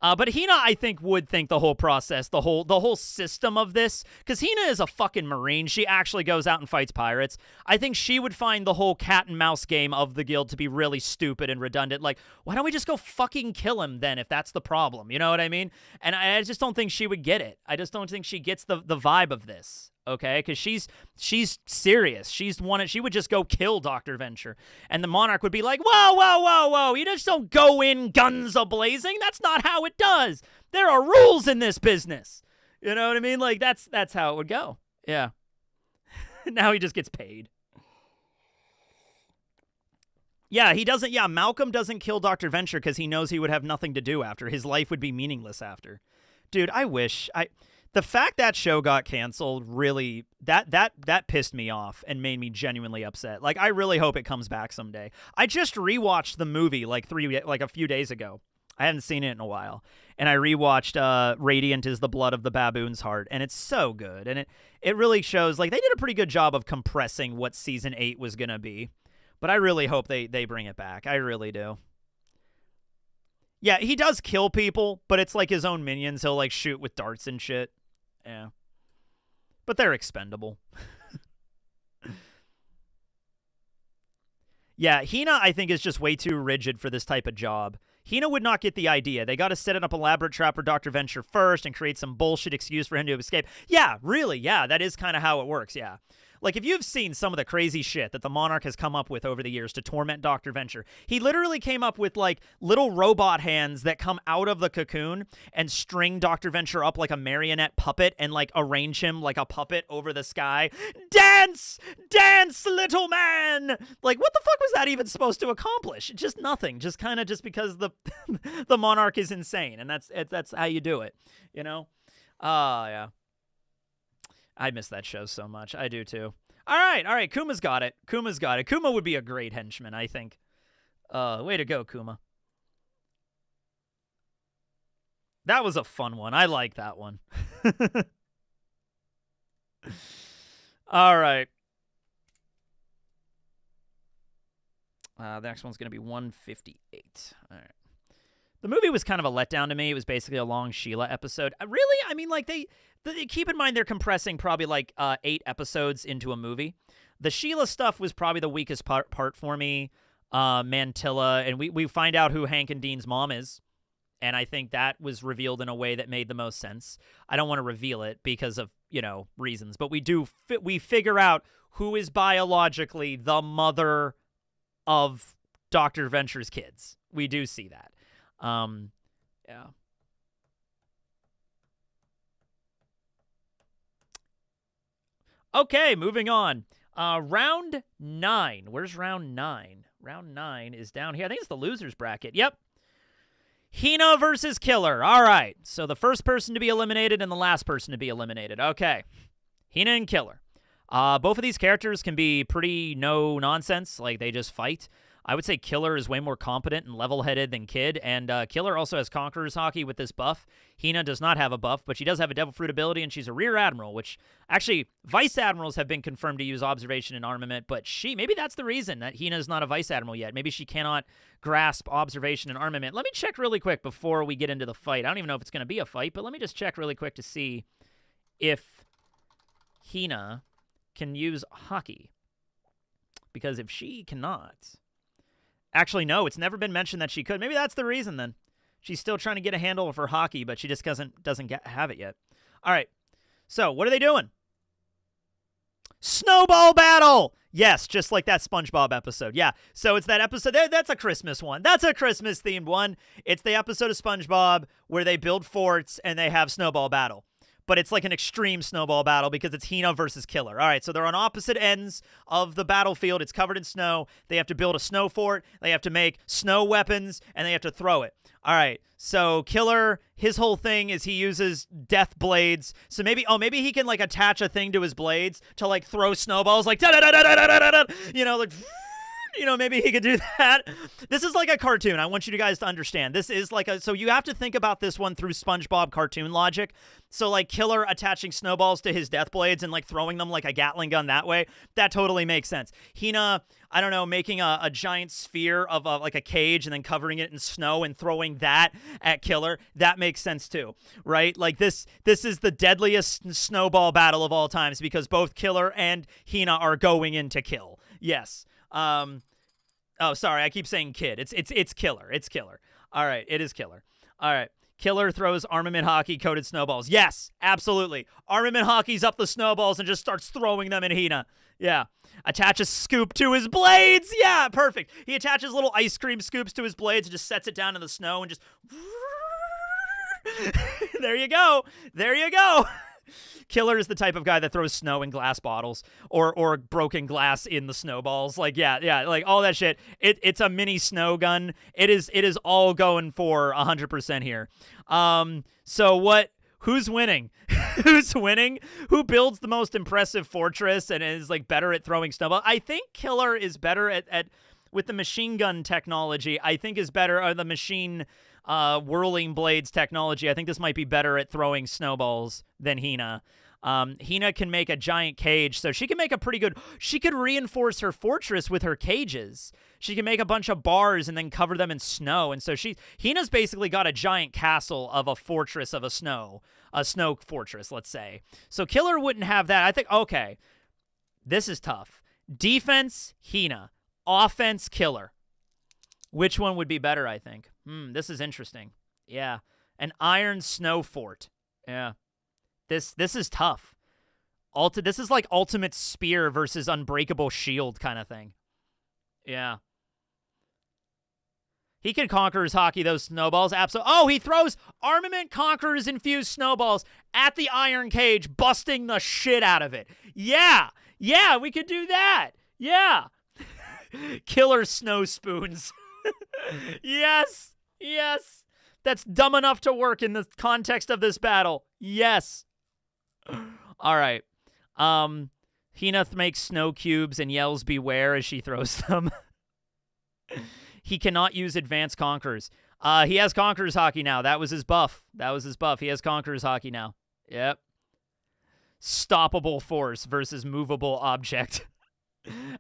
but Hina, I think, would think the whole process, the whole system of this, because Hina is a fucking Marine. She actually goes out and fights pirates. I think she would find the whole cat and mouse game of the guild to be really stupid and redundant. Like, why don't we just go fucking kill him then if that's the problem? You know what I mean? And I just don't think she would get it. I just don't think she gets the vibe of this. Okay, because she's serious. She would just go kill Dr. Venture. And the Monarch would be like, whoa. You just don't go in guns a-blazing. That's not how it does. There are rules in this business. You know what I mean? Like, that's how it would go. Yeah. Now he just gets paid. Yeah, Malcolm doesn't kill Dr. Venture because he knows he would have nothing to do after. His life would be meaningless after. Dude, I wish... The fact that show got canceled really, that pissed me off and made me genuinely upset. Like, I really hope it comes back someday. I just rewatched the movie like a few days ago. I hadn't seen it in a while. And I rewatched Radiant is the Blood of the Baboon's Heart, and it's so good. And it really shows, like, they did a pretty good job of compressing what Season 8 was going to be. But I really hope they bring it back. I really do. Yeah, he does kill people, but it's like his own minions. He'll, like, shoot with darts and shit. Yeah. But they're expendable. Yeah, Hina, I think, is just way too rigid for this type of job. Hina would not get the idea. They got to set it up elaborate trap for Dr. Venture first and create some bullshit excuse for him to escape. Yeah, really, yeah, that is kind of how it works, yeah. Like, if you've seen some of the crazy shit that the Monarch has come up with over the years to torment Dr. Venture, he literally came up with, like, little robot hands that come out of the cocoon and string Dr. Venture up like a marionette puppet and, like, arrange him like a puppet over the sky. Dance! Dance, little man! Like, what the fuck was that even supposed to accomplish? Just nothing. Just kind of just because the the Monarch is insane, and that's how you do it, you know? Yeah. I miss that show so much. I do too. All right. Kuma's got it. Kuma would be a great henchman, I think. Way to go, Kuma. That was a fun one. I like that one. All right. The next one's going to be 158. All right. The movie was kind of a letdown to me. It was basically a long Sheila episode. Really? I mean, like, they keep in mind they're compressing probably like 8 episodes into a movie. The Sheila stuff was probably the weakest part for me. Mantilla, and we find out who Hank and Dean's mom is, and I think that was revealed in a way that made the most sense. I don't want to reveal it because of, you know, reasons, but we figure out who is biologically the mother of Dr. Venture's kids. We do see that. Yeah. Okay, moving on. Round 9. Where's round 9? Round 9 is down here. I think it's the loser's bracket. Yep. Hina versus Killer. All right. So the first person to be eliminated and the last person to be eliminated. Okay. Hina and Killer. Both of these characters can be pretty no-nonsense. Like, they just fight. I would say Killer is way more competent and level-headed than Kid, and Killer also has Conqueror's Hockey with this buff. Hina does not have a buff, but she does have a Devil Fruit ability, and she's a Rear Admiral, which actually Vice Admirals have been confirmed to use Observation and Armament, but maybe that's the reason that Hina is not a Vice Admiral yet. Maybe she cannot grasp Observation and Armament. Let me check really quick before we get into the fight. I don't even know if it's going to be a fight, but let me just check really quick to see if Hina can use Hockey. Because if she cannot... Actually, no, it's never been mentioned that she could. Maybe that's the reason, then. She's still trying to get a handle of her hockey, but she just doesn't have it yet. All right, so what are they doing? Snowball battle! Yes, just like that SpongeBob episode. Yeah, so it's that episode. That's a Christmas one. That's a Christmas-themed one. It's the episode of SpongeBob where they build forts and they have snowball battle. but it's like an extreme snowball battle because it's Hina versus Killer. All right, so they're on opposite ends of the battlefield. It's covered in snow. They have to build a snow fort. They have to make snow weapons, and they have to throw it. All right, so Killer, his whole thing is he uses death blades. So maybe he can like attach a thing to his blades to like throw snowballs like da-da-da-da-da-da-da-da, like maybe he could do that. This is like a cartoon. I want you guys to understand. This is like so you have to think about this one through SpongeBob cartoon logic. So like Killer attaching snowballs to his death blades and like throwing them like a Gatling gun that way. That totally makes sense. Hina, I don't know, making a giant sphere of like a cage and then covering it in snow and throwing that at Killer. That makes sense too, right? Like this is the deadliest snowball battle of all times because both Killer and Hina are going in to kill. Yes. Oh, sorry, I keep saying kid. It's Killer. It's Killer. All right, it is Killer. All right. Killer throws armament hockey coated snowballs. Yes, absolutely. Armament hockey's up the snowballs and just starts throwing them at Hina. Yeah. Attaches scoop to his blades. Yeah, perfect. He attaches little ice cream scoops to his blades and just sets it down in the snow and just there you go. There you go. Killer is the type of guy that throws snow in glass bottles or broken glass in the snowballs. Like, yeah, like all that shit. It's a mini snow gun. It is all going for 100% here. So who's winning? Who's winning? Who builds the most impressive fortress and is like better at throwing snowballs? I think Killer is better at with the machine gun technology. I think is better the machine whirling blades technology. I think this might be better at throwing snowballs than Hina. Hina can make a giant cage, so she can make a pretty good... She could reinforce her fortress with her cages. She can make a bunch of bars and then cover them in snow, and so Hina's basically got a giant castle of a fortress of a snow fortress, let's say. So Killer wouldn't have that. I think, okay, this is tough. Defense, Hina. Offense, Killer. Which one would be better, I think? This is interesting. Yeah. An iron snow fort. Yeah. This is tough. This is like ultimate spear versus unbreakable shield kind of thing. Yeah. He can Conqueror's hockey those snowballs. Absolutely. Oh, he throws armament Conqueror's infused snowballs at the iron cage, busting the shit out of it. Yeah. Yeah, we could do that. Yeah. Killer snow spoons. Yes. Yes. That's dumb enough to work in the context of this battle. Yes. All right. Hina makes snow cubes and yells beware as she throws them. He cannot use advanced Conquerors. He has Conqueror's hockey now. That was his buff. He has Conqueror's hockey now. Yep. Stoppable force versus movable object.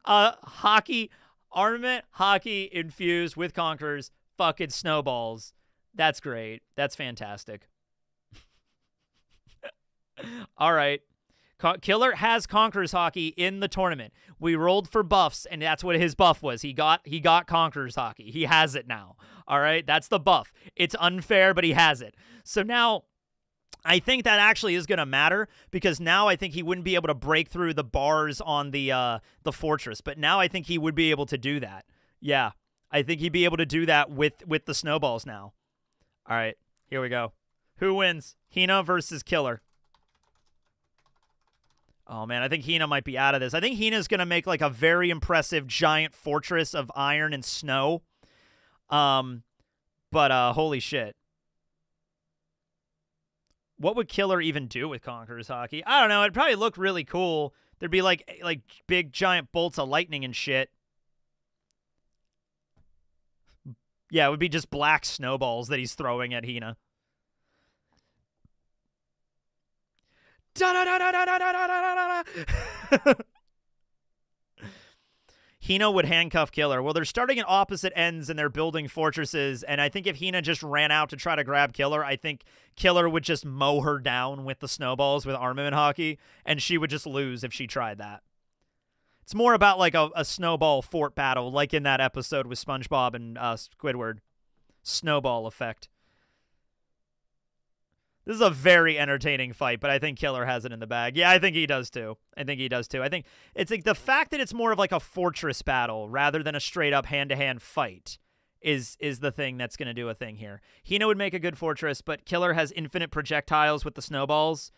Hockey, armament, hockey infused with Conquerors, fucking snowballs. That's great. That's fantastic. All right. Killer has Conqueror's hockey in the tournament. We rolled for buffs, and that's what his buff was. He got Conqueror's hockey. He has it now. All right? That's the buff. It's unfair, but he has it. So now I think that actually is going to matter because now I think he wouldn't be able to break through the bars on the fortress, but now I think he would be able to do that. Yeah. I think he'd be able to do that with the snowballs now. All right. Here we go. Who wins? Hina versus Killer. Oh, man, I think Hina might be out of this. I think Hina's going to make, like, a very impressive giant fortress of iron and snow. But holy shit. What would Killer even do with Conqueror's hockey? I don't know. It'd probably look really cool. There'd be, like big giant bolts of lightning and shit. Yeah, it would be just black snowballs that he's throwing at Hina. Hina would handcuff Killer. Well, they're starting at opposite ends and they're building fortresses, and I think if Hina just ran out to try to grab Killer, I think Killer would just mow her down with the snowballs with armament hockey, and she would just lose if she tried that. It's more about like a snowball fort battle, like in that episode with SpongeBob and Squidward. Snowball effect. This is a very entertaining fight, but I think Killer has it in the bag. Yeah, I think he does too. I think it's like the fact that it's more of like a fortress battle rather than a straight up hand-to-hand fight is the thing that's going to do a thing here. Hina would make a good fortress, but Killer has infinite projectiles with the snowballs.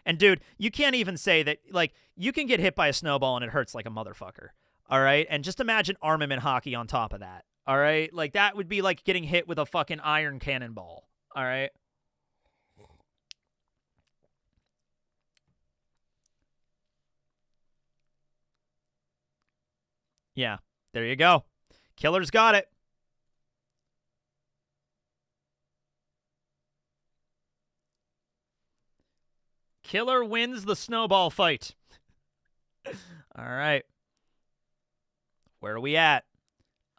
And dude, you can't even say that, like, you can get hit by a snowball and it hurts like a motherfucker. All right? And just imagine armament hockey on top of that. All right? Like, that would be like getting hit with a fucking iron cannonball. All right? Yeah, there you go. Killer's got it. Killer wins the snowball fight. All right. Where are we at?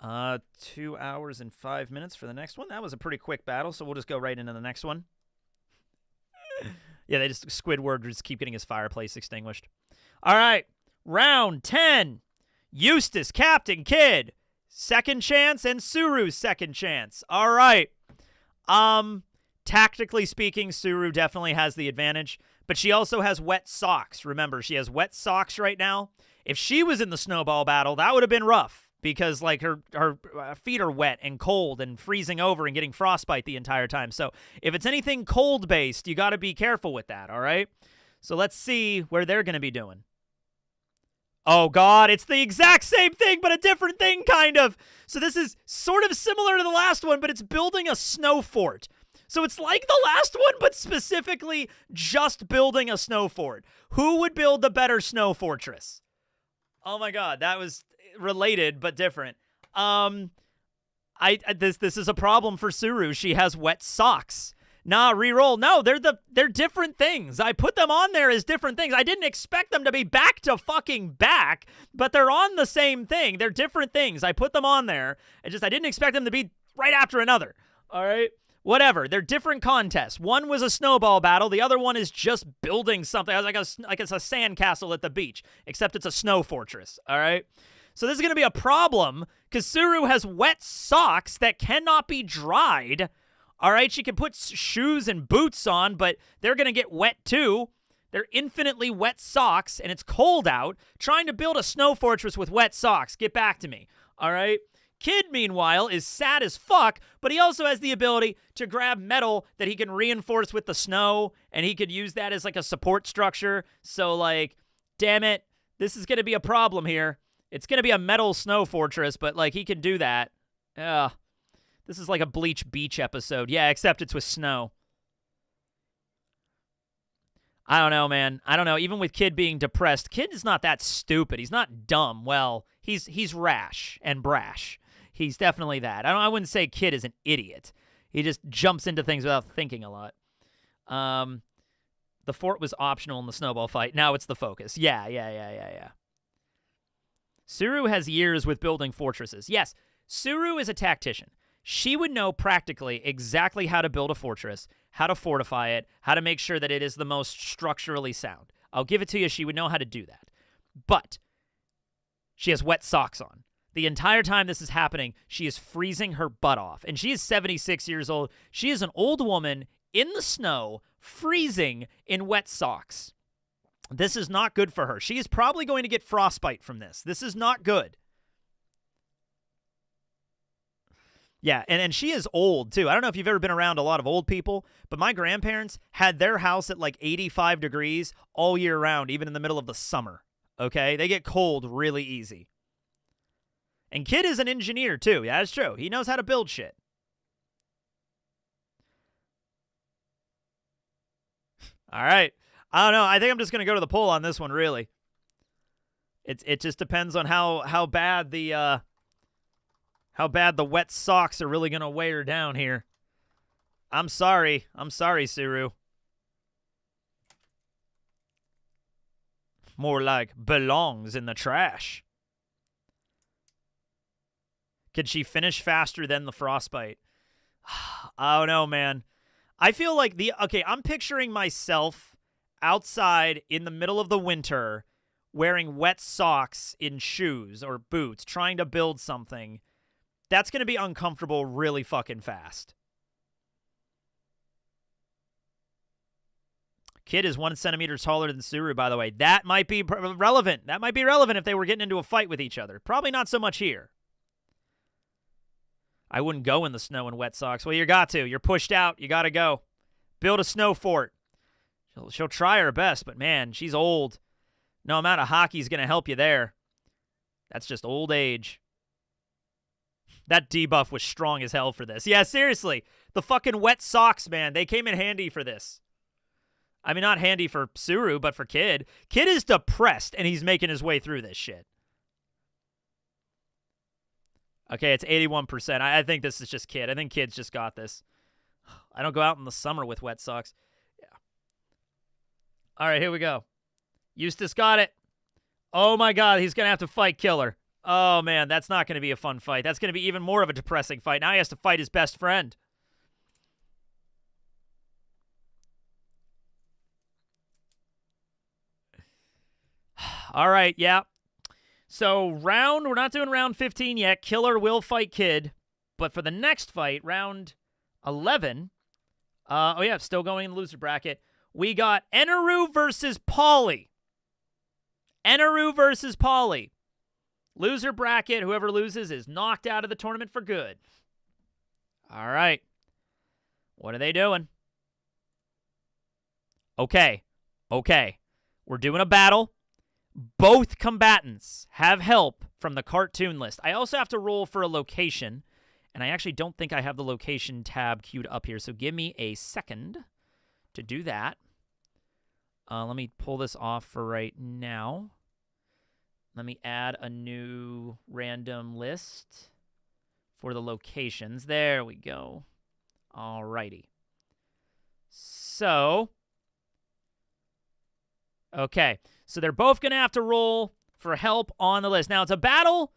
2 hours and 5 minutes for the next one. That was a pretty quick battle, so we'll just go right into the next one. Yeah, Squidward just keep getting his fireplace extinguished. All right. Round 10. Eustace, Captain Kidd, second chance, and Suru's second chance. All right. Tactically speaking, Suru definitely has the advantage, but she also has wet socks. Remember, she has wet socks right now. If she was in the snowball battle, that would have been rough because, like, her feet are wet and cold and freezing over and getting frostbite the entire time. So if it's anything cold-based, you got to be careful with that, all right? So let's see where they're going to be doing. Oh, God, it's the exact same thing, but a different thing, kind of. So this is sort of similar to the last one, but it's building a snow fort. So it's like the last one, but specifically just building a snow fort. Who would build the better snow fortress? Oh, my God, that was related, but different. This is a problem for Suru. She has wet socks. Nah, reroll. No, they're different things. I put them on there as different things. I didn't expect them to be back to fucking back, but they're on the same thing. They're different things. I put them on there. I didn't expect them to be right after another. All right? Whatever. They're different contests. One was a snowball battle. The other one is just building something. Like it's a sandcastle at the beach, except it's a snow fortress. All right? So this is going to be a problem because Suru has wet socks that cannot be dried. All right, she can put shoes and boots on, but they're going to get wet too. They're infinitely wet socks, and it's cold out. Trying to build a snow fortress with wet socks. Get back to me. All right? Kid, meanwhile, is sad as fuck, but he also has the ability to grab metal that he can reinforce with the snow, and he could use that as like a support structure. So, like, damn it, this is going to be a problem here. It's going to be a metal snow fortress, but, like, he can do that. This is like a Bleach Beach episode. Yeah, except it's with snow. I don't know, man. I don't know. Even with Kid being depressed, Kid is not that stupid. He's not dumb. Well, he's rash and brash. He's definitely that. I wouldn't say Kid is an idiot. He just jumps into things without thinking a lot. The fort was optional in the snowball fight. Now it's the focus. Yeah. Suru has years with building fortresses. Yes, Suru is a tactician. She would know practically exactly how to build a fortress, how to fortify it, how to make sure that it is the most structurally sound. I'll give it to you. She would know how to do that. But she has wet socks on. The entire time this is happening, she is freezing her butt off. And she is 76 years old. She is an old woman in the snow, freezing in wet socks. This is not good for her. She is probably going to get frostbite from this. This is not good. Yeah, and she is old, too. I don't know if you've ever been around a lot of old people, but my grandparents had their house at like 85 degrees all year round, even in the middle of the summer, okay? They get cold really easy. And Kid is an engineer, too. Yeah, that's true. He knows how to build shit. All right. I don't know. I think I'm just going to go to the poll on this one, really. It just depends on how bad the wet socks are really going to weigh her down here. I'm sorry. I'm sorry, Suru. More like belongs in the trash. Could she finish faster than the frostbite? I don't know, man. I feel like I'm picturing myself outside in the middle of the winter wearing wet socks in shoes or boots, trying to build something. That's going to be uncomfortable really fucking fast. Kid is 1 centimeter taller than Suru, by the way. That might be relevant. That might be relevant if they were getting into a fight with each other. Probably not so much here. I wouldn't go in the snow in wet socks. Well, you got to. You're pushed out. You got to go. Build a snow fort. She'll try her best, but man, she's old. No amount of hockey's going to help you there. That's just old age. That debuff was strong as hell for this. Yeah, seriously. The fucking wet socks, man. They came in handy for this. I mean, not handy for Suru, but for Kid. Kid is depressed, and he's making his way through this shit. Okay, it's 81%. I think this is just Kid. I think Kid's just got this. I don't go out in the summer with wet socks. Yeah. All right, here we go. Eustace got it. Oh, my God. He's going to have to fight Killer. Oh, man. That's not going to be a fun fight. That's going to be even more of a depressing fight. Now he has to fight his best friend. All right, yeah. So we're not doing round 15 yet. Killer will fight Kid. But for the next fight, round 11, oh yeah, still going in the loser bracket, we got Eneru versus Paulie. Eneru versus Paulie. Loser bracket, whoever loses is knocked out of the tournament for good. All right. What are they doing? Okay. We're doing a battle. Both combatants have help from the cartoon list. I also have to roll for a location, and I actually don't think I have the location tab queued up here, so give me a second to do that. Let me pull this off for right now. Let me add a new random list for the locations. There we go. Alrighty. So, okay. So they're both going to have to roll for help on the list. Now, it's a battle.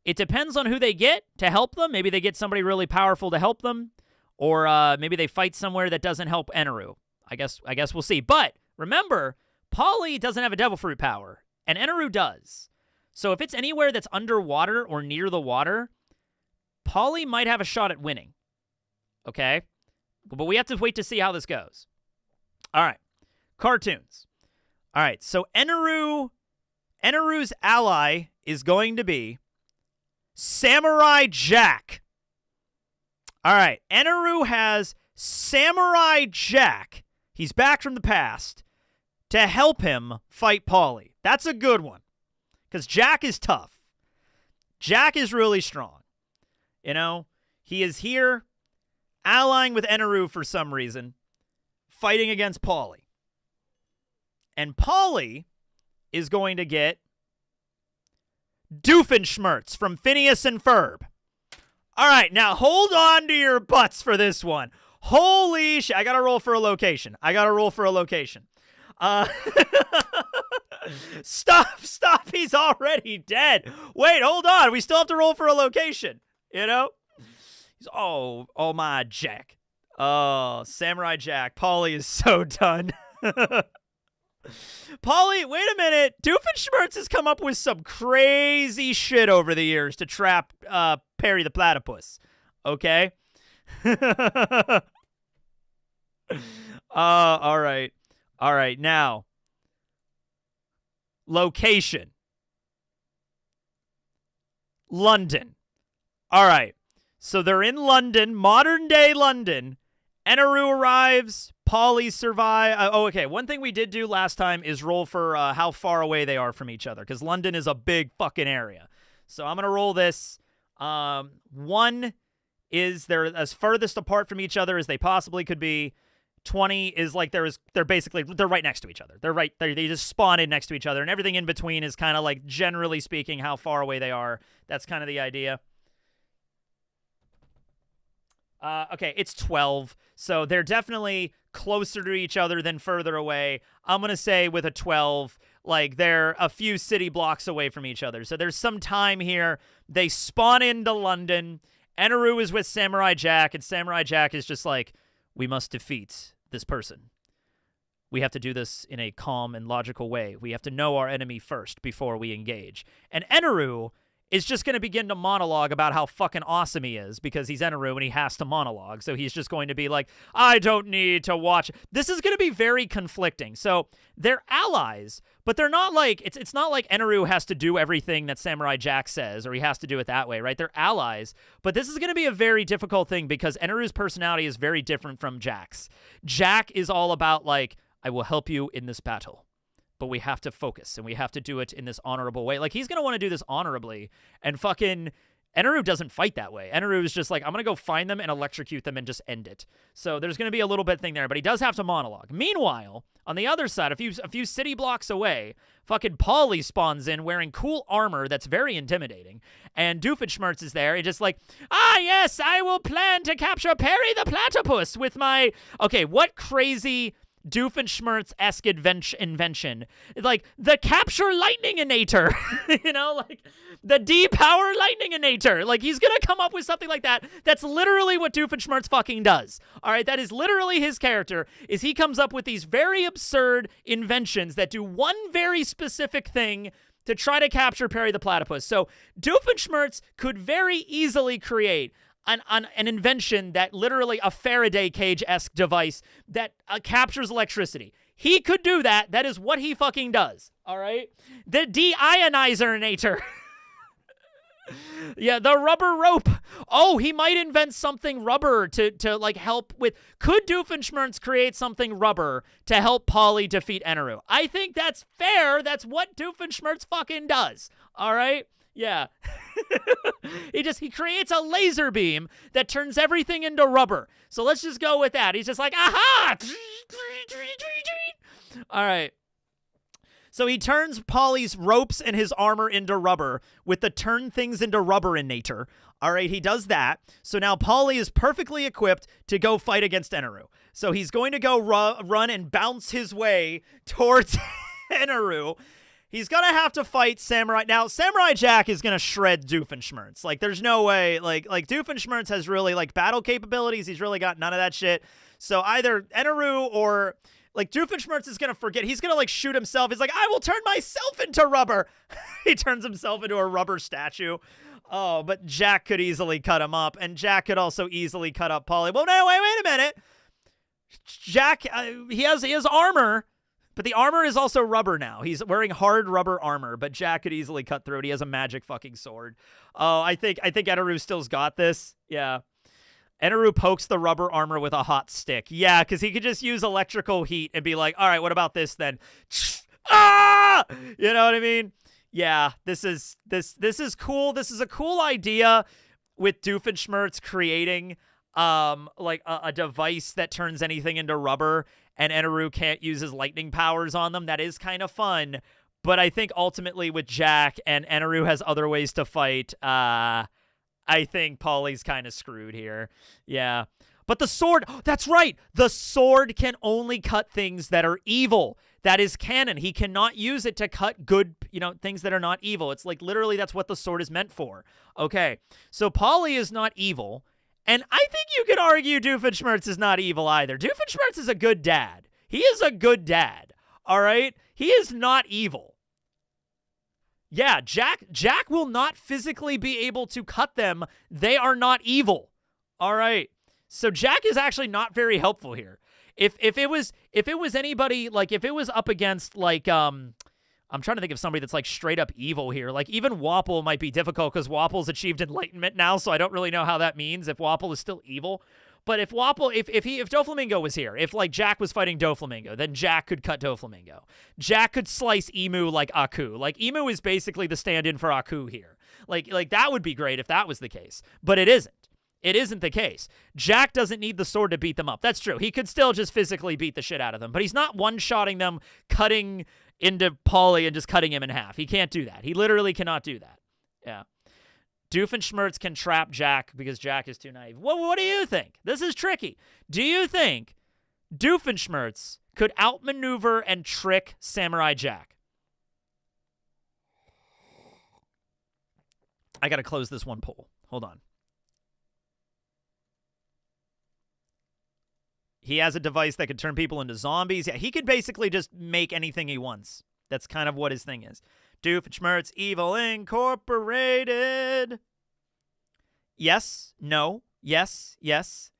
It depends on who they get to help them. Maybe they get somebody really powerful to help them, or maybe they fight somewhere that doesn't help Eneru. I guess we'll see. But remember, Paulie doesn't have a Devil Fruit power, and Eneru does. So if it's anywhere that's underwater or near the water, Paulie might have a shot at winning. Okay? But we have to wait to see how this goes. All right. Cartoons. All right, so Eneru's ally is going to be Samurai Jack. All right, Eneru has Samurai Jack. He's back from the past to help him fight Paulie. That's a good one, because Jack is tough. Jack is really strong. You know, he is here allying with Eneru for some reason, fighting against Paulie. And Paulie is going to get Doofenshmirtz from Phineas and Ferb. All right, now hold on to your butts for this one. Holy shit. I got to roll for a location. Stop. He's already dead. Wait, hold on. We still have to roll for a location. You know? Oh, my Jack. Oh, Samurai Jack. Paulie is so done. Paulie, wait a minute. Doofenshmirtz has come up with some crazy shit over the years to trap Perry the Platypus. Okay? All right. Now, location. London. All right. So they're in London, modern-day London. Eneru arrives. Paulie survive. Okay. One thing we did do last time is roll for how far away they are from each other, because London is a big fucking area. So I'm going to roll this. One is they're as furthest apart from each other as they possibly could be. 20 is like they're right next to each other. They just spawn in next to each other, and everything in between is kind of like, generally speaking, how far away they are. That's kind of the idea. Okay, it's 12, so they're definitely closer to each other than further away. I'm going to say with a 12, like, they're a few city blocks away from each other. So there's some time here. They spawn into London. Eneru is with Samurai Jack, and Samurai Jack is just like, we must defeat this person. We have to do this in a calm and logical way. We have to know our enemy first before we engage. And Eneru is just going to begin to monologue about how fucking awesome he is, because he's Eneru and he has to monologue. So he's just going to be like, I don't need to watch. This is going to be very conflicting. So they're allies, but they're not like, it's not like Eneru has to do everything that Samurai Jack says, or he has to do it that way, right? They're allies, but this is going to be a very difficult thing because Eneru's personality is very different from Jack's. Jack is all about like, I will help you in this battle. But we have to focus, and we have to do it in this honorable way. Like, he's going to want to do this honorably, and fucking Eneru doesn't fight that way. Eneru is just like, I'm going to go find them and electrocute them and just end it. So there's going to be a little bit thing there, but he does have to monologue. Meanwhile, on the other side, a few city blocks away, fucking Polly spawns in wearing cool armor that's very intimidating, and Doofenshmirtz is there and just like, yes, I will plan to capture Perry the Platypus with my... Okay, what crazy... Doofenshmirtz-esque invention, like the capture lightninginator, you know, like the depower lightninginator. Like, he's gonna come up with something like that. That's literally what Doofenshmirtz fucking does. All right, that is literally his character. Is he comes up with these very absurd inventions that do one very specific thing to try to capture Perry the Platypus. So Doofenshmirtz could very easily create an invention that literally a Faraday cage-esque device that captures electricity. He could do that. That is what he fucking does. All right? The deionizer-nator. Yeah, the rubber rope. Oh, he might invent something rubber to like help with... Could Doofenshmirtz create something rubber to help Polly defeat Eneru? I think that's fair. That's what Doofenshmirtz fucking does. All right? Yeah. He creates a laser beam that turns everything into rubber. So let's just go with that. He's just like, aha! All right. So he turns Polly's ropes and his armor into rubber with the turn things into rubber-inator. All right, he does that. So now Polly is perfectly equipped to go fight against Eneru. So he's going to go run and bounce his way towards Eneru. He's going to have to fight Samurai. Now, Samurai Jack is going to shred Doofenshmirtz. Like, there's no way. Like Doofenshmirtz has really, like, battle capabilities. He's really got none of that shit. So either Eneru or, like, Doofenshmirtz is going to forget. He's going to, like, shoot himself. He's like, I will turn myself into rubber. He turns himself into a rubber statue. Oh, but Jack could easily cut him up. And Jack could also easily cut up Polly. Well, no, wait a minute. Jack, he has armor. But the armor is also rubber now. He's wearing hard rubber armor, but Jack could easily cut through it. He has a magic fucking sword. Oh, I think Eneru still's got this. Yeah. Eneru pokes the rubber armor with a hot stick. Yeah, because he could just use electrical heat and be like, all right, what about this then? Ah! You know what I mean? Yeah, this is cool. This is a cool idea with Doofenshmirtz creating like a device that turns anything into rubber, and Eneru can't use his lightning powers on them. That is kind of fun. But I think ultimately with Jack and Eneru has other ways to fight, I think Polly's kind of screwed here. Yeah. But the sword, that's right. The sword can only cut things that are evil. That is canon. He cannot use it to cut good, things that are not evil. It's like literally that's what the sword is meant for. Okay. So Polly is not evil. And I think you could argue Doofenshmirtz is not evil either. Doofenshmirtz is a good dad. He is a good dad. All right? He is not evil. Yeah, Jack will not physically be able to cut them. They are not evil. All right. So Jack is actually not very helpful here. If it was anybody, like if it was up against like I'm trying to think of somebody that's like straight up evil here. Like even Wapple might be difficult because Wapple's achieved enlightenment now, so I don't really know how that means if Wapple is still evil. But if Wapple, if Doflamingo was here, if like Jack was fighting Doflamingo, then Jack could cut Doflamingo. Jack could slice Emu like Aku. Like Emu is basically the stand-in for Aku here. Like that would be great if that was the case. But it isn't. It isn't the case. Jack doesn't need the sword to beat them up. That's true. He could still just physically beat the shit out of them, but he's not one-shotting them, cutting into Polly and just cutting him in half. He can't do that. He literally cannot do that. Yeah. Doofenshmirtz can trap Jack because Jack is too naive. What do you think? This is tricky. Do you think Doofenshmirtz could outmaneuver and trick Samurai Jack? I got to close this one poll. Hold on. He has a device that could turn people into zombies. Yeah, he could basically just make anything he wants. That's kind of what his thing is. Doofenshmirtz Evil Incorporated. Yes. No. Yes. Yes.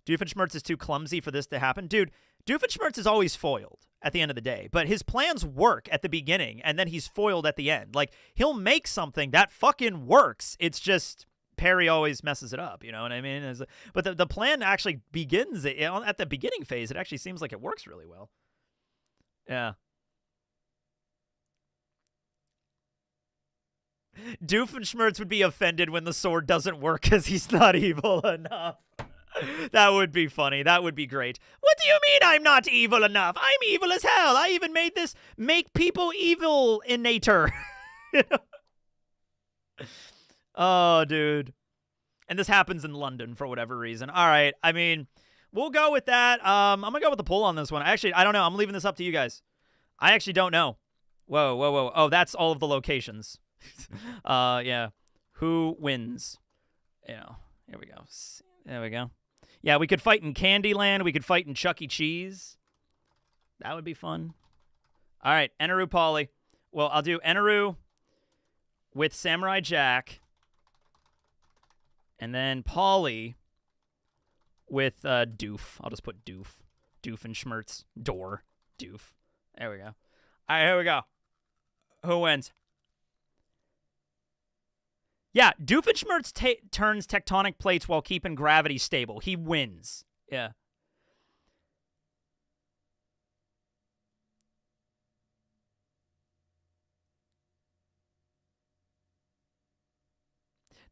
Doofenshmirtz is too clumsy for this to happen. Dude, Doofenshmirtz is always foiled at the end of the day. But his plans work at the beginning, and then he's foiled at the end. Like, he'll make something that fucking works. It's just Perry always messes it up, you know what I mean? But the plan actually begins at the beginning phase. It actually seems like it works really well. Yeah. Doofenshmirtz would be offended when the sword doesn't work because he's not evil enough. That would be funny. That would be great. What do you mean I'm not evil enough? I'm evil as hell. I even made this make people evil innator. Oh, dude. And this happens in London for whatever reason. All right. I mean, we'll go with that. I'm going to go with the poll on this one. Actually, I don't know. I'm leaving this up to you guys. I actually don't know. Whoa, whoa, whoa. Oh, that's all of the locations. Yeah. Who wins? Yeah. Here we go. There we go. Yeah, we could fight in Candyland. We could fight in Chuck E. Cheese. That would be fun. All right, Eneru Pauly. Well, I'll do Eneru with Samurai Jack. And then Pauly with Doof. I'll just put Doof. Doofenshmirtz. Door. Doof. There we go. All right, here we go. Who wins? Yeah, Doofenshmirtz turns tectonic plates while keeping gravity stable. He wins. Yeah.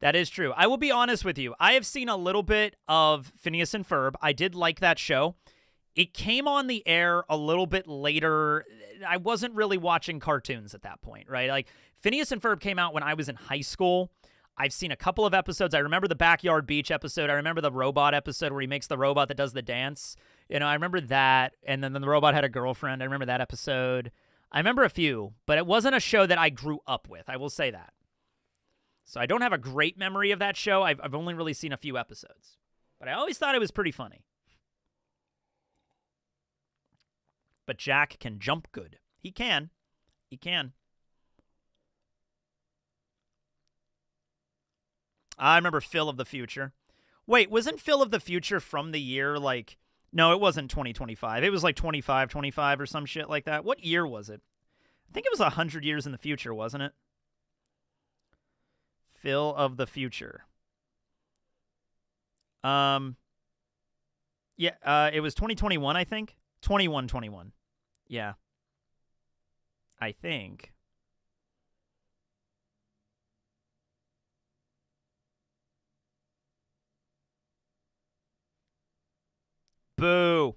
That is true. I will be honest with you. I have seen a little bit of Phineas and Ferb. I did like that show. It came on the air a little bit later. I wasn't really watching cartoons at that point, right? Like, Phineas and Ferb came out when I was in high school. I've seen a couple of episodes. I remember the Backyard Beach episode. I remember the robot episode where he makes the robot that does the dance. You know, I remember that. And then the robot had a girlfriend. I remember that episode. I remember a few, but it wasn't a show that I grew up with. I will say that. So I don't have a great memory of that show. I've only really seen a few episodes. But I always thought it was pretty funny. But Jack can jump good. He can. He can. I remember Phil of the Future. Wait, wasn't Phil of the Future from the year, like... No, it wasn't 2025. It was like 25 or some shit like that. What year was it? I think it was 100 years in the future, wasn't it? Phil of the Future. Yeah, it was 2021, I think. 21. Yeah. I think. Boo.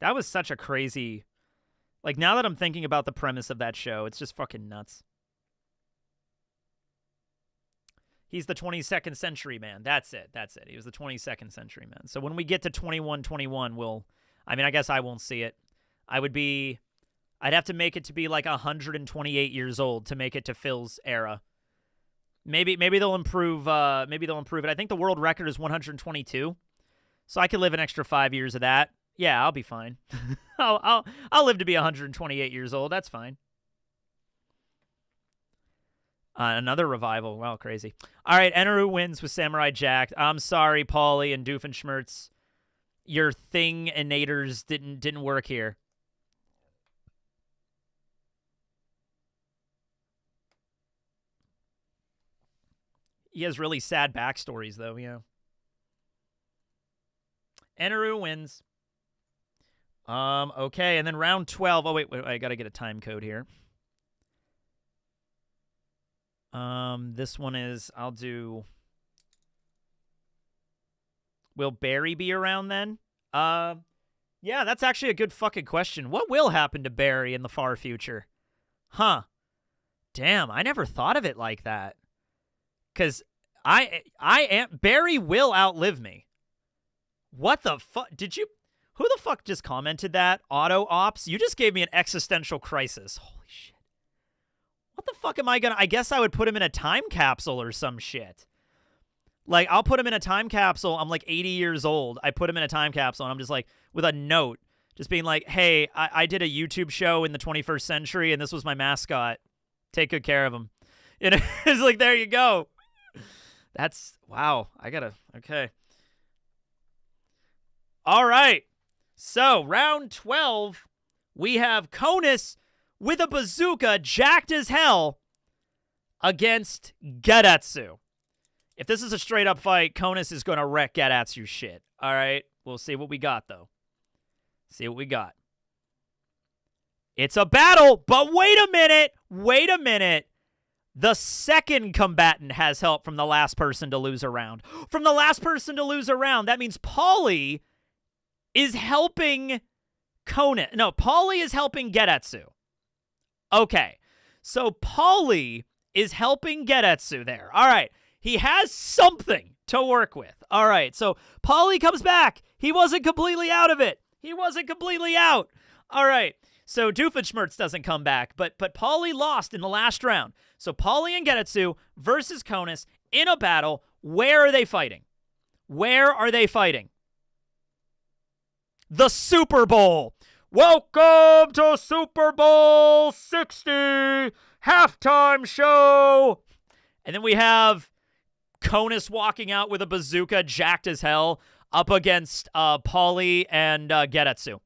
That was such a crazy... Like, now that I'm thinking about the premise of that show, it's just fucking nuts. He's the 22nd century man. That's it. He was the 22nd century man. So when we get to 2121, we'll... I mean, I guess I won't see it. I'd have to make it to be like 128 years old to make it to Phil's era. Maybe they'll improve. Maybe they'll improve it. I think the world record is 122, so I could live an extra 5 years of that. Yeah, I'll be fine. I'll live to be 128 years old. That's fine. Another revival. Wow, crazy. All right, Eneru wins with Samurai Jack. I'm sorry, Pauly and Doofenshmirtz. Your thing innators didn't work here. He has really sad backstories, though, yeah. Eneru wins. Okay, and then round 12. Oh, wait, I gotta get a time code here. This one is, I'll do... Will Barry be around then? Yeah, that's actually a good fucking question. What will happen to Barry in the far future? Huh. Damn, I never thought of it like that. Because Barry will outlive me. What the fuck? Who the fuck just commented that? Auto Ops? You just gave me an existential crisis. Holy shit. What the fuck am I gonna... I guess I would put him in a time capsule or some shit. Like, I'll put him in a time capsule. I'm like 80 years old. I put him in a time capsule, and I'm just like, with a note, just being like, hey, I did a YouTube show in the 21st century, and this was my mascot. Take good care of him. You know, it's like, there you go. That's... Wow. Okay. All right. So, round 12, we have Conus with a bazooka jacked as hell against Garetsu. If this is a straight-up fight, Konus is going to wreck Gedatsu's shit. All right? We'll see what we got, though. See what we got. It's a battle, but wait a minute. Wait a minute. The second combatant has help from the last person to lose a round. From the last person to lose a round, that means Paulie is helping Konus. No, Paulie is helping Gedatsu. Okay. So Paulie is helping Gedatsu there. All right. He has something to work with. All right, so Paulie comes back. He wasn't completely out of it. He wasn't completely out. All right, so Doofenshmirtz doesn't come back, but Paulie lost in the last round. So Paulie and Gedatsu versus Konus in a battle. Where are they fighting? Where are they fighting? The Super Bowl. Welcome to Super Bowl 60 halftime show. And then we have Konus walking out with a bazooka, jacked as hell, up against Paulie and Gedatsu.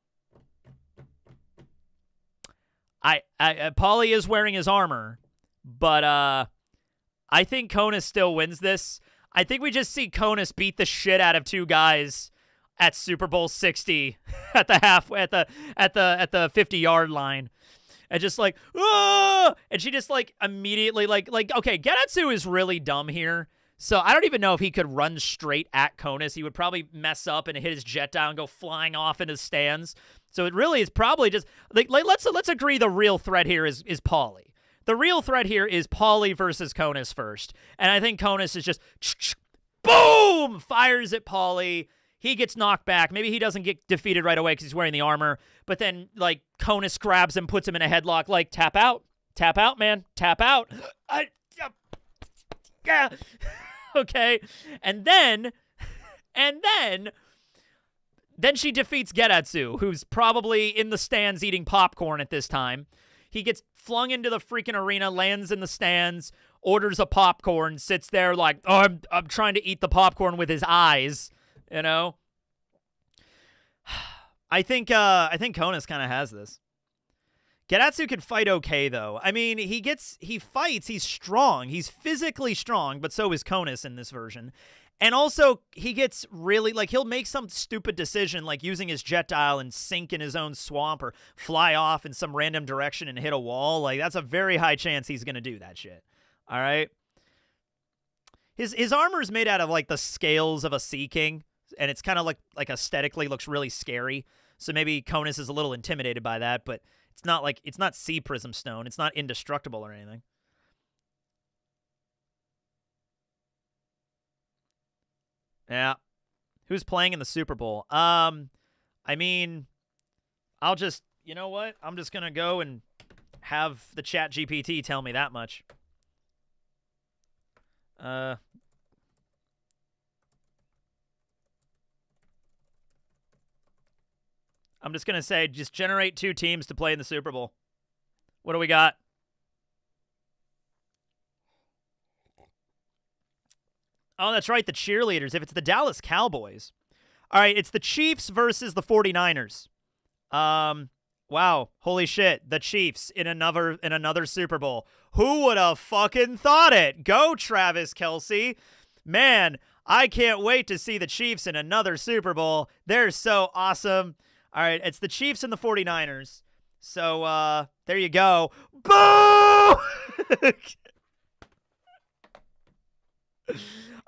Paulie is wearing his armor, but I think Konus still wins this. I think we just see Konus beat the shit out of two guys at Super Bowl 60 at the 50-yard line. And just like, ah! And she just like immediately like okay, Gedatsu is really dumb here. So I don't even know if he could run straight at Konus. He would probably mess up and hit his jet down and go flying off in his stands. So it really is probably just like let's agree the real threat here is Paulie. The real threat here is Paulie versus Konus first. And I think Konus is just boom, fires at Paulie. He gets knocked back. Maybe he doesn't get defeated right away because he's wearing the armor. But then, like, Konus grabs him, puts him in a headlock, like, tap out. Tap out, man. Tap out. Yeah. Okay. And then she defeats Gedatsu, who's probably in the stands eating popcorn at this time. He gets flung into the freaking arena, lands in the stands, orders a popcorn, sits there like, oh, I'm trying to eat the popcorn with his eyes, you know? I think Konus kind of has this. Gedatsu can fight okay, though. I mean, he fights, he's strong. He's physically strong, but so is Konus in this version. And also, he gets really, like, he'll make some stupid decision, like using his jet dial and sink in his own swamp or fly off in some random direction and hit a wall. Like, that's a very high chance he's going to do that shit. All right? His armor is made out of, like, the scales of a sea king, and it's kind of like aesthetically looks really scary. So maybe Konus is a little intimidated by that, but it's not sea prism stone. It's not indestructible or anything. Yeah. Who's playing in the Super Bowl? I mean, I'll just, you know what? I'm just going to go and have the chat GPT tell me that much. I'm just going to say, just generate 2 teams to play in the Super Bowl. What do we got? Oh, that's right, the cheerleaders. If it's the Dallas Cowboys. All right, it's the Chiefs versus the 49ers. Wow, holy shit, the Chiefs in another Super Bowl. Who would have fucking thought it? Go, Travis Kelce. Man, I can't wait to see the Chiefs in another Super Bowl. They're so awesome. All right, it's the Chiefs and the 49ers. So, there you go. Boo!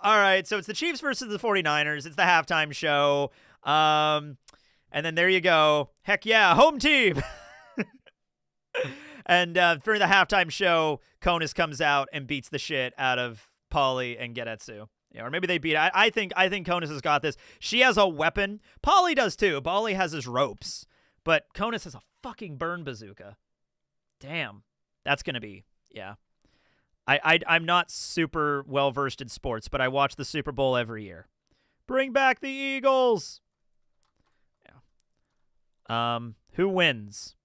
All right, so it's the Chiefs versus the 49ers. It's the halftime show. And then there you go. Heck yeah, home team. And for the halftime show, Konus comes out and beats the shit out of Paulie and Gedatsu. Yeah, or maybe they beat. I think Konus has got this. She has a weapon. Paulie does too. Paulie has his ropes, but Konus has a fucking burn bazooka. Damn, that's gonna be I'm not super well versed in sports, but I watch the Super Bowl every year. Bring back the Eagles. Yeah. Who wins?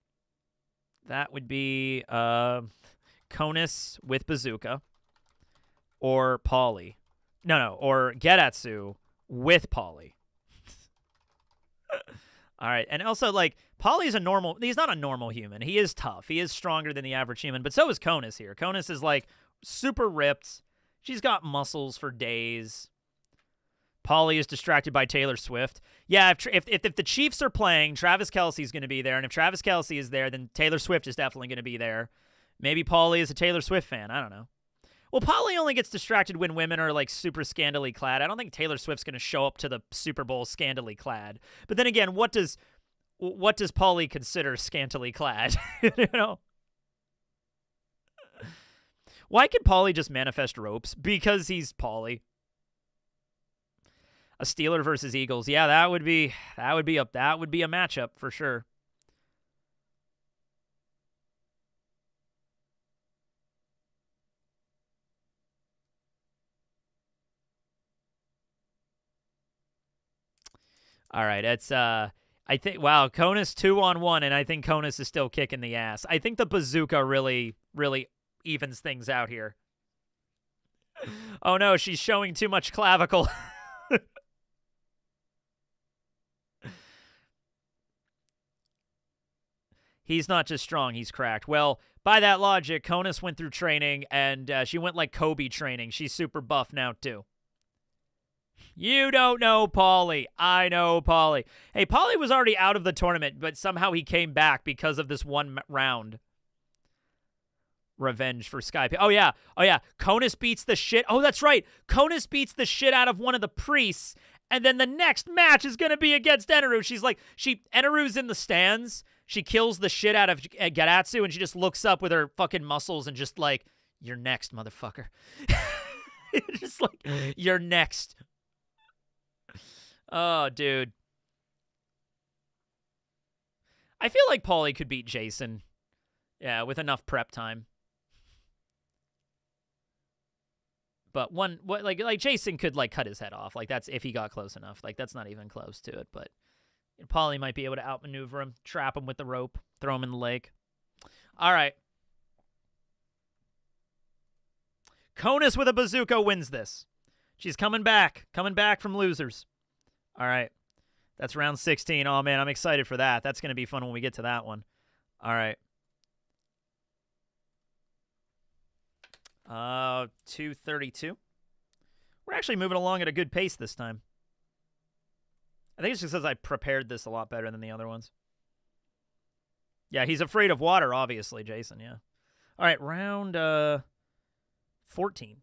That would be Konus with bazooka, or Paulie. No, or Gedatsu with Paulie. All right, and also, like, Paulie's he's not a normal human. He is tough. He is stronger than the average human, but so is Konus here. Konus is, like, super ripped. She's got muscles for days. Paulie is distracted by Taylor Swift. Yeah, if the Chiefs are playing, Travis Kelce's going to be there. And if Travis Kelce is there, then Taylor Swift is definitely going to be there. Maybe Paulie is a Taylor Swift fan. I don't know. Well, Paulie only gets distracted when women are, like, super scandally clad. I don't think Taylor Swift's going to show up to the Super Bowl scandally clad. But then again, what does Paulie consider scantily clad? You know? Why can Paulie just manifest ropes? Because he's Paulie. A Steeler versus Eagles. Yeah, that would be a matchup for sure. All right, it's I think wow, Conus 2-on-1, and I think Conus is still kicking the ass. I think the bazooka really evens things out here. Oh no, she's showing too much clavicle. He's not just strong, he's cracked. Well, by that logic, Conus went through training, and she went like Kobe training. She's super buff now, too. You don't know Paulie. I know Paulie. Hey, Paulie was already out of the tournament, but somehow he came back because of this one round. Revenge for Skype. Oh, yeah. Conus beats the shit. Oh, that's right. Conus beats the shit out of one of the priests, and then the next match is going to be against Eneru. Eneru's in the stands. She kills the shit out of Garatsu, and she just looks up with her fucking muscles and just like, you're next, motherfucker. Just like, you're next. Oh, dude. I feel like Paulie could beat Jason. Yeah, with enough prep time. But like Jason could like cut his head off. Like that's if he got close enough. Like that's not even close to it. But Paulie might be able to outmaneuver him, trap him with the rope, throw him in the lake. All right. Conus with a bazooka wins this. She's coming back from losers. All right. That's round 16. Oh, man, I'm excited for that. That's going to be fun when we get to that one. All right. 232. We're actually moving along at a good pace this time. I think it's just because I prepared this a lot better than the other ones. Yeah, he's afraid of water, obviously, Jason, yeah. All right, round 14.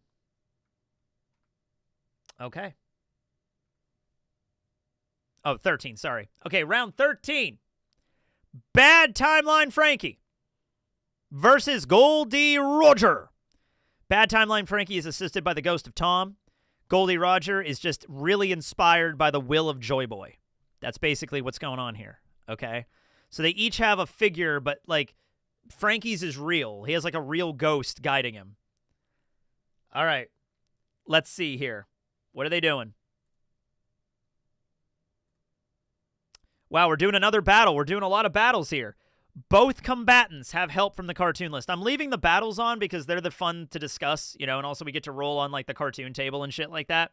Okay. Oh, 13, sorry. Okay, round 13. Bad Timeline Frankie versus Goldie Roger. Bad Timeline Frankie is assisted by the Ghost of Tom. Goldie Roger is just really inspired by the will of Joy Boy. That's basically what's going on here, okay? So they each have a figure, but, like, Frankie's is real. He has, like, a real ghost guiding him. All right. Let's see here. What are they doing? Wow, we're doing another battle. We're doing a lot of battles here. Both combatants have help from the cartoon list. I'm leaving the battles on because they're the fun to discuss, you know, and also we get to roll on, like, the cartoon table and shit like that.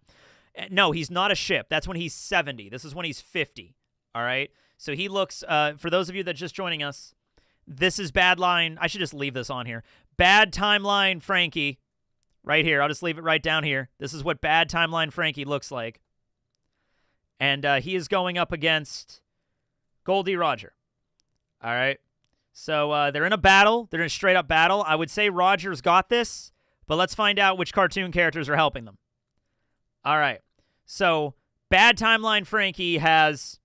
No, he's not a ship. That's when he's 70. This is when he's 50, all right? So he looks, for those of you that are just joining us, this is Bad Line. I should just leave this on here. Bad Timeline Frankie, right here. I'll just leave it right down here. This is what Bad Timeline Frankie looks like. And he is going up against Goldie Roger. All right. So they're in a battle. They're in a straight-up battle. I would say Roger's got this, but let's find out which cartoon characters are helping them. All right. So Bad Timeline Frankie has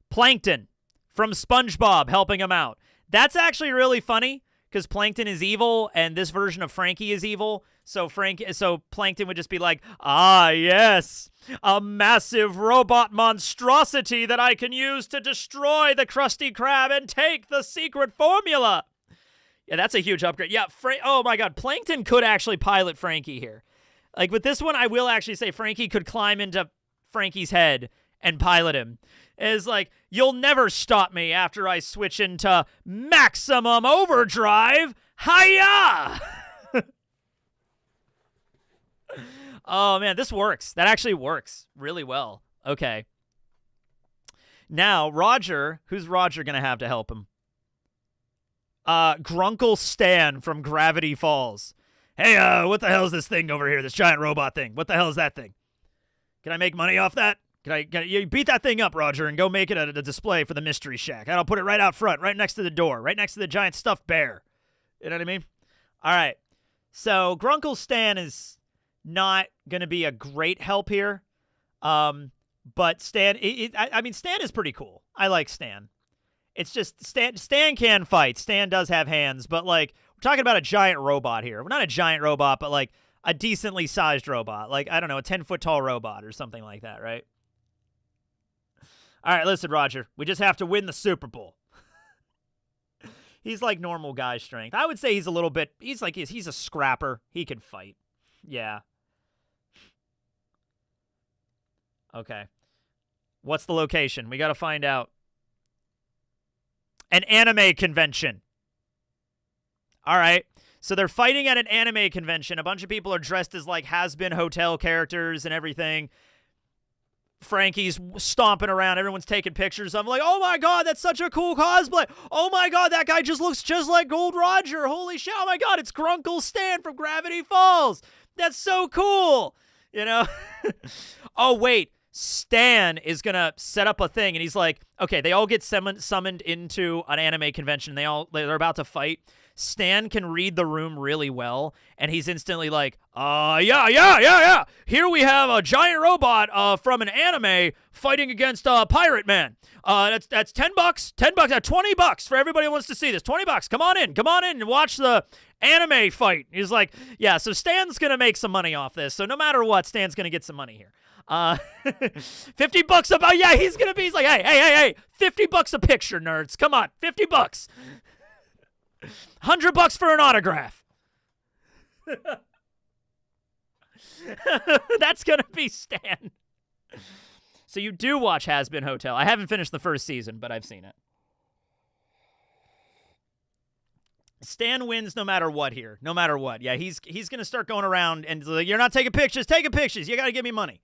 Plankton from SpongeBob helping him out. That's actually really funny because Plankton is evil, and this version of Frankie is evil. So Plankton would just be like, ah, yes, a massive robot monstrosity that I can use to destroy the Krusty Krab and take the secret formula. Yeah, that's a huge upgrade. Yeah, oh my God, Plankton could actually pilot Frankie here. Like with this one, I will actually say Frankie could climb into Frankie's head and pilot him. It's like, you'll never stop me after I switch into maximum overdrive. Hiya! Oh, man, this works. That actually works really well. Okay. Now, Roger, who's Roger going to have to help him? Grunkle Stan from Gravity Falls. Hey, what the hell is this thing over here? This giant robot thing. What the hell is that thing? Can I make money off that? Can you beat that thing up, Roger, and go make it a display for the Mystery Shack? And I'll put it right out front, right next to the door, right next to the giant stuffed bear. You know what I mean? All right. So Grunkle Stan is not going to be a great help here. But Stan, I mean, Stan is pretty cool. I like Stan. It's just Stan can fight. Stan does have hands, but like we're talking about a giant robot here. We're not a giant robot, but like a decently sized robot. Like, I don't know, a 10-foot tall robot or something like that, right? All right, listen, Roger. We just have to win the Super Bowl. He's like normal guy strength. I would say he's a little bit, he's a scrapper. He can fight. Yeah. Okay. What's the location? We got to find out. An anime convention. All right. So they're fighting at an anime convention. A bunch of people are dressed as like has-been hotel characters and everything. Frankie's stomping around. Everyone's taking pictures. I'm like, oh my God, that's such a cool cosplay. Oh my God, that guy just looks just like Gold Roger. Holy shit. Oh my God, it's Grunkle Stan from Gravity Falls. That's so cool. You know? Oh, wait. Stan is going to set up a thing, and he's like, okay, they all get summoned into an anime convention. They're about to fight. Stan can read the room really well, and he's instantly like, yeah. Here we have a giant robot from an anime fighting against Pirate Man. That's $10, $20 for everybody who wants to see this. $20. Come on in and watch the anime fight. He's like, yeah, so Stan's going to make some money off this. So no matter what, Stan's going to get some money here. $50 about, yeah, he's like, hey, $50 a picture, nerds. Come on, $50. $100 for an autograph. That's gonna be Stan. So you do watch Has Been Hotel. I haven't finished the first season, but I've seen it. Stan wins no matter what here. No matter what. Yeah, he's gonna start going around and like, you're not taking pictures. Taking pictures. You gotta give me money.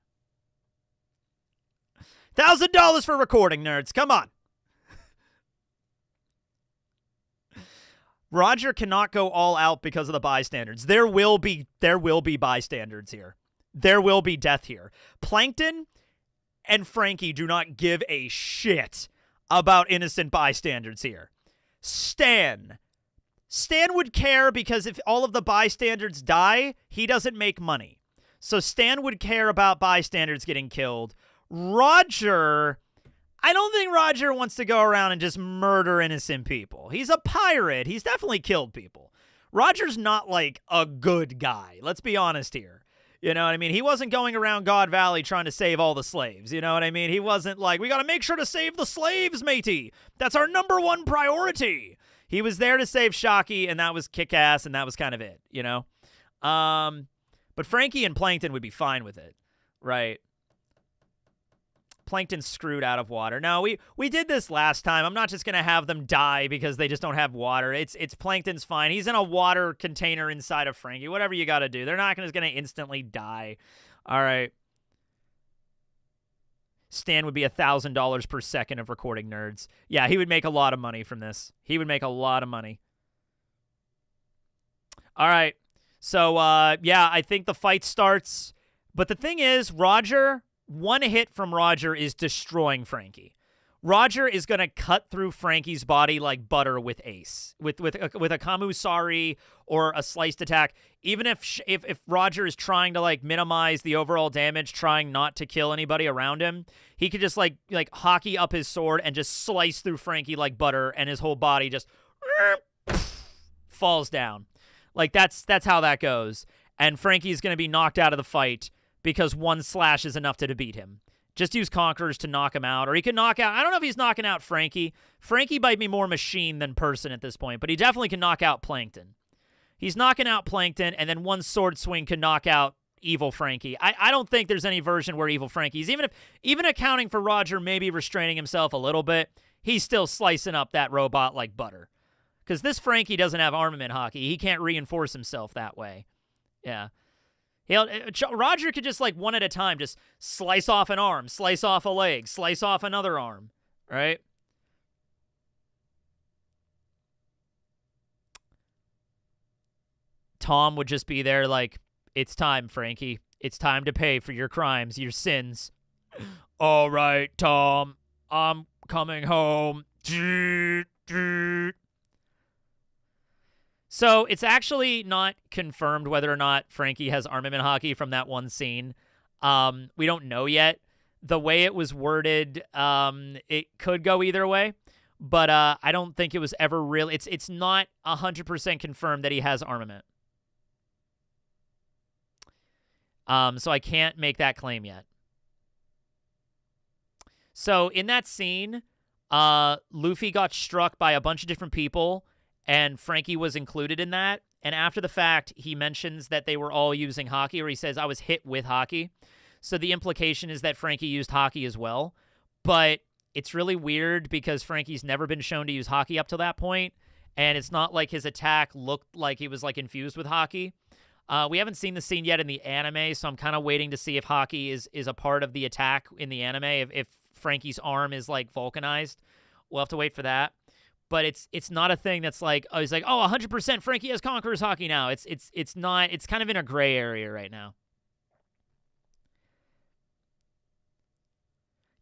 $1,000 for recording, nerds. Come on. Roger cannot go all out because of the bystanders. There will be bystanders here. There will be death here. Plankton and Frankie do not give a shit about innocent bystanders here. Stan would care because if all of the bystanders die, he doesn't make money. So Stan would care about bystanders getting killed. Roger, I don't think Roger wants to go around and just murder innocent people. He's a pirate. He's definitely killed people. Roger's not like a good guy. Let's be honest here. You know what I mean? He wasn't going around God Valley trying to save all the slaves. You know what I mean? He wasn't like, we got to make sure to save the slaves, matey. That's our #1 priority. He was there to save Shocky, and that was kick-ass, and that was kind of it, you know? But Frankie and Plankton would be fine with it, right? Plankton's screwed out of water. No, we did this last time. I'm not just going to have them die because they just don't have water. It's Plankton's fine. He's in a water container inside of Frankie. Whatever you got to do. They're not going to instantly die. All right. Stan would be $1,000 per second of recording, nerds. Yeah, he would make a lot of money from this. He would make a lot of money. All right. So, yeah, I think the fight starts. But the thing is, Roger... One hit from Roger is destroying Frankie. Roger is going to cut through Frankie's body like butter with Ace. With a Kamusari or a sliced attack. Even if Roger is trying to like minimize the overall damage, trying not to kill anybody around him, he could just like hockey up his sword and just slice through Frankie like butter, and his whole body just falls down. Like that's how that goes. And Frankie's going to be knocked out of the fight because one slash is enough to beat him. Just use Conquerors to knock him out. Or he can knock out... I don't know if he's knocking out Frankie. Frankie might be more machine than person at this point, but he definitely can knock out Plankton. He's knocking out Plankton, and then one sword swing can knock out Evil Frankie. I don't think there's any version where Evil Frankie's... Even accounting for Roger maybe restraining himself a little bit, he's still slicing up that robot like butter. Because this Frankie doesn't have armament hockey. He can't reinforce himself that way. Yeah. Roger could just, like, one at a time, just slice off an arm, slice off a leg, slice off another arm, right? Tom would just be there like, it's time, Frankie. It's time to pay for your crimes, your sins. All right, Tom. I'm coming home. So it's actually not confirmed whether or not Frankie has armament hockey from that one scene. We don't know yet. The way it was worded, it could go either way, but I don't think it was ever really. It's not 100% confirmed that he has armament. So I can't make that claim yet. So in that scene, Luffy got struck by a bunch of different people, and Frankie was included in that. And after the fact, he mentions that they were all using hockey, or he says, I was hit with hockey. So the implication is that Frankie used hockey as well. But it's really weird because Frankie's never been shown to use hockey up to that point, and it's not like his attack looked like he was like infused with hockey. We haven't seen the scene yet in the anime, so I'm kind of waiting to see if hockey is a part of the attack in the anime, if Frankie's arm is like vulcanized. We'll have to wait for that. But it's not a thing that's like, oh, he's like, oh, 100% Frankie has Conqueror's hockey now. It's not. It's kind of in a gray area right now.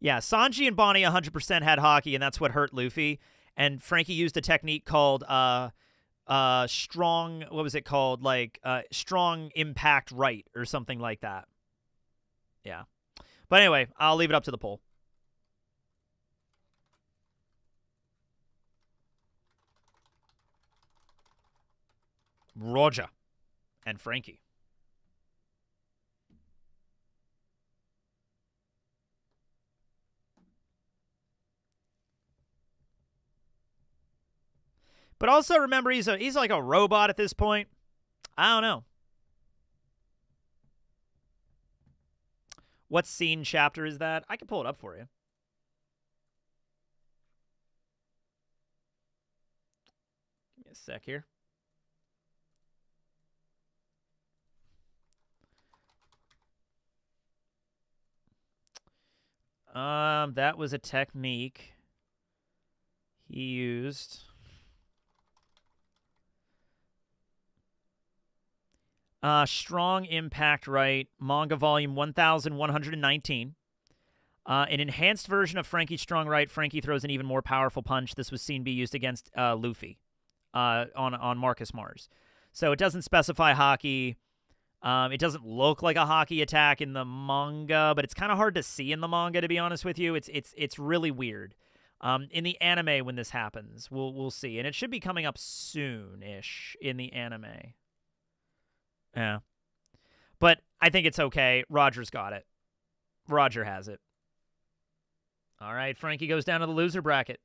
Yeah, Sanji and Bonnie 100% had hockey, and that's what hurt Luffy. And Frankie used a technique called strong. What was it called? Like strong impact right or something like that. Yeah. But anyway, I'll leave it up to the poll. Roger and Frankie. But also remember, he's like a robot at this point. I don't know. What scene chapter is that? I can pull it up for you. Give me a sec here. That was a technique he used. Strong Impact Right, manga volume 1119. An enhanced version of Frankie's Strong Right, Frankie throws an even more powerful punch. This was seen be used against Luffy on Marcus Mars. So it doesn't specify hockey. It doesn't look like a hockey attack in the manga, but it's kind of hard to see in the manga, to be honest with you. It's really weird. In the anime, when this happens, we'll see, and it should be coming up soon-ish in the anime. Yeah, but I think it's okay. Roger's got it. Roger has it. All right, Frankie goes down to the loser bracket.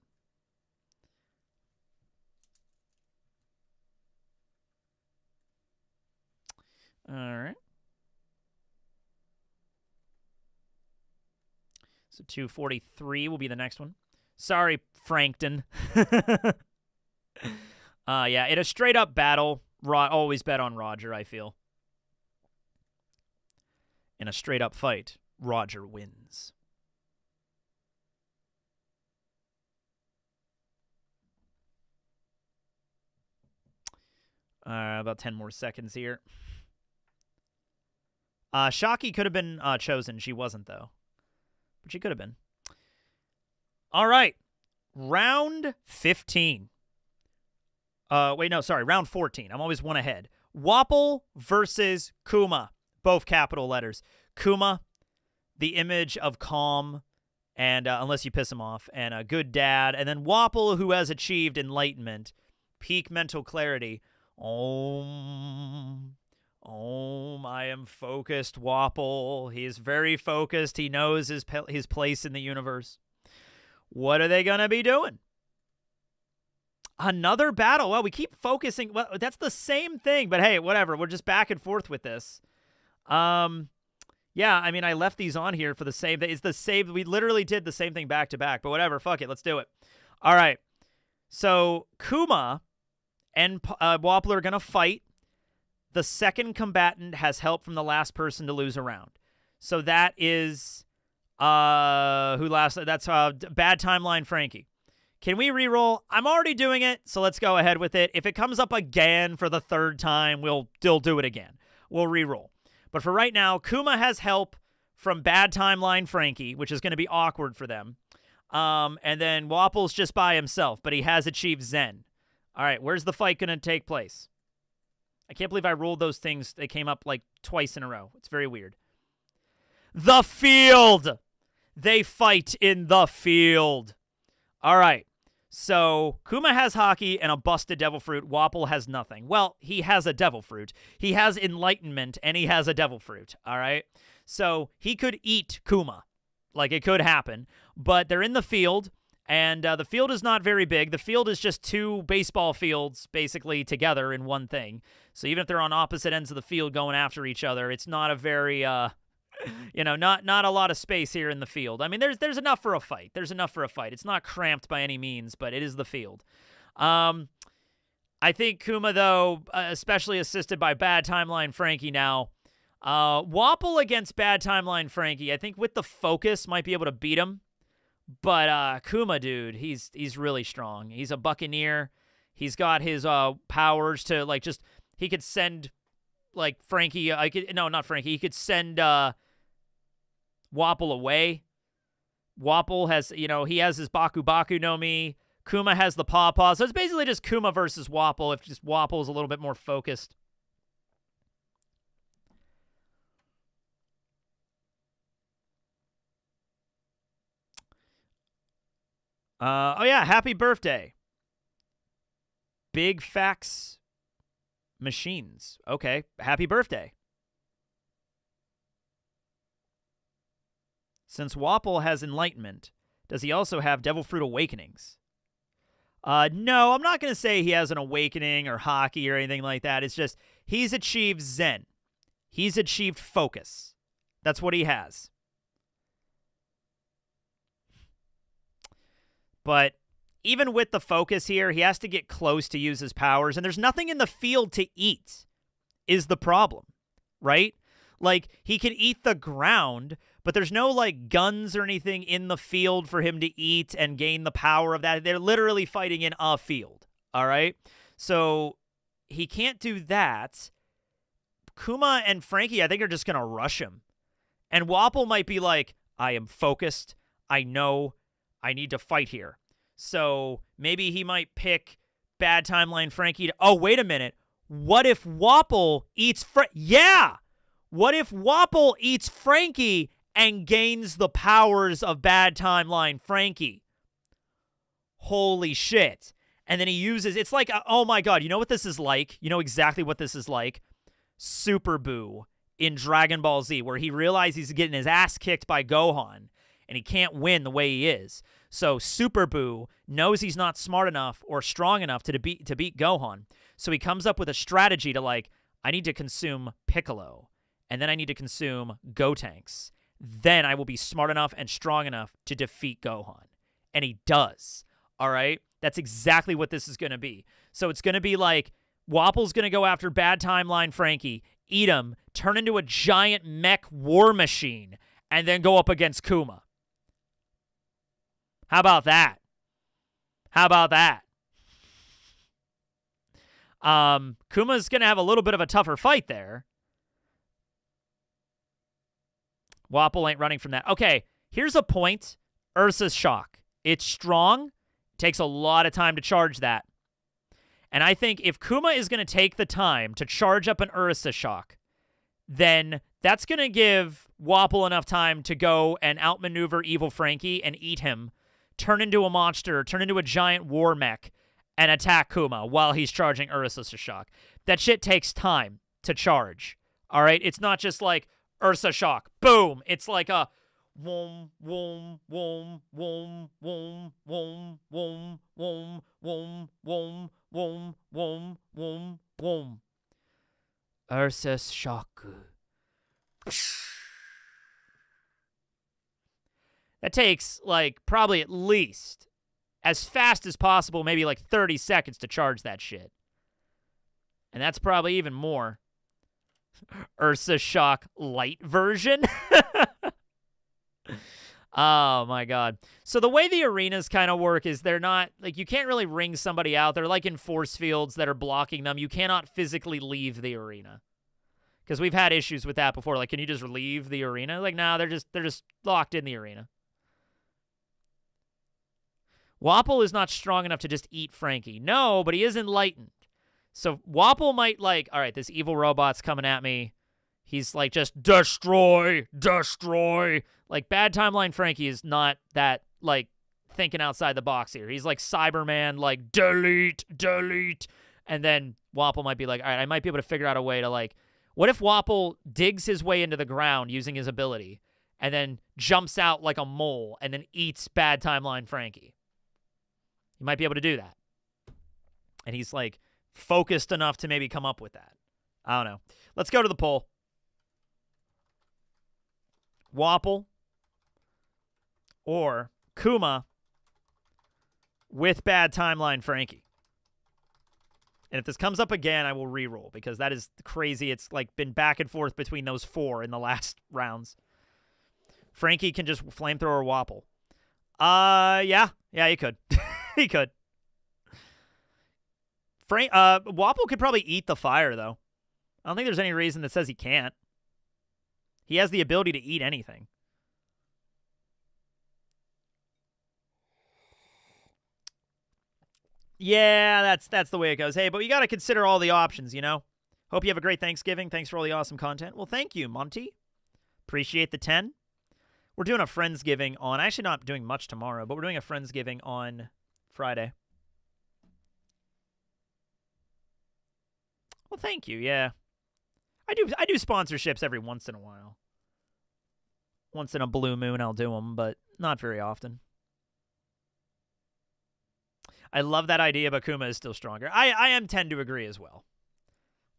All right. So 243 will be the next one. Sorry, Frankton. Yeah, in a straight-up battle, always bet on Roger, I feel. In a straight-up fight, Roger wins. About 10 more seconds here. Shaki could have been chosen. She wasn't, though. But she could have been. All right. Round 15. Wait, no, sorry. Round 14. I'm always one ahead. Wapol versus Kuma. Both capital letters. Kuma, the image of calm, and unless you piss him off, and a good dad. And then Wapol, who has achieved enlightenment, peak mental clarity. Om, I am focused, Wapol. He is very focused. He knows his place in the universe. What are they going to be doing? Another battle. Well, we keep focusing. Well, that's the same thing, but hey, whatever. We're just back and forth with this. Yeah, I mean, I left these on here for the same. It's the same. We literally did the same thing back to back, but whatever. Fuck it. Let's do it. All right. So Kuma and Wapol are going to fight. The second combatant has help from the last person to lose a round. So that is who last? That's Bad Timeline Frankie. Can we reroll? I'm already doing it, so let's go ahead with it. If it comes up again for the third time, we'll still do it again. We'll reroll. But for right now, Kuma has help from Bad Timeline Frankie, which is going to be awkward for them. And then Wapple's just by himself, but he has achieved Zen. All right, where's the fight going to take place? I can't believe I rolled those things. They came up like twice in a row. It's very weird. The field! They fight in the field. All right. So Kuma has hockey and a busted devil fruit. Wapple has nothing. Well, he has a devil fruit. He has enlightenment, and he has a devil fruit. All right? So he could eat Kuma. Like, it could happen. But they're in the field, and the field is not very big. The field is just two baseball fields, basically, together in one thing. So even if they're on opposite ends of the field going after each other, it's not a very... not a lot of space here in the field. I mean, there's enough for a fight. There's enough for a fight. It's not cramped by any means, but it is the field. I think Kuma, though, especially assisted by Bad Timeline Frankie now, Wapple against Bad Timeline Frankie, I think with the focus might be able to beat him. But Kuma, dude, he's really strong. He's a Buccaneer. He's got his powers to, like, just, he could send, like, Frankie, not Frankie, he could send, Wapple away. Wapple has, he has his Baku Baku no Mi. Kuma has the Paw Paw. So it's basically just Kuma versus Wapple, if just Wapple is a little bit more focused. Oh yeah, happy birthday. Big Fax Machines. Okay, happy birthday. Since Wapple has enlightenment, does he also have Devil Fruit Awakenings? No, I'm not going to say he has an awakening or hockey or anything like that. It's just he's achieved Zen. He's achieved focus. That's what he has. But even with the focus here, he has to get close to use his powers, and there's nothing in the field to eat is the problem, right? Like, he can eat the ground, but there's no, like, guns or anything in the field for him to eat and gain the power of that. They're literally fighting in a field, all right? So he can't do that. Kuma and Frankie, I think, are just going to rush him. And Wapple might be like, I am focused. I know I need to fight here. So maybe he might pick Bad Timeline Frankie. Oh, wait a minute. What if Wapple eats... Yeah! What if Wapple eats Frankie and gains the powers of Bad Timeline Frankie? Holy shit. And then he uses... It's like, oh my god, you know what this is like? You know exactly what this is like? Super Boo in Dragon Ball Z, where he realizes he's getting his ass kicked by Gohan, and he can't win the way he is. So Super Boo knows he's not smart enough or strong enough to beat Gohan. So he comes up with a strategy to, like, I need to consume Piccolo, and then I need to consume Gotenks. Then I will be smart enough and strong enough to defeat Gohan. And he does. All right? That's exactly what this is going to be. So it's going to be like, Wapple's going to go after Bad Timeline Frankie, eat him, turn into a giant mech war machine, and then go up against Kuma. How about that? How about that? Kuma's going to have a little bit of a tougher fight there. Wapple ain't running from that. Okay, here's a point. Ursa's Shock. It's strong. Takes a lot of time to charge that. And I think if Kuma is going to take the time to charge up an Ursa Shock, then that's going to give Wapple enough time to go and outmaneuver Evil Frankie and eat him, turn into a monster, turn into a giant war mech, and attack Kuma while he's charging Ursa Shock. That shit takes time to charge. All right? It's not just like Ursa Shock. Boom! It's like a wom, wom, wom, wom, wom, wom, wom, wom, wom, wom, wom, wom, wom, wom. Ursa Shock. That takes, like, probably at least as fast as possible, maybe like 30 seconds to charge that shit. And that's probably even more. Ursa Shock light version. Oh, my God. So the way the arenas kind of work is they're not, like, you can't really ring somebody out. They're like in force fields that are blocking them. You cannot physically leave the arena. Because we've had issues with that before. Like, can you just leave the arena? Like, no, they're just locked in the arena. Wapple is not strong enough to just eat Frankie. No, but he is enlightened. So Wapple might, like, all right, this evil robot's coming at me. He's like, just destroy, destroy. Like, bad timeline Frankie is not that, like, thinking outside the box here. He's like Cyberman, like, delete, delete. And then Wapple might be like, all right, I might be able to figure out a way to, like, what if Wapple digs his way into the ground using his ability and then jumps out like a mole and then eats bad timeline Frankie? He might be able to do that. And he's, like, focused enough to maybe come up with that. I don't know. Let's go to the poll. Wapple or Kuma with bad timeline Frankie. And if this comes up again, I will re-roll because that is crazy. It's like been back and forth between those 4 in the last rounds. Frankie can just flamethrower Wapple. Yeah, he could. He could. Wapple could probably eat the fire though. I don't think there's any reason that says he can't. He has the ability to eat anything. Yeah, that's the way it goes. Hey, but you got to consider all the options, you know? Hope you have a great Thanksgiving. Thanks for all the awesome content. Well, thank you, Monty. Appreciate the 10. We're doing a Friendsgiving on... Actually, not doing much tomorrow, but we're doing a Friendsgiving on Friday. Well, thank you, yeah. I do sponsorships every once in a while. Once in a blue moon, I'll do them, but not very often. I love that idea, but Kuma is still stronger. I tend to agree as well.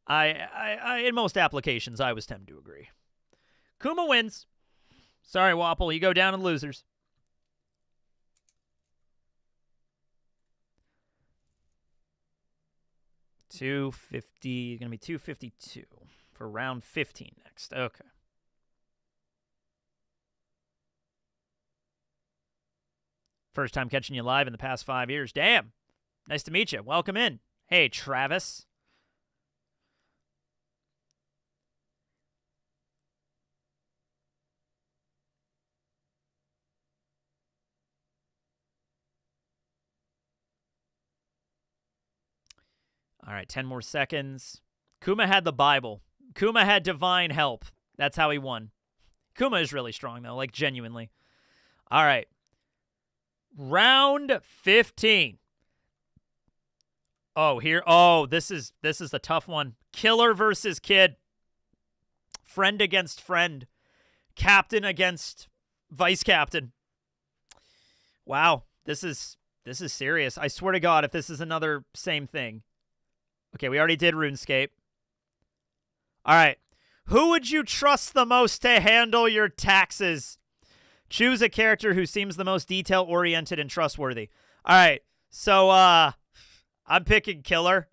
I in most applications, I was tend to agree. Kuma wins. Sorry, Wapple, you go down in losers. $250, gonna be $252 for round 15 next. Okay. First time catching you live in the past 5 years. Damn. Nice to meet you. Welcome in. Hey, Travis. All right, 10 more seconds. Kuma had the Bible. Kuma had divine help. That's how he won. Kuma is really strong, though, like, genuinely. All right. Round 15. Oh, here. Oh, this is a tough one. Killer versus Kid. Friend against friend. Captain against vice captain. Wow, this is serious. I swear to God, if this is another same thing. Okay, we already did RuneScape. All right. Who would you trust the most to handle your taxes? Choose a character who seems the most detail-oriented and trustworthy. All right, so I'm picking Killer.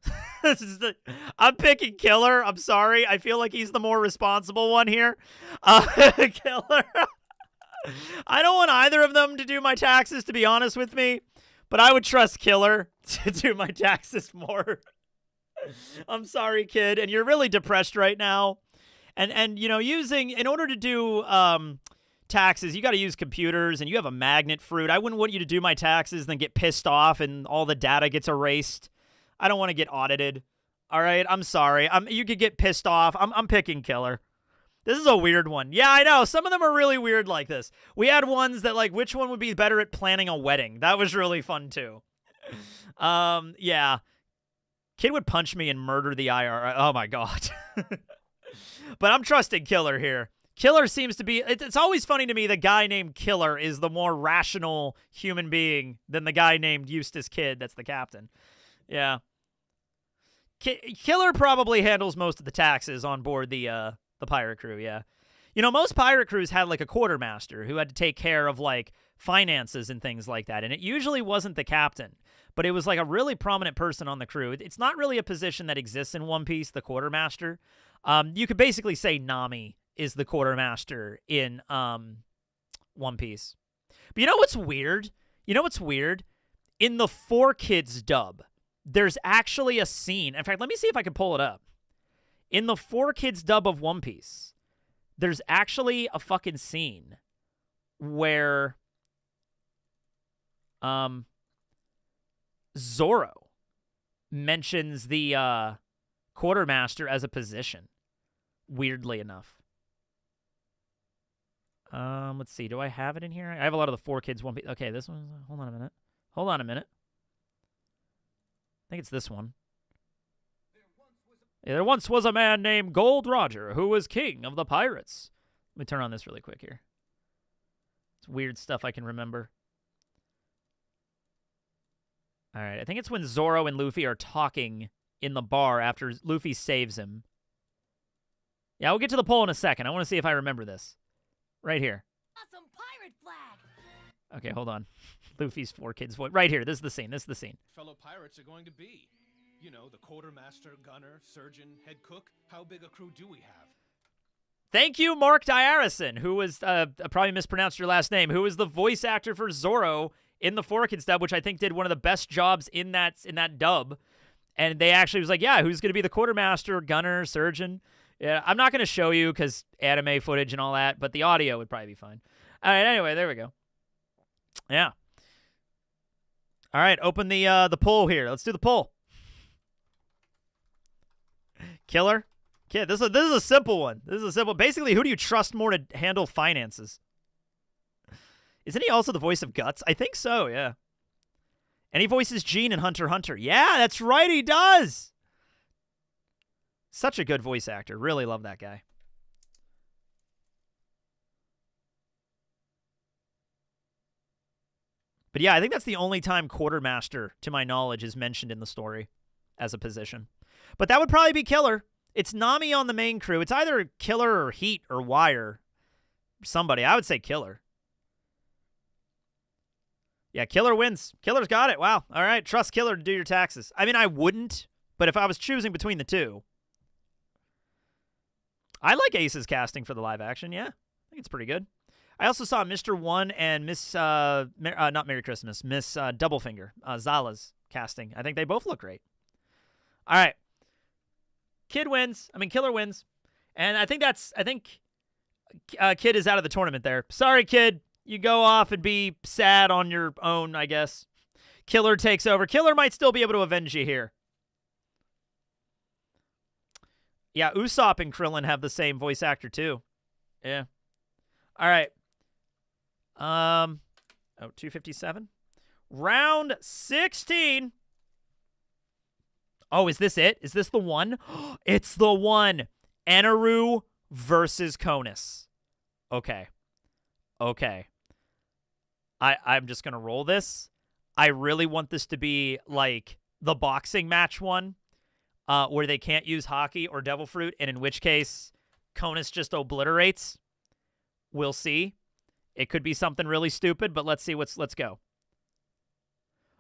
I'm picking Killer. I'm sorry. I feel like he's the more responsible one here. Killer. I don't want either of them to do my taxes, to be honest with me, but I would trust Killer to do my taxes more. I'm sorry, Kid, and you're really depressed right now. And you know, in order to do taxes, you got to use computers, and you have a magnet fruit. I wouldn't want you to do my taxes, then get pissed off, and all the data gets erased. I don't want to get audited. All right, I'm sorry. You could get pissed off. I'm picking Killer. This is a weird one. Yeah, I know. Some of them are really weird like this. We had ones that, like, which one would be better at planning a wedding? That was really fun, too. Yeah. Kid would punch me and murder the IR. Oh, my God. But I'm trusting Killer here. Killer seems to be... It's always funny to me the guy named Killer is the more rational human being than the guy named Eustace Kid that's the captain. Yeah. Killer probably handles most of the taxes on board the pirate crew, yeah. You know, most pirate crews had, like, a quartermaster who had to take care of, like, finances and things like that, and it usually wasn't the captain, but it was, like, a really prominent person on the crew. It's not really a position that exists in One Piece, the quartermaster. You could basically say Nami is the quartermaster in One Piece. But you know what's weird? You know what's weird? In the 4Kids dub, there's actually a scene. In fact, let me see if I can pull it up. In the 4Kids dub of One Piece, there's actually a fucking scene where Zoro mentions the quartermaster as a position, weirdly enough. Let's see. Do I have it in here? I have a lot of the 4Kids One Piece. Okay, this one. Hold on a minute. Hold on a minute. I think it's this one. There once was a man named Gold Roger who was king of the pirates. Let me turn on this really quick here. It's weird stuff I can remember. All right, I think it's when Zoro and Luffy are talking in the bar after Luffy saves him. Yeah, we'll get to the poll in a second. I want to see if I remember this. Right here. Awesome pirate flag. Okay, hold on. Luffy's 4Kids voice. Right here. This is the scene. This is the scene. Fellow pirates are going to be. You know, the quartermaster, gunner, surgeon, head cook. How big a crew do we have? Thank you, Mark Diarison, who was, I probably mispronounced your last name, who was the voice actor for Zoro in the 4Kids dub, which I think did one of the best jobs in that dub. And they actually was like, yeah, who's going to be the quartermaster, gunner, surgeon? Yeah, I'm not going to show you because anime footage and all that, but the audio would probably be fine. All right, anyway, there we go. Yeah. All right, open the poll here. Let's do the poll. Killer? Kid, this is a simple one. This is a simple. Basically, who do you trust more to handle finances? Isn't he also the voice of Guts? I think so, yeah. And he voices Gene in Hunter x Hunter. Yeah, that's right, he does. Such a good voice actor. Really love that guy. But yeah, I think that's the only time Quartermaster, to my knowledge, is mentioned in the story as a position. But that would probably be Killer. It's Nami on the main crew. It's either Killer or Heat or Wire. Somebody. I would say Killer. Yeah, Killer wins. Killer's got it. Wow. All right. Trust Killer to do your taxes. I mean, I wouldn't, but if I was choosing between the two, I like Ace's casting for the live action. Yeah, I think it's pretty good. I also saw Mr. One and Miss, not Merry Christmas, Miss Doublefinger, Zala's casting. I think they both look great. All right. Killer wins. And I think Kid is out of the tournament there. Sorry, Kid. You go off and be sad on your own, I guess. Killer takes over. Killer might still be able to avenge you here. Yeah, Usopp and Krillin have the same voice actor, too. Yeah. All right. 257. Round 16. Oh, is this it? Is this the one? It's the one. Eneru versus Conus. Okay. I'm just going to roll this. I really want this to be like the boxing match one, where they can't use Haki or Devil Fruit, and in which case Conus just obliterates. We'll see. It could be something really stupid, but let's see. Let's go.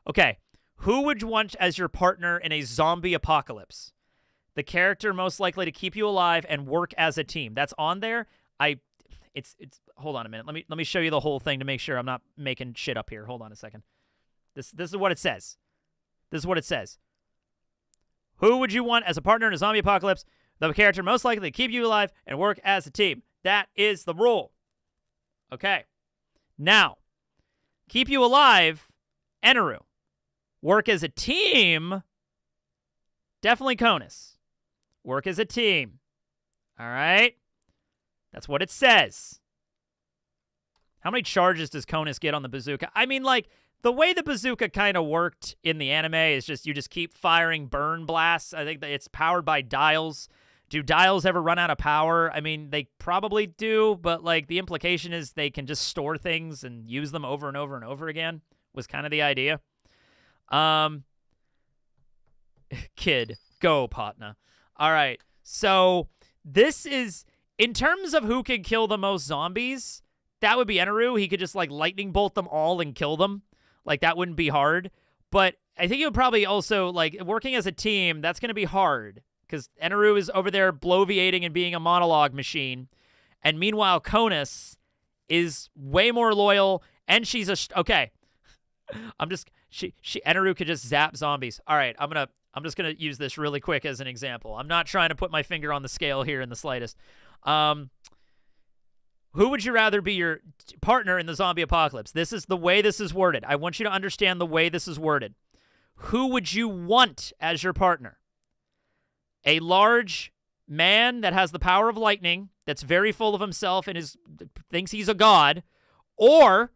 Okay. Who would you want as your partner in a zombie apocalypse? The character most likely to keep you alive and work as a team. That's on there. It's hold on a minute. Let me show you the whole thing to make sure I'm not making shit up here. Hold on a second. This is what it says. This is what it says. Who would you want as a partner in a zombie apocalypse? The character most likely to keep you alive and work as a team. That is the rule. Okay. Now, keep you alive, Eneru. Work as a team, definitely Conus. Work as a team. All right? That's what it says. How many charges does Conus get on the bazooka? I mean, like, the way the bazooka kind of worked in the anime is just you just keep firing burn blasts. I think that it's powered by dials. Do dials ever run out of power? I mean, they probably do, but, like, the implication is they can just store things and use them over and over and over again was kind of the idea. Kid, go, partner. All right, so this is, in terms of who can kill the most zombies, that would be Eneru. He could just, like, lightning bolt them all and kill them. Like, that wouldn't be hard. But I think it would probably also, like, working as a team, that's going to be hard. Because Eneru is over there bloviating and being a monologue machine. And meanwhile, Conus is way more loyal And she's okay. Enaru could just zap zombies. All right, I'm just gonna use this really quick as an example. I'm not trying to put my finger on the scale here in the slightest. Who would you rather be your partner in the zombie apocalypse? This is the way this is worded. I want you to understand the way this is worded. Who would you want as your partner? A large man that has the power of lightning, that's very full of himself and thinks he's a god, or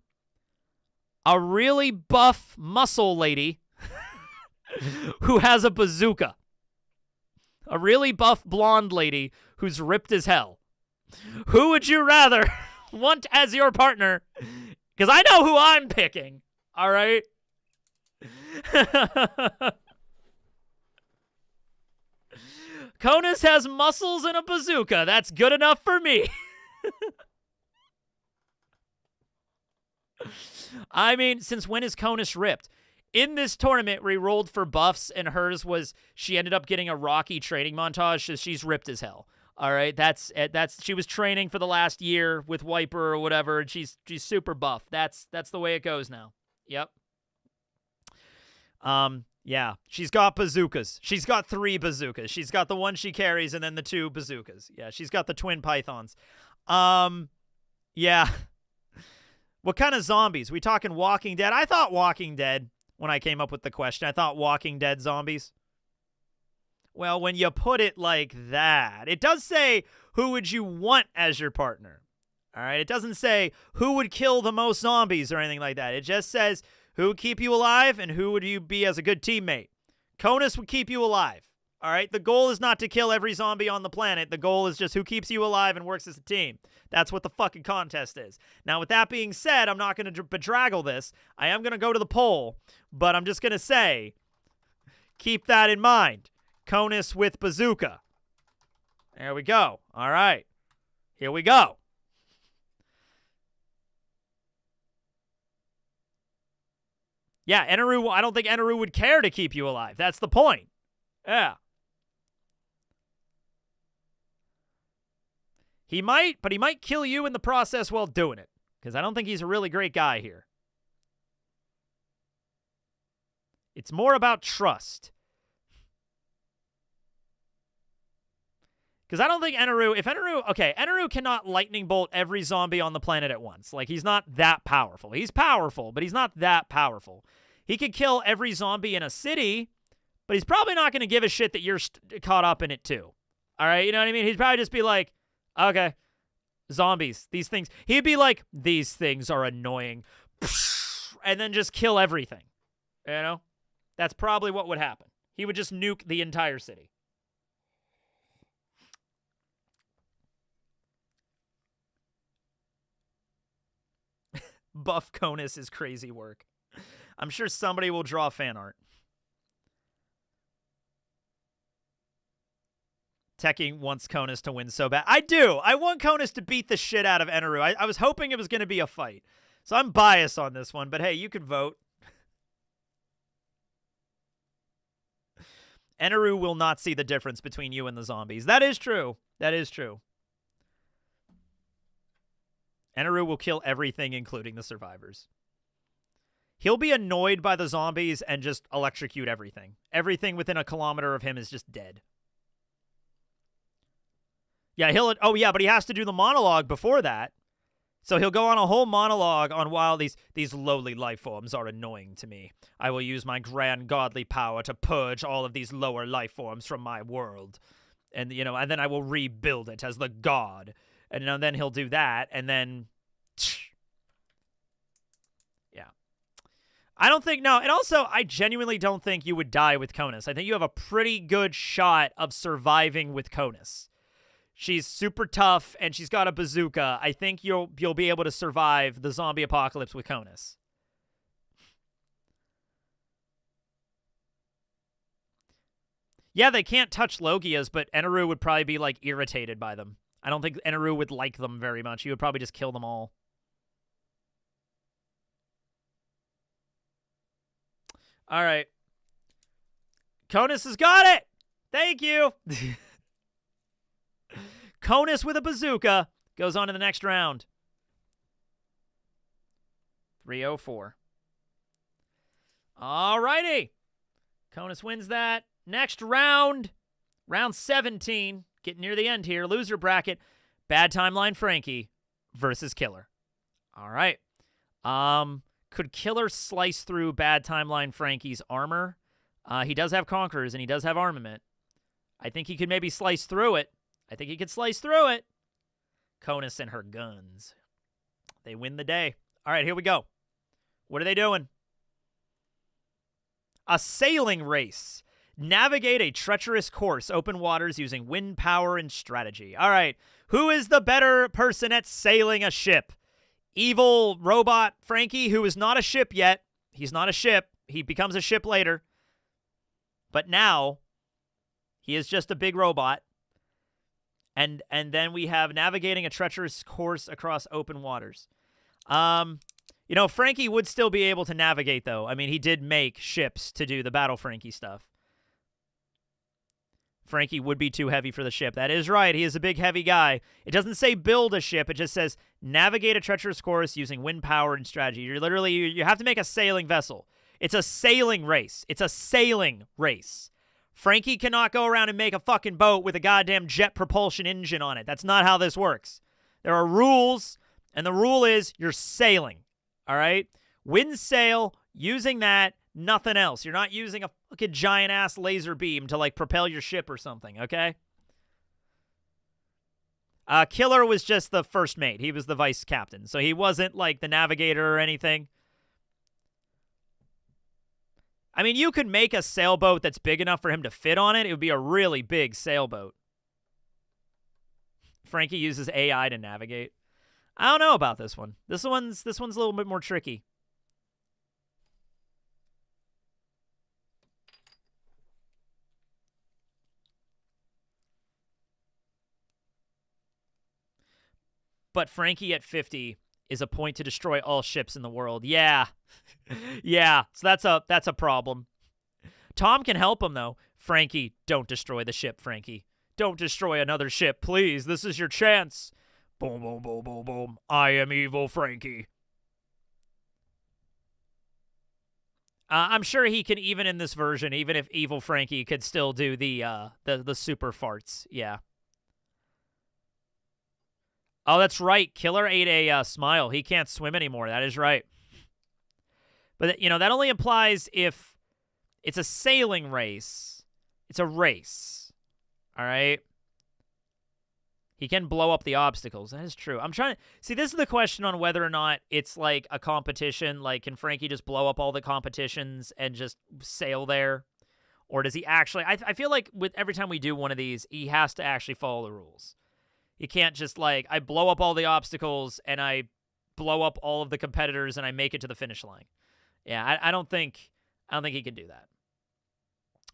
a really buff muscle lady who has a bazooka. A really buff blonde lady who's ripped as hell. Who would you rather want as your partner? Because I know who I'm picking, all right? Conus has muscles and a bazooka. That's good enough for me. I mean, since when is Conus ripped? In this tournament, we rolled for buffs, and hers was she ended up getting a Rocky training montage, so she's ripped as hell. All right, that's she was training for the last year with Wiper or whatever, and she's super buff. That's the way it goes now. Yep. Yeah, she's got bazookas. She's got 3 bazookas. She's got the one she carries and then the 2 bazookas. Yeah, she's got the twin pythons. Yeah. What kind of zombies? We talking Walking Dead? I thought Walking Dead when I came up with the question. I thought Walking Dead zombies. Well, when you put it like that, it does say, who would you want as your partner? All right, it doesn't say who would kill the most zombies or anything like that. It just says who would keep you alive and who would you be as a good teammate. Conus would keep you alive. All right, the goal is not to kill every zombie on the planet. The goal is just who keeps you alive and works as a team. That's what the fucking contest is. Now, with that being said, I'm not going to bedraggle this. I am going to go to the poll, but I'm just going to say, keep that in mind. Conus with bazooka. There we go. All right. Here we go. Yeah, Enaru, I don't think Enaru would care to keep you alive. That's the point. Yeah. He might, but he might kill you in the process while doing it. Because I don't think he's a really great guy here. It's more about trust. Because I don't think Enaru cannot lightning bolt every zombie on the planet at once. Like, he's not that powerful. He's powerful, but he's not that powerful. He could kill every zombie in a city, but he's probably not going to give a shit that you're caught up in it too. All right, you know what I mean? He'd probably just be like, okay, zombies, these things. He'd be like, these things are annoying, and then just kill everything. You know? That's probably what would happen. He would just nuke the entire city. Buff Conus is crazy work. I'm sure somebody will draw fan art. Tekking wants Conus to win so bad. I do. I want Conus to beat the shit out of Enaru. I was hoping it was going to be a fight. So I'm biased on this one, but hey, you can vote. Enaru will not see the difference between you and the zombies. That is true. That is true. Enaru will kill everything, including the survivors. He'll be annoyed by the zombies and just electrocute everything. Everything within a kilometer of him is just dead. Yeah, but he has to do the monologue before that. So he'll go on a whole monologue on why these lowly life forms are annoying to me. I will use my grand godly power to purge all of these lower life forms from my world. And, and then I will rebuild it as the god. And then he'll do that, and then, yeah. I don't think, no, and also, I genuinely don't think you would die with Conus. I think you have a pretty good shot of surviving with Conus. She's super tough, and she's got a bazooka. I think you'll be able to survive the zombie apocalypse with Conus. Yeah, they can't touch Logias, but Enaru would probably be, like, irritated by them. I don't think Enaru would like them very much. He would probably just kill them all. All right. Conus has got it! Thank you! Conus with a bazooka goes on to the next round. 304. All righty. Conus wins that. Next round. Round 17. Getting near the end here. Loser bracket. Bad Timeline Frankie versus Killer. All right. Could Killer slice through Bad Timeline Frankie's armor? He does have Conquerors, and he does have armament. I think he could maybe slice through it. Conus and her guns. They win the day. All right, here we go. What are they doing? A sailing race. Navigate a treacherous course, open waters using wind power and strategy. All right, who is the better person at sailing a ship? Evil robot Frankie, who is not a ship yet. He's not a ship. He becomes a ship later. But now, he is just a big robot. And then we have navigating a treacherous course across open waters. You know, Frankie would still be able to navigate, though. I mean, he did make ships to do the Battle Frankie stuff. Frankie would be too heavy for the ship. That is right. He is a big, heavy guy. It doesn't say build a ship. It just says navigate a treacherous course using wind power and strategy. You're literally, you have to make a sailing vessel. It's a sailing race. It's a sailing race. Frankie cannot go around and make a fucking boat with a goddamn jet propulsion engine on it. That's not how this works. There are rules, and the rule is you're sailing. All right? Wind sail, using that, nothing else. You're not using a fucking giant-ass laser beam to, like, propel your ship or something, okay? Killer was just the first mate. He was the vice captain, so he wasn't, like, the navigator or anything. I mean, you could make a sailboat that's big enough for him to fit on it. It would be a really big sailboat. Frankie uses AI to navigate. I don't know about this one. This one's a little bit more tricky. But Frankie at 50 is a point to destroy all ships in the world. Yeah. Yeah, so that's a problem. Tom can help him, though. Frankie, don't destroy the ship, Frankie. Don't destroy another ship, please. This is your chance. Boom, boom, boom, boom, boom. I am evil Frankie. I'm sure he can, even in this version, even if evil Frankie could still do the super farts. Yeah. Oh, that's right. Killer ate a smile. He can't swim anymore. That is right. But, you know, that only applies if it's a sailing race. It's a race. All right? He can blow up the obstacles. That is true. I'm trying to... See, this is the question on whether or not it's, like, a competition. Like, can Frankie just blow up all the competitions and just sail there? Or does he actually... I feel like with every time we do one of these, he has to actually follow the rules. He can't just, like, I blow up all the obstacles and I blow up all of the competitors and I make it to the finish line. Yeah, I don't think he can do that.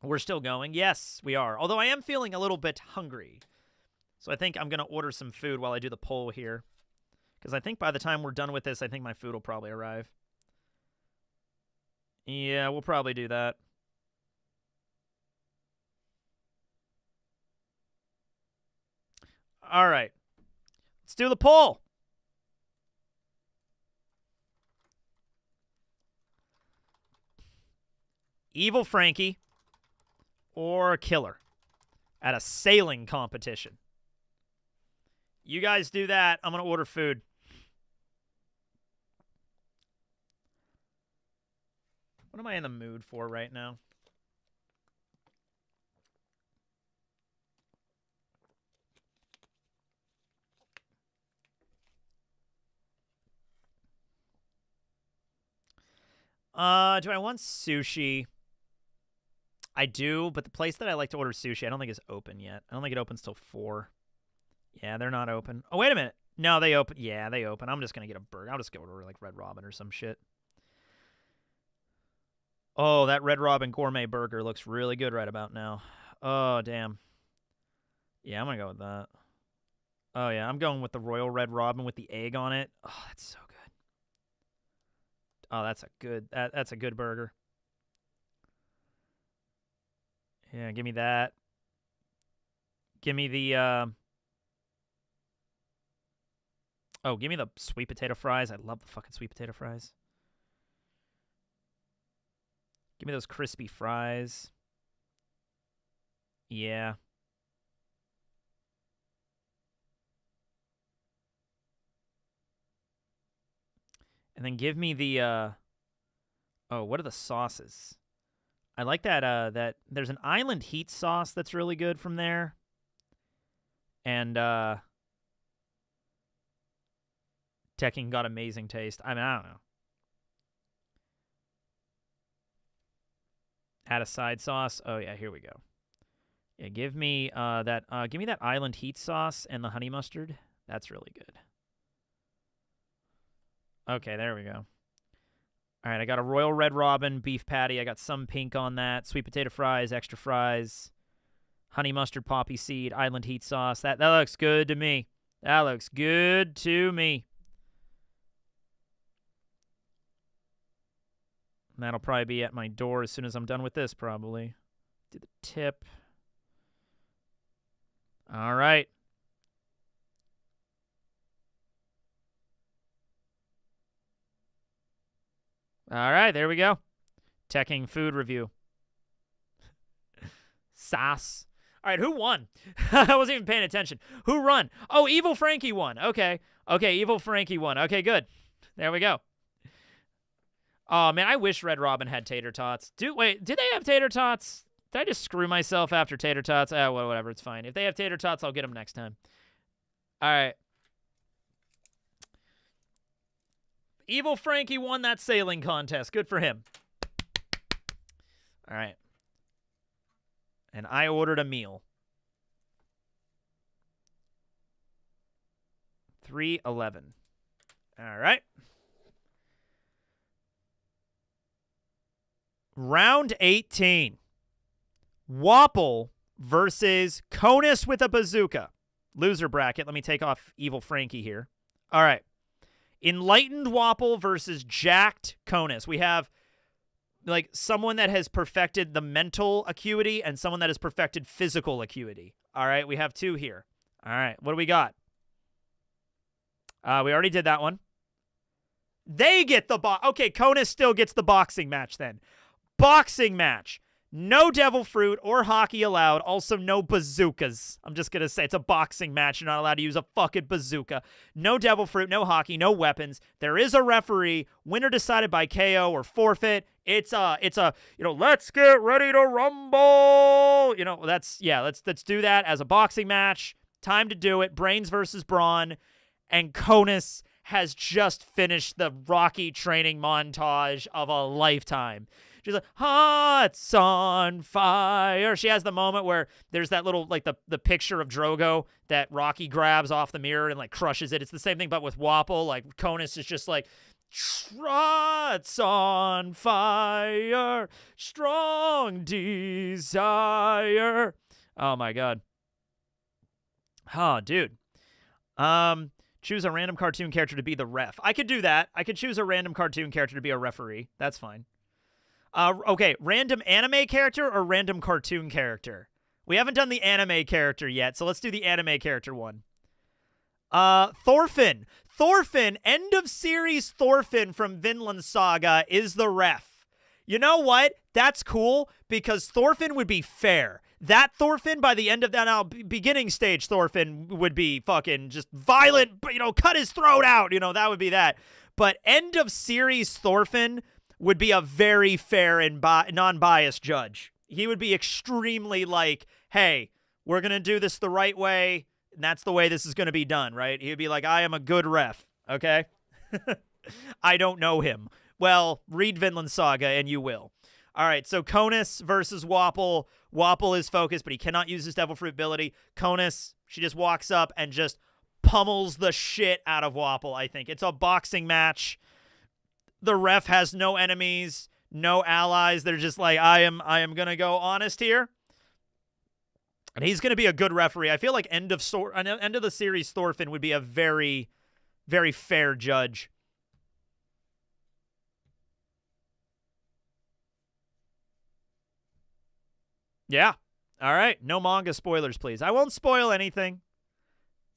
We're still going. Yes, we are. Although I am feeling a little bit hungry. So I think I'm going to order some food while I do the poll here. Because I think by the time we're done with this, I think my food will probably arrive. Yeah, we'll probably do that. All right. Let's do the poll. Evil Frankie or Killer at a sailing competition. You guys do that. I'm going to order food. What am I in the mood for right now? Do I want sushi? I do, but the place that I like to order sushi, I don't think is open yet. I don't think it opens till 4. Yeah, they're not open. Oh, wait a minute. No, they open. Yeah, they open. I'm just going to get a burger. I'll just go order like Red Robin or some shit. Oh, that Red Robin gourmet burger looks really good right about now. Oh, damn. Yeah, I'm going to go with that. Oh, yeah, I'm going with the Royal Red Robin with the egg on it. Oh, that's so good. Oh, that's a good burger. Yeah, give me that. Give me the give me the sweet potato fries. I love the fucking sweet potato fries. Give me those crispy fries. Yeah. And then give me the, oh, what are the sauces? I like that, that there's an island heat sauce that's really good from there. And, Tekken got amazing taste. I mean, I don't know. Add a side sauce. Oh, yeah, here we go. Yeah, give me, give me that island heat sauce and the honey mustard. That's really good. Okay, there we go. All right, I got a Royal Red Robin beef patty. I got some pink on that. Sweet potato fries, extra fries, honey mustard, poppy seed, island heat sauce. That looks good to me. That looks good to me. And that'll probably be at my door as soon as I'm done with this, probably. Do the tip. All right. All right, there we go. Tekken food review. Sauce. All right, who won? I wasn't even paying attention. Who won? Oh, Evil Frankie won. Okay. Okay, Evil Frankie won. Okay, good. There we go. Oh, man, I wish Red Robin had tater tots. Wait, did they have tater tots? Did I just screw myself after tater tots? Oh, well, whatever, it's fine. If they have tater tots, I'll get them next time. All right. Evil Frankie won that sailing contest. Good for him. All right. And I ordered a meal. $3.11. All right. Round 18. Wapple versus Conus with a bazooka. Loser bracket. Let me take off Evil Frankie here. All right. Enlightened Wapple versus Jacked Conus. We have like someone that has perfected the mental acuity and someone that has perfected physical acuity. All right, we have two here. All right, what do we got? We already did that one. They get the okay, Conus still gets the boxing match then. Boxing match. No devil fruit or hockey allowed. Also, no bazookas. I'm just going to say it's a boxing match. You're not allowed to use a fucking bazooka. No devil fruit, no hockey, no weapons. There is a referee. Winner decided by KO or forfeit. It's a, let's get ready to rumble. Let's do that as a boxing match. Time to do it. Brains versus Brawn. And Conus has just finished the Rocky training montage of a lifetime. She's like, hearts on fire. She has the moment where there's that little, like, the picture of Drogo that Rocky grabs off the mirror and, like, crushes it. It's the same thing, but with Wapple. Like, Conus is just like, hearts on fire, strong desire. Oh, my God. Oh, dude. Choose a random cartoon character to be the ref. I could do that. I could choose a random cartoon character to be a referee. That's fine. Okay, random anime character or random cartoon character? We haven't done the anime character yet, so let's do the anime character one. Thorfinn. Thorfinn, end of series Thorfinn from Vinland Saga is the ref. You know what? That's cool because Thorfinn would be fair. That Thorfinn, by the end of that, now beginning stage Thorfinn would be fucking just violent, cut his throat out. That would be that. But end of series Thorfinn would be a very fair and non-biased judge. He would be extremely like, hey, we're going to do this the right way, and that's the way this is going to be done, right? He would be like, I am a good ref, okay? I don't know him. Well, read Vinland Saga, and you will. All right, so Conus versus Wapple. Wapple is focused, but he cannot use his Devil Fruit ability. Conus, she just walks up and just pummels the shit out of Wapple, I think. It's a boxing match. The ref has no enemies, no allies. They're just like, I am going to go honest here. And he's going to be a good referee. I feel like end of the series Thorfinn would be a very, very fair judge. Yeah. All right. No manga spoilers, please. I won't spoil anything.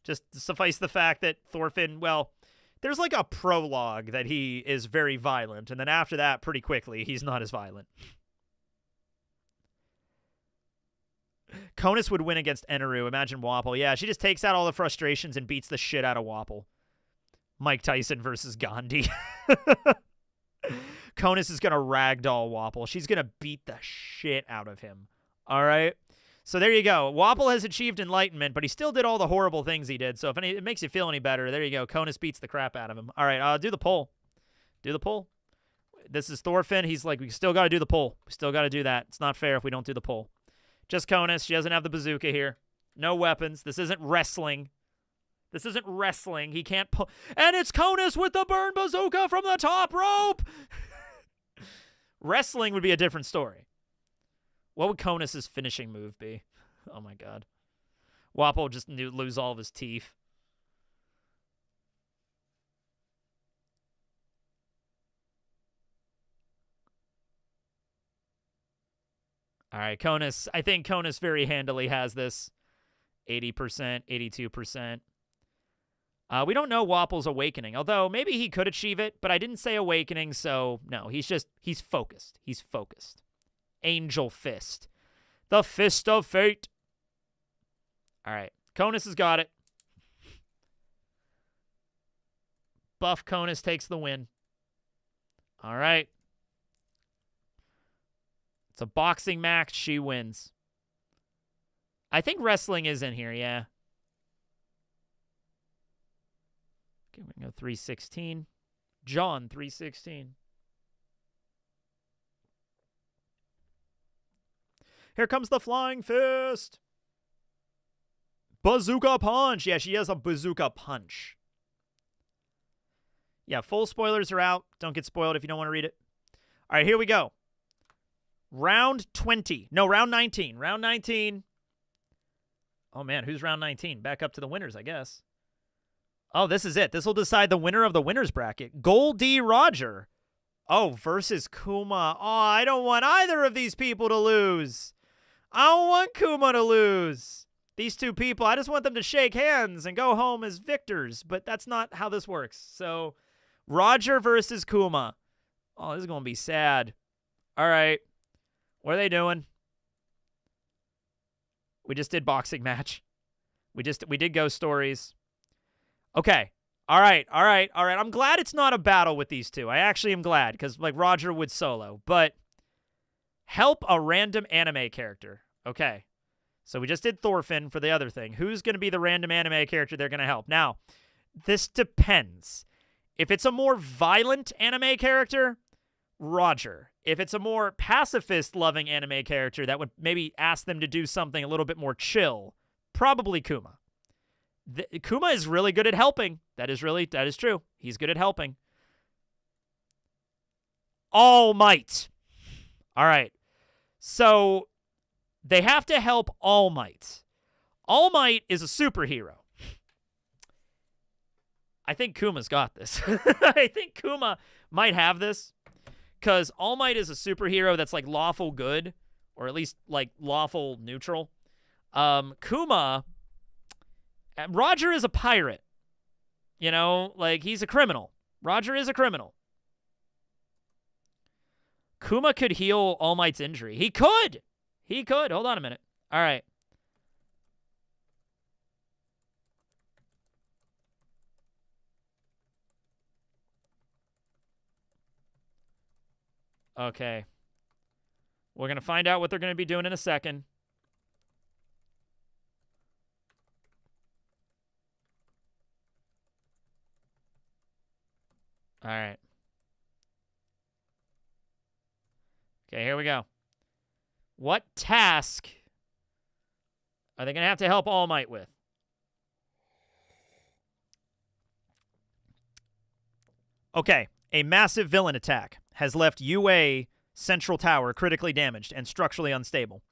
Just suffice the fact that Thorfinn, well, there's like a prologue that he is very violent, and then after that, pretty quickly, he's not as violent. Conus would win against Eneru. Imagine Wapple. Yeah, she just takes out all the frustrations and beats the shit out of Wapple. Mike Tyson versus Gandhi. Conus is going to ragdoll Wapple. She's going to beat the shit out of him. All right? So there you go. Wapple has achieved enlightenment, but he still did all the horrible things he did. So if it makes you feel any better, there you go. Conus beats the crap out of him. All right, do the poll. Do the poll. This is Thorfinn. He's like, we still got to do the poll. We still got to do that. It's not fair if we don't do the poll. Just Conus. She doesn't have the bazooka here. No weapons. This isn't wrestling. This isn't wrestling. He can't pull. And it's Conus with the burn bazooka from the top rope. Wrestling would be a different story. What would Conus's finishing move be? Oh, my God. Wapple just lose all of his teeth. All right, Conus. I think Conus very handily has this. 80%, 82%. We don't know Wapple's awakening, although maybe he could achieve it, but I didn't say awakening, so no, he's focused. He's focused. Angel Fist. The Fist of Fate. All right, Conus has got it. Buff Conus takes the win. All right. It's a boxing match. She wins. I think wrestling is in here, yeah. Okay, we're going to go 316. John, 316. Here comes the flying fist. Bazooka punch. Yeah, she has a bazooka punch. Yeah, full spoilers are out. Don't get spoiled if you don't want to read it. All right, here we go. Round 20. No, round 19. Round 19. Oh, man, who's round 19? Back up to the winners, I guess. Oh, this is it. This will decide the winner of the winner's bracket. Goldie Roger. Oh, versus Kuma. Oh, I don't want either of these people to lose. I don't want Kuma to lose. These two people, I just want them to shake hands and go home as victors, but that's not how this works. So, Roger versus Kuma. Oh, this is going to be sad. All right. What are they doing? We just did boxing match. We did ghost stories. Okay. All right. I'm glad it's not a battle with these two. I actually am glad because like Roger would solo, but help a random anime character. Okay. So we just did Thorfinn for the other thing. Who's going to be the random anime character they're going to help? Now, this depends. If it's a more violent anime character, Roger. If it's a more pacifist-loving anime character that would maybe ask them to do something a little bit more chill, probably Kuma. Kuma is really good at helping. That is true. He's good at helping. All Might. All right. So they have to help All Might. All Might is a superhero. I think Kuma's got this. I think Kuma might have this. Because All Might is a superhero that's like lawful good, or at least like lawful neutral. Kuma, Roger is a pirate. You know, like he's a criminal. Roger is a criminal. Kuma could heal All Might's injury. He could. Hold on a minute. All right. Okay. We're going to find out what they're going to be doing in a second. All right. Okay, here we go. What task are they going to have to help All Might with? Okay, a massive villain attack has left UA Central Tower critically damaged and structurally unstable.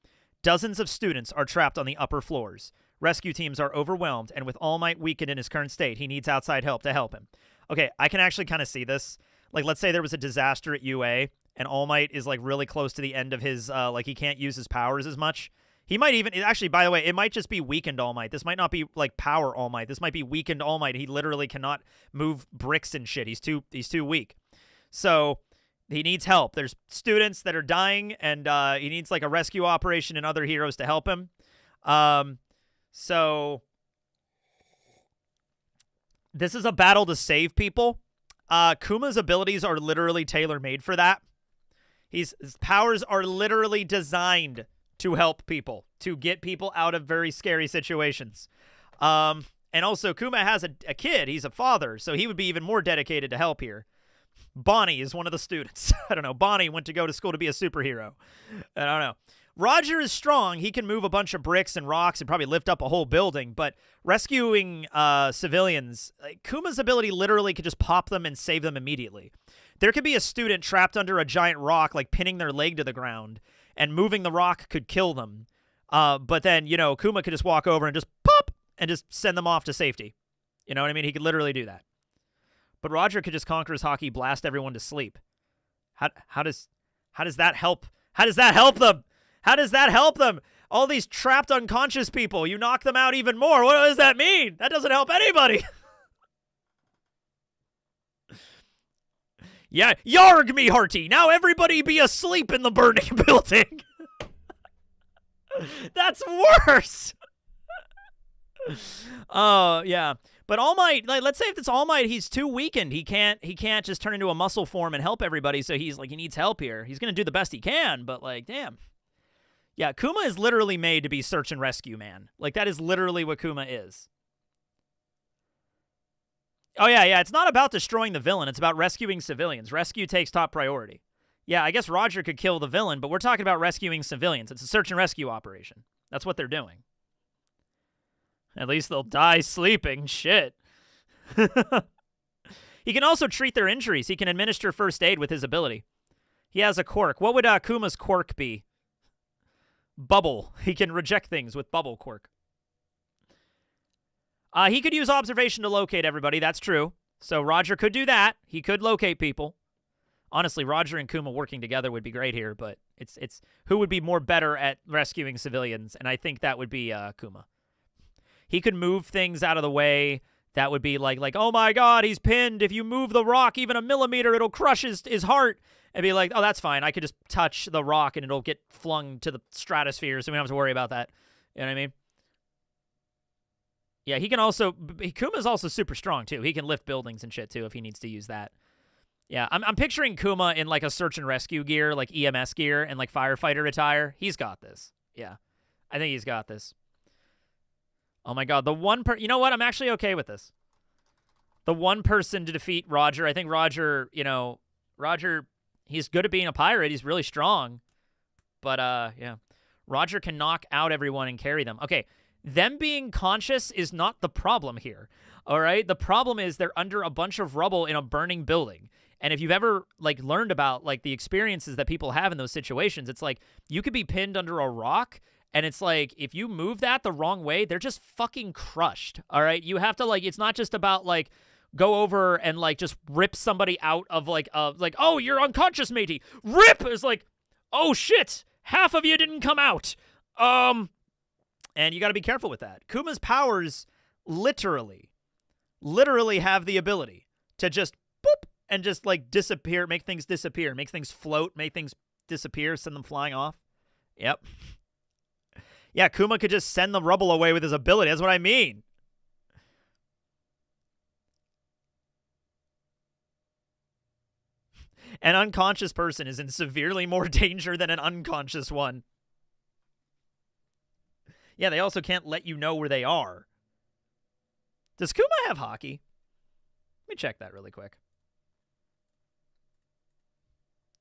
Dozens of students are trapped on the upper floors. Rescue teams are overwhelmed, and with All Might weakened in his current state, he needs outside help to help him. Okay, I can actually kind of see this. Like, let's say there was a disaster at UA, and All Might is, like, really close to the end of his, like, he can't use his powers as much. He might even, actually, by the way, it might just be weakened All Might. This might not be, like, power All Might. This might be weakened All Might. He literally cannot move bricks and shit. He's too weak. So he needs help. There's students that are dying, and he needs, like, a rescue operation and other heroes to help him. So this is a battle to save people. Kuma's abilities are literally tailor-made for that. His powers are literally designed to help people, to get people out of very scary situations. And also, Kuma has a kid. He's a father, so he would be even more dedicated to help here. Bonnie is one of the students. I don't know. Bonnie went to go to school to be a superhero. I don't know. Roger is strong. He can move a bunch of bricks and rocks and probably lift up a whole building, but rescuing civilians, Kuma's ability literally could just pop them and save them immediately. There could be a student trapped under a giant rock, like pinning their leg to the ground, and moving the rock could kill them. But then, you know, Kuma could just walk over and just pop and just send them off to safety. You know what I mean? He could literally do that. But Roger could just conquer his hockey, blast everyone to sleep. How does that help? How does that help them? How does that help them? All these trapped unconscious people, you knock them out even more. What does that mean? That doesn't help anybody. Yeah, yarg me hearty. Now everybody be asleep in the burning building. That's worse. Oh, yeah. But All Might, like, let's say if it's All Might, he's too weakened. He can't just turn into a muscle form and help everybody, so he's like, he needs help here. He's going to do the best he can, but like, damn. Yeah, Kuma is literally made to be search and rescue man. Like, that is literally what Kuma is. Oh, yeah, it's not about destroying the villain. It's about rescuing civilians. Rescue takes top priority. Yeah, I guess Roger could kill the villain, but we're talking about rescuing civilians. It's a search and rescue operation. That's what they're doing. At least they'll die sleeping. Shit. He can also treat their injuries. He can administer first aid with his ability. He has a quirk. What would Kuma's quirk be? Bubble. He can reject things with bubble quirk. He could use observation to locate everybody. That's true. So Roger could do that. He could locate people. Honestly, Roger and Kuma working together would be great here, but it's who would be more better at rescuing civilians, and I think that would be Kuma. He could move things out of the way. That would be like, oh my god, he's pinned. If you move the rock even a millimeter, it'll crush his heart. And be like, oh, that's fine. I could just touch the rock and it'll get flung to the stratosphere, so we don't have to worry about that. You know what I mean? Yeah, he can also... Kuma's also super strong, too. He can lift buildings and shit, too, if he needs to use that. Yeah, I'm picturing Kuma in, like, a search and rescue gear, like EMS gear, and, like, firefighter attire. He's got this. Yeah, I think he's got this. Oh, my God. You know what? I'm actually okay with this. The one person to defeat Roger. I think Roger, Roger... He's good at being a pirate. He's really strong. But, yeah. Roger can knock out everyone and carry them. Okay, them being conscious is not the problem here, all right? The problem is they're under a bunch of rubble in a burning building. And if you've ever, like, learned about, like, the experiences that people have in those situations, it's like you could be pinned under a rock, and it's like if you move that the wrong way, they're just fucking crushed, all right? You have to, like, it's not just about, like, go over and, like, just rip somebody out of, like, oh, you're unconscious, matey. Rip! It's like, oh, shit. Half of you didn't come out. And you got to be careful with that. Kuma's powers literally have the ability to just boop and just, like, disappear, make things disappear, make things float, make things disappear, send them flying off. Yep. Yeah, Kuma could just send the rubble away with his ability. That's what I mean. An unconscious person is in severely more danger than an unconscious one. Yeah, they also can't let you know where they are. Does Kuma have hockey? Let me check that really quick.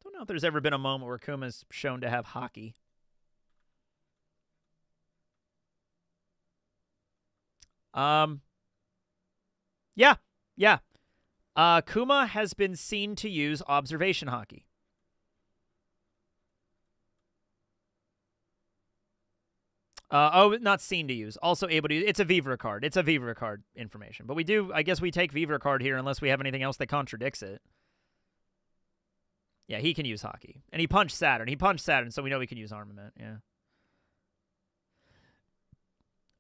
Don't know if there's ever been a moment where Kuma's shown to have hockey. Yeah. Kuma has been seen to use observation hockey. Not seen to use. Also able to use. It's a Vivre card. It's a Vivre card information. But I guess we take Vivre card here unless we have anything else that contradicts it. Yeah, he can use hockey. And he punched Saturn. So we know he can use armament. Yeah.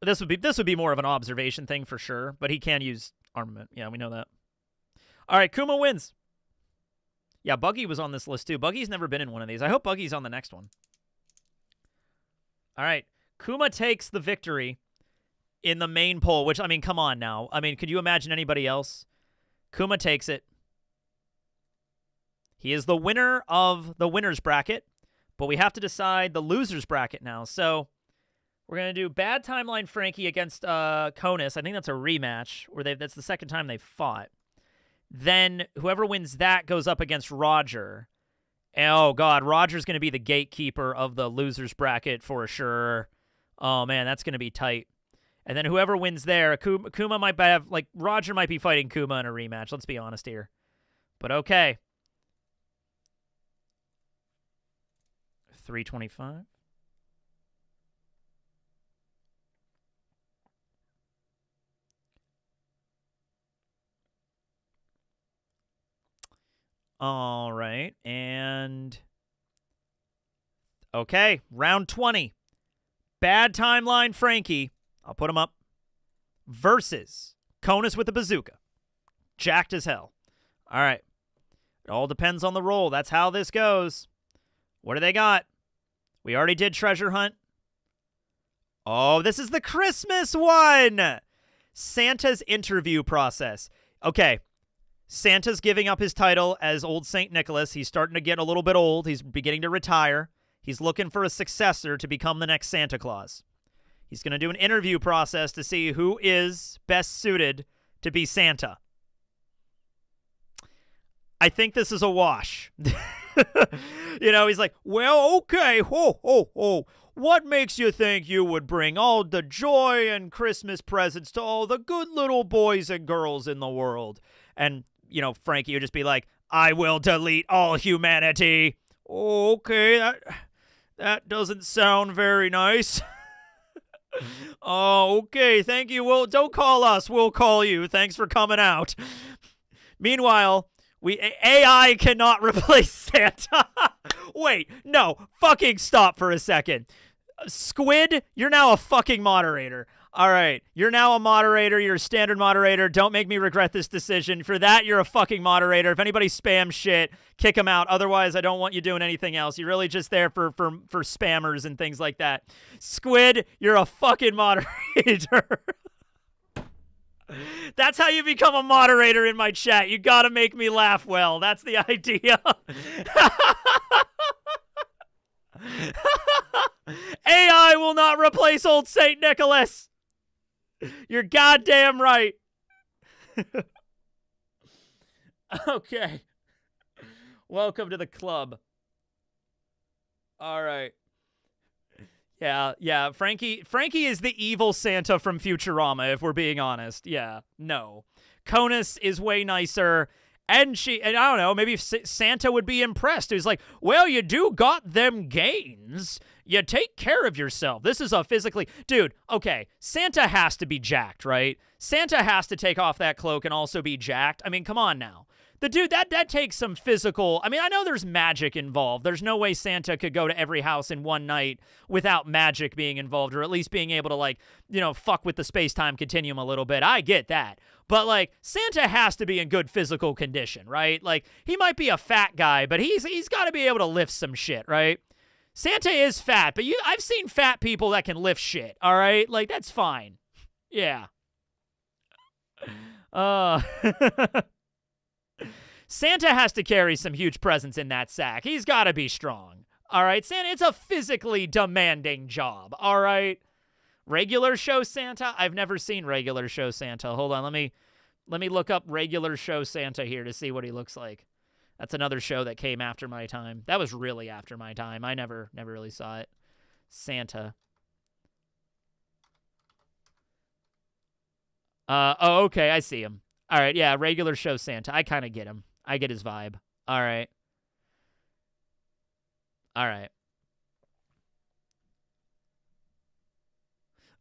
This would be more of an observation thing for sure, but he can use armament. Yeah, we know that. All right, Kuma wins. Yeah, Buggy was on this list too. Buggy's never been in one of these. I hope Buggy's on the next one. All right, Kuma takes the victory in the main poll, which, I mean, come on now. I mean, could you imagine anybody else? Kuma takes it. He is the winner of the winner's bracket, but we have to decide the loser's bracket now. So we're going to do Bad Timeline Frankie against Conus. I think that's a rematch, or that's the second time they've fought. Then whoever wins that goes up against Roger. Oh, God, Roger's going to be the gatekeeper of the loser's bracket for sure. Oh, man, that's going to be tight. And then whoever wins there, Kuma might have, like, Roger might be fighting Kuma in a rematch. Let's be honest here. But okay. 325. All right, and okay, round 20. Bad Timeline Frankie, I'll put him up, versus Conus with the bazooka. Jacked as hell. All right, it all depends on the roll. That's how this goes. What do they got? We already did Treasure Hunt. Oh, this is the Christmas one! Santa's interview process. Okay. Santa's giving up his title as Old St. Nicholas. He's starting to get a little bit old. He's beginning to retire. He's looking for a successor to become the next Santa Claus. He's going to do an interview process to see who is best suited to be Santa. I think this is a wash. You know, he's like, well, okay, what makes you think you would bring all the joy and Christmas presents to all the good little boys and girls in the world? And, you know, Frankie would just be like, I will delete all humanity. Okay, that doesn't sound very nice. Oh, okay, thank you. Well, don't call us. We'll call you. Thanks for coming out. Meanwhile, AI cannot replace Santa. Wait, no, fucking stop for a second. Squid, you're now a fucking moderator. All right, you're now a moderator. You're a standard moderator. Don't make me regret this decision. For that, you're a fucking moderator. If anybody spams shit, kick them out. Otherwise, I don't want you doing anything else. You're really just there for spammers and things like that. Squid, you're a fucking moderator. That's how you become a moderator in my chat. You gotta make me laugh well. That's the idea. AI will not replace Old St. Nicholas. You're goddamn right. Okay. Welcome to the club. All right. Yeah. Frankie is the evil Santa from Futurama, if we're being honest. Yeah, no. Conus is way nicer. And I don't know, maybe Santa would be impressed. He's like, well, you do got them gains. You take care of yourself. This is a physically... Dude, okay, Santa has to be jacked, right? Santa has to take off that cloak and also be jacked. I mean, come on now. The dude, that takes some physical... I mean, I know there's magic involved. There's no way Santa could go to every house in one night without magic being involved, or at least being able to, like, you know, fuck with the space-time continuum a little bit. I get that. But, like, Santa has to be in good physical condition, right? Like, he might be a fat guy, but he's got to be able to lift some shit, right? Santa is fat, but I've seen fat people that can lift shit, all right? Like, that's fine. Yeah. Santa has to carry some huge presents in that sack. He's got to be strong. All right, Santa, it's a physically demanding job. All right. Regular show Santa? I've never seen regular show Santa. Hold on, let me look up regular show Santa here to see what he looks like. That's another show that came after my time. That was really after my time. I never really saw it. Santa. Oh, okay, I see him. All right, yeah, regular show Santa. I kind of get him. I get his vibe. All right. All right.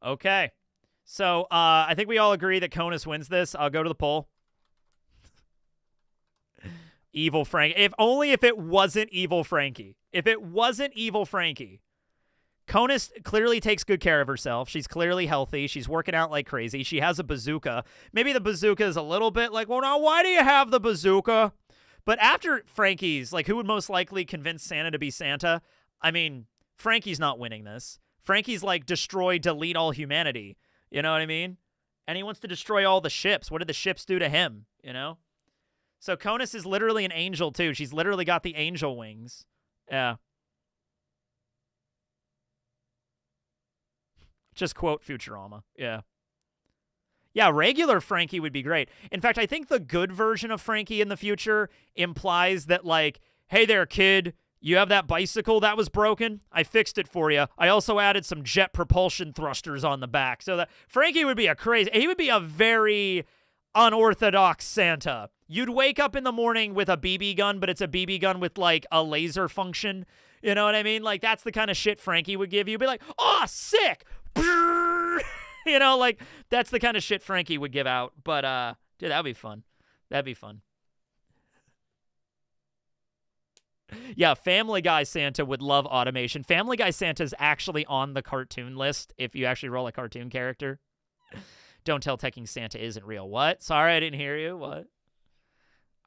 Okay. So, I think we all agree that Conus wins this. I'll go to the poll. Evil Frank. If it wasn't Evil Frankie. If it wasn't Evil Frankie. Conus clearly takes good care of herself. She's clearly healthy. She's working out like crazy. She has a bazooka. Maybe the bazooka is a little bit like, well, now, why do you have the bazooka? But after Frankie's, like, who would most likely convince Santa to be Santa? I mean, Frankie's not winning this. Frankie's like, destroy, delete all humanity. You know what I mean? And he wants to destroy all the ships. What did the ships do to him, you know? So Conus is literally an angel, too. She's literally got the angel wings. Yeah. Just quote Futurama. Yeah. Yeah, regular Frankie would be great. In fact, I think the good version of Frankie in the future implies that, like, hey there, kid, you have that bicycle that was broken? I fixed it for you. I also added some jet propulsion thrusters on the back. So that Frankie would be he would be a very unorthodox Santa. You'd wake up in the morning with a BB gun, but it's a BB gun with, like, a laser function. You know what I mean? Like, that's the kind of shit Frankie would give you. Be like, oh, sick! You know, like, that's the kind of shit Frankie would give out. But, dude, that'd be fun. That'd be fun. Yeah, Family Guy Santa would love automation. Family Guy Santa's actually on the cartoon list if you actually roll a cartoon character. Don't tell Teching Santa isn't real. What? Sorry, I didn't hear you. What?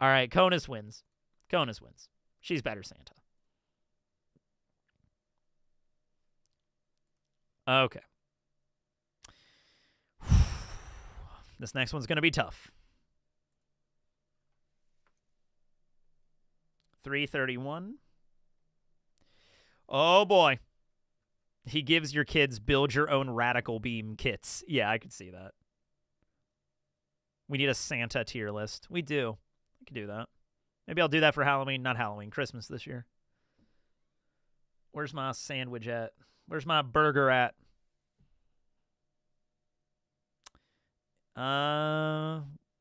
All right, Conus wins. Conus wins. She's better Santa. Okay. This next one's going to be tough. 331. Oh, boy. He gives your kids build-your-own radical beam kits. Yeah, I could see that. We need a Santa tier list. We do. I could do that. Maybe I'll do that for Halloween. Not Halloween. Christmas this year. Where's my sandwich at? Where's my burger at?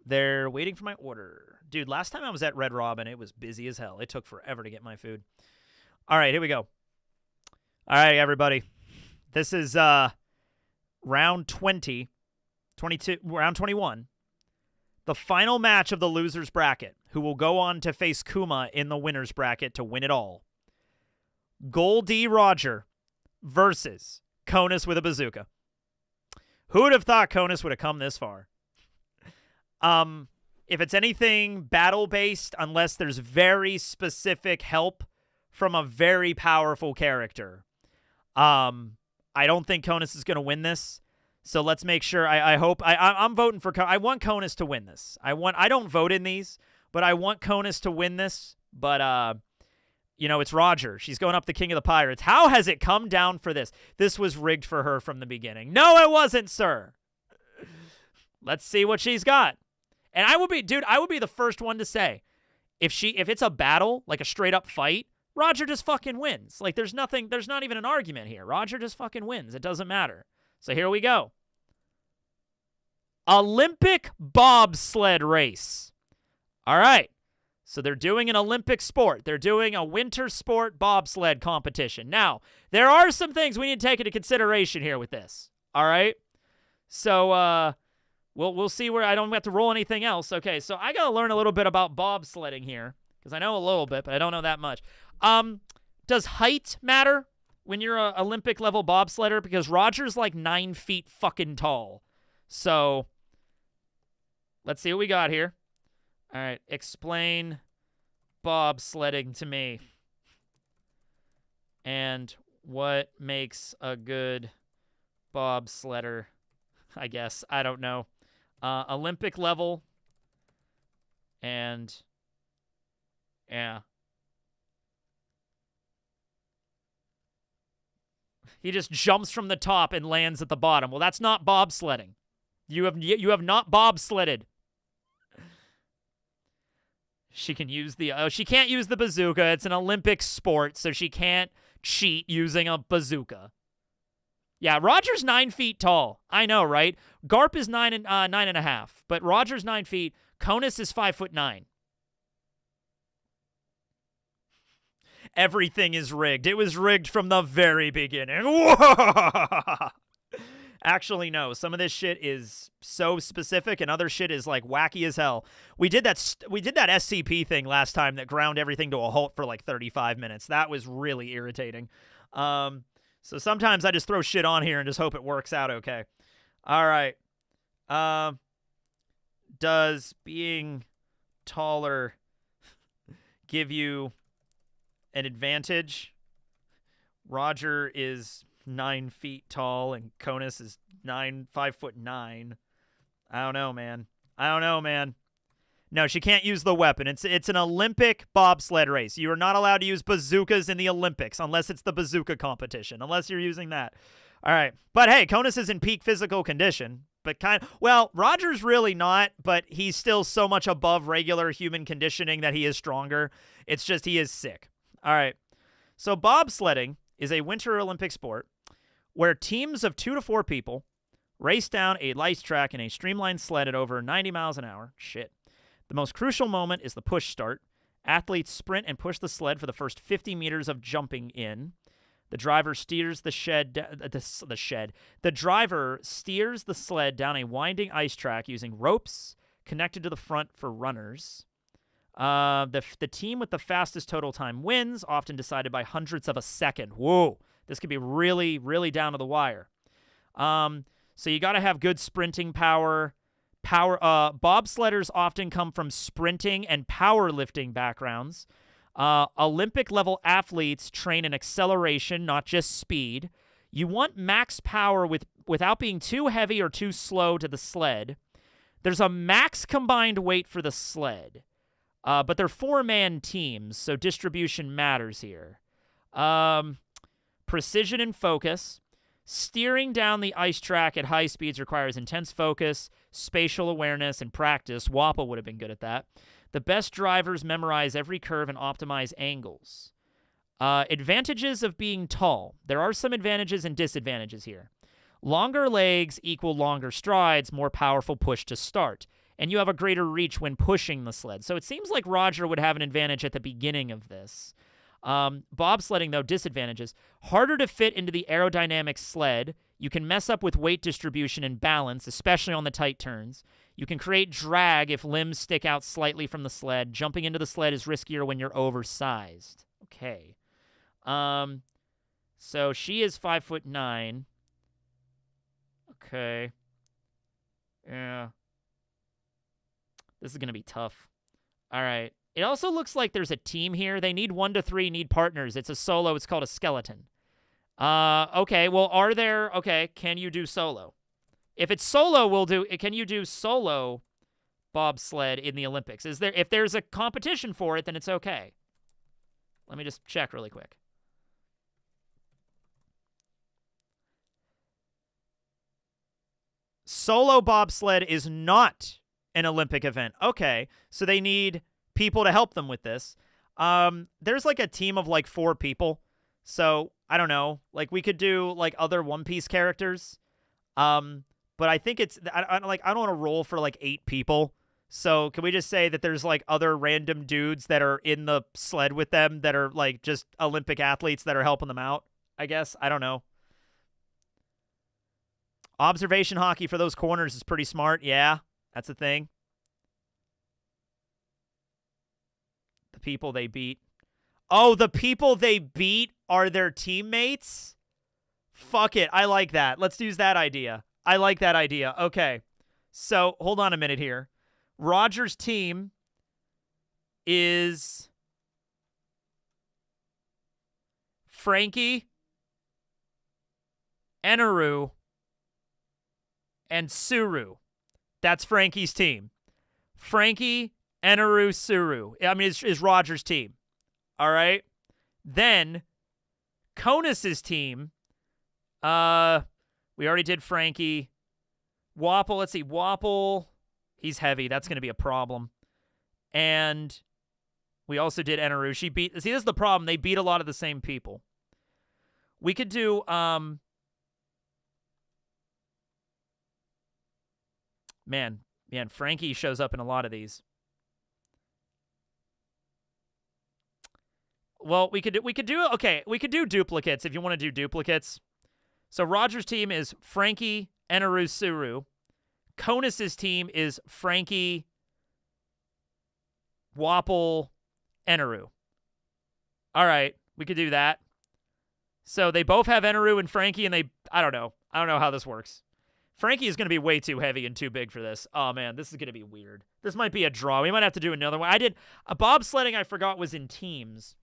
They're waiting for my order. Dude, last time I was at Red Robin, it was busy as hell. It took forever to get my food. All right, here we go. All right, everybody. This is round 20, 22, round 21. The final match of the loser's bracket, who will go on to face Kuma in the winner's bracket to win it all. Goldie Roger versus Conus with a bazooka. Who would have thought Conus would have come this far? If it's anything battle-based, unless there's very specific help from a very powerful character, I don't think Conus is going to win this. So let's make sure. I hope I'm voting for. I want Conus to win this. I don't vote in these, but I want Conus to win this. But you know, it's Roger. She's going up the King of the Pirates. How has it come down for this? This was rigged for her from the beginning. No, it wasn't, sir. Let's see what she's got. And I would be the first one to say, if it's a battle, like a straight up fight, Roger just fucking wins. Like there's not even an argument here. Roger just fucking wins. It doesn't matter. So here we go. Olympic bobsled race. All right. So they're doing an Olympic sport. They're doing a winter sport bobsled competition. Now, there are some things we need to take into consideration here with this. All right? So we'll see where I don't have to roll anything else. Okay, so I got to learn a little bit about bobsledding here because I know a little bit, but I don't know that much. Does height matter when you're an Olympic level bobsledder? Because Roger's like 9 feet fucking tall. So let's see what we got here. All right, explain bobsledding to me. And what makes a good bobsledder, I guess. I don't know. Olympic level. And, yeah. He just jumps from the top and lands at the bottom. Well, that's not bobsledding. You have not bobsledded. She can use she can't use the bazooka. It's an Olympic sport, so she can't cheat using a bazooka. Yeah, Roger's 9 feet tall. I know, right? Garp is 9.5, but Roger's 9 feet. Conus is 5'9". Everything is rigged. It was rigged from the very beginning. Actually, no. Some of this shit is so specific, and other shit is like wacky as hell. We did that SCP thing last time that ground everything to a halt for like 35 minutes. That was really irritating. So sometimes I just throw shit on here and just hope it works out okay. All right. Does being taller give you an advantage? Roger is 9 feet tall, and Conus is 5'9". I don't know, man. No, she can't use the weapon. It's an Olympic bobsled race. You are not allowed to use bazookas in the Olympics unless it's the bazooka competition, unless you're using that. All right. But hey, Conus is in peak physical condition, but well, Roger's really not, but he's still so much above regular human conditioning that he is stronger. It's just he is sick. All right. So bobsledding is a Winter Olympic sport where teams of 2 to 4 people race down a ice track in a streamlined sled at over 90 miles an hour. Shit. The most crucial moment is the push start. Athletes sprint and push the sled for the first 50 meters of jumping in. The driver steers the driver steers the sled down a winding ice track using ropes connected to the front for runners. The team with the fastest total time wins, often decided by hundredths of a second. Whoa, this could be really, really down to the wire. So you got to have good sprinting power. Bobsledders often come from sprinting and powerlifting backgrounds. Olympic-level athletes train in acceleration, not just speed. You want max power without being too heavy or too slow to the sled. There's a max combined weight for the sled, but they're 4-man teams, so distribution matters here. Precision and focus. Steering down the ice track at high speeds requires intense focus, spatial awareness, and practice. Wappa would have been good at that. The best drivers memorize every curve and optimize angles. Advantages of being tall. There are some advantages and disadvantages here. Longer legs equal longer strides, more powerful push to start. And you have a greater reach when pushing the sled. So it seems like Roger would have an advantage at the beginning of this. Bobsledding, though, disadvantages. Harder to fit into the aerodynamic sled. You can mess up with weight distribution and balance, especially on the tight turns. You can create drag if limbs stick out slightly from the sled. Jumping into the sled is riskier when you're oversized. Okay. So she is 5'9". Okay. Yeah. This is going to be tough. All right. It also looks like there's a team here. They need 1 to 3, need partners. It's a solo. It's called a skeleton. Okay, well, okay, can you do solo? If it's solo, can you do solo bobsled in the Olympics? If there's a competition for it, then it's okay. Let me just check really quick. Solo bobsled is not an Olympic event. Okay, so they need people to help them with this. There's like a team of like 4 people. So, I don't know. Like, we could do like other One Piece characters. But I think I don't want to roll for like 8 people. So, can we just say that there's like other random dudes that are in the sled with them that are like just Olympic athletes that are helping them out? I guess. I don't know. Observation hockey for those corners is pretty smart. Yeah, that's a thing. The people they beat. Oh, the people they beat are their teammates? Fuck it. I like that. Let's use that idea. I like that idea. Okay. So, hold on a minute here. Roger's team is Frankie, Eneru, and Suru. That's Frankie's team. Frankie, Eneru, Suru. I mean, is Roger's team. All right. Then Conus's team. We already did Frankie. Wapple. Let's see. Wapple. He's heavy. That's going to be a problem. And we also did Eneru. See, this is the problem. They beat a lot of the same people. We could do Man, Frankie shows up in a lot of these. Well, we could do duplicates if you want to do duplicates. So Roger's team is Frankie, Eneru, Suru. Conus's team is Frankie, Wapple, Eneru. All right, we could do that. So they both have Eneru and Frankie, and I don't know how this works. Frankie is going to be way too heavy and too big for this. Oh, man, this is going to be weird. This might be a draw. We might have to do another one. Bobsledding, I forgot, was in teams.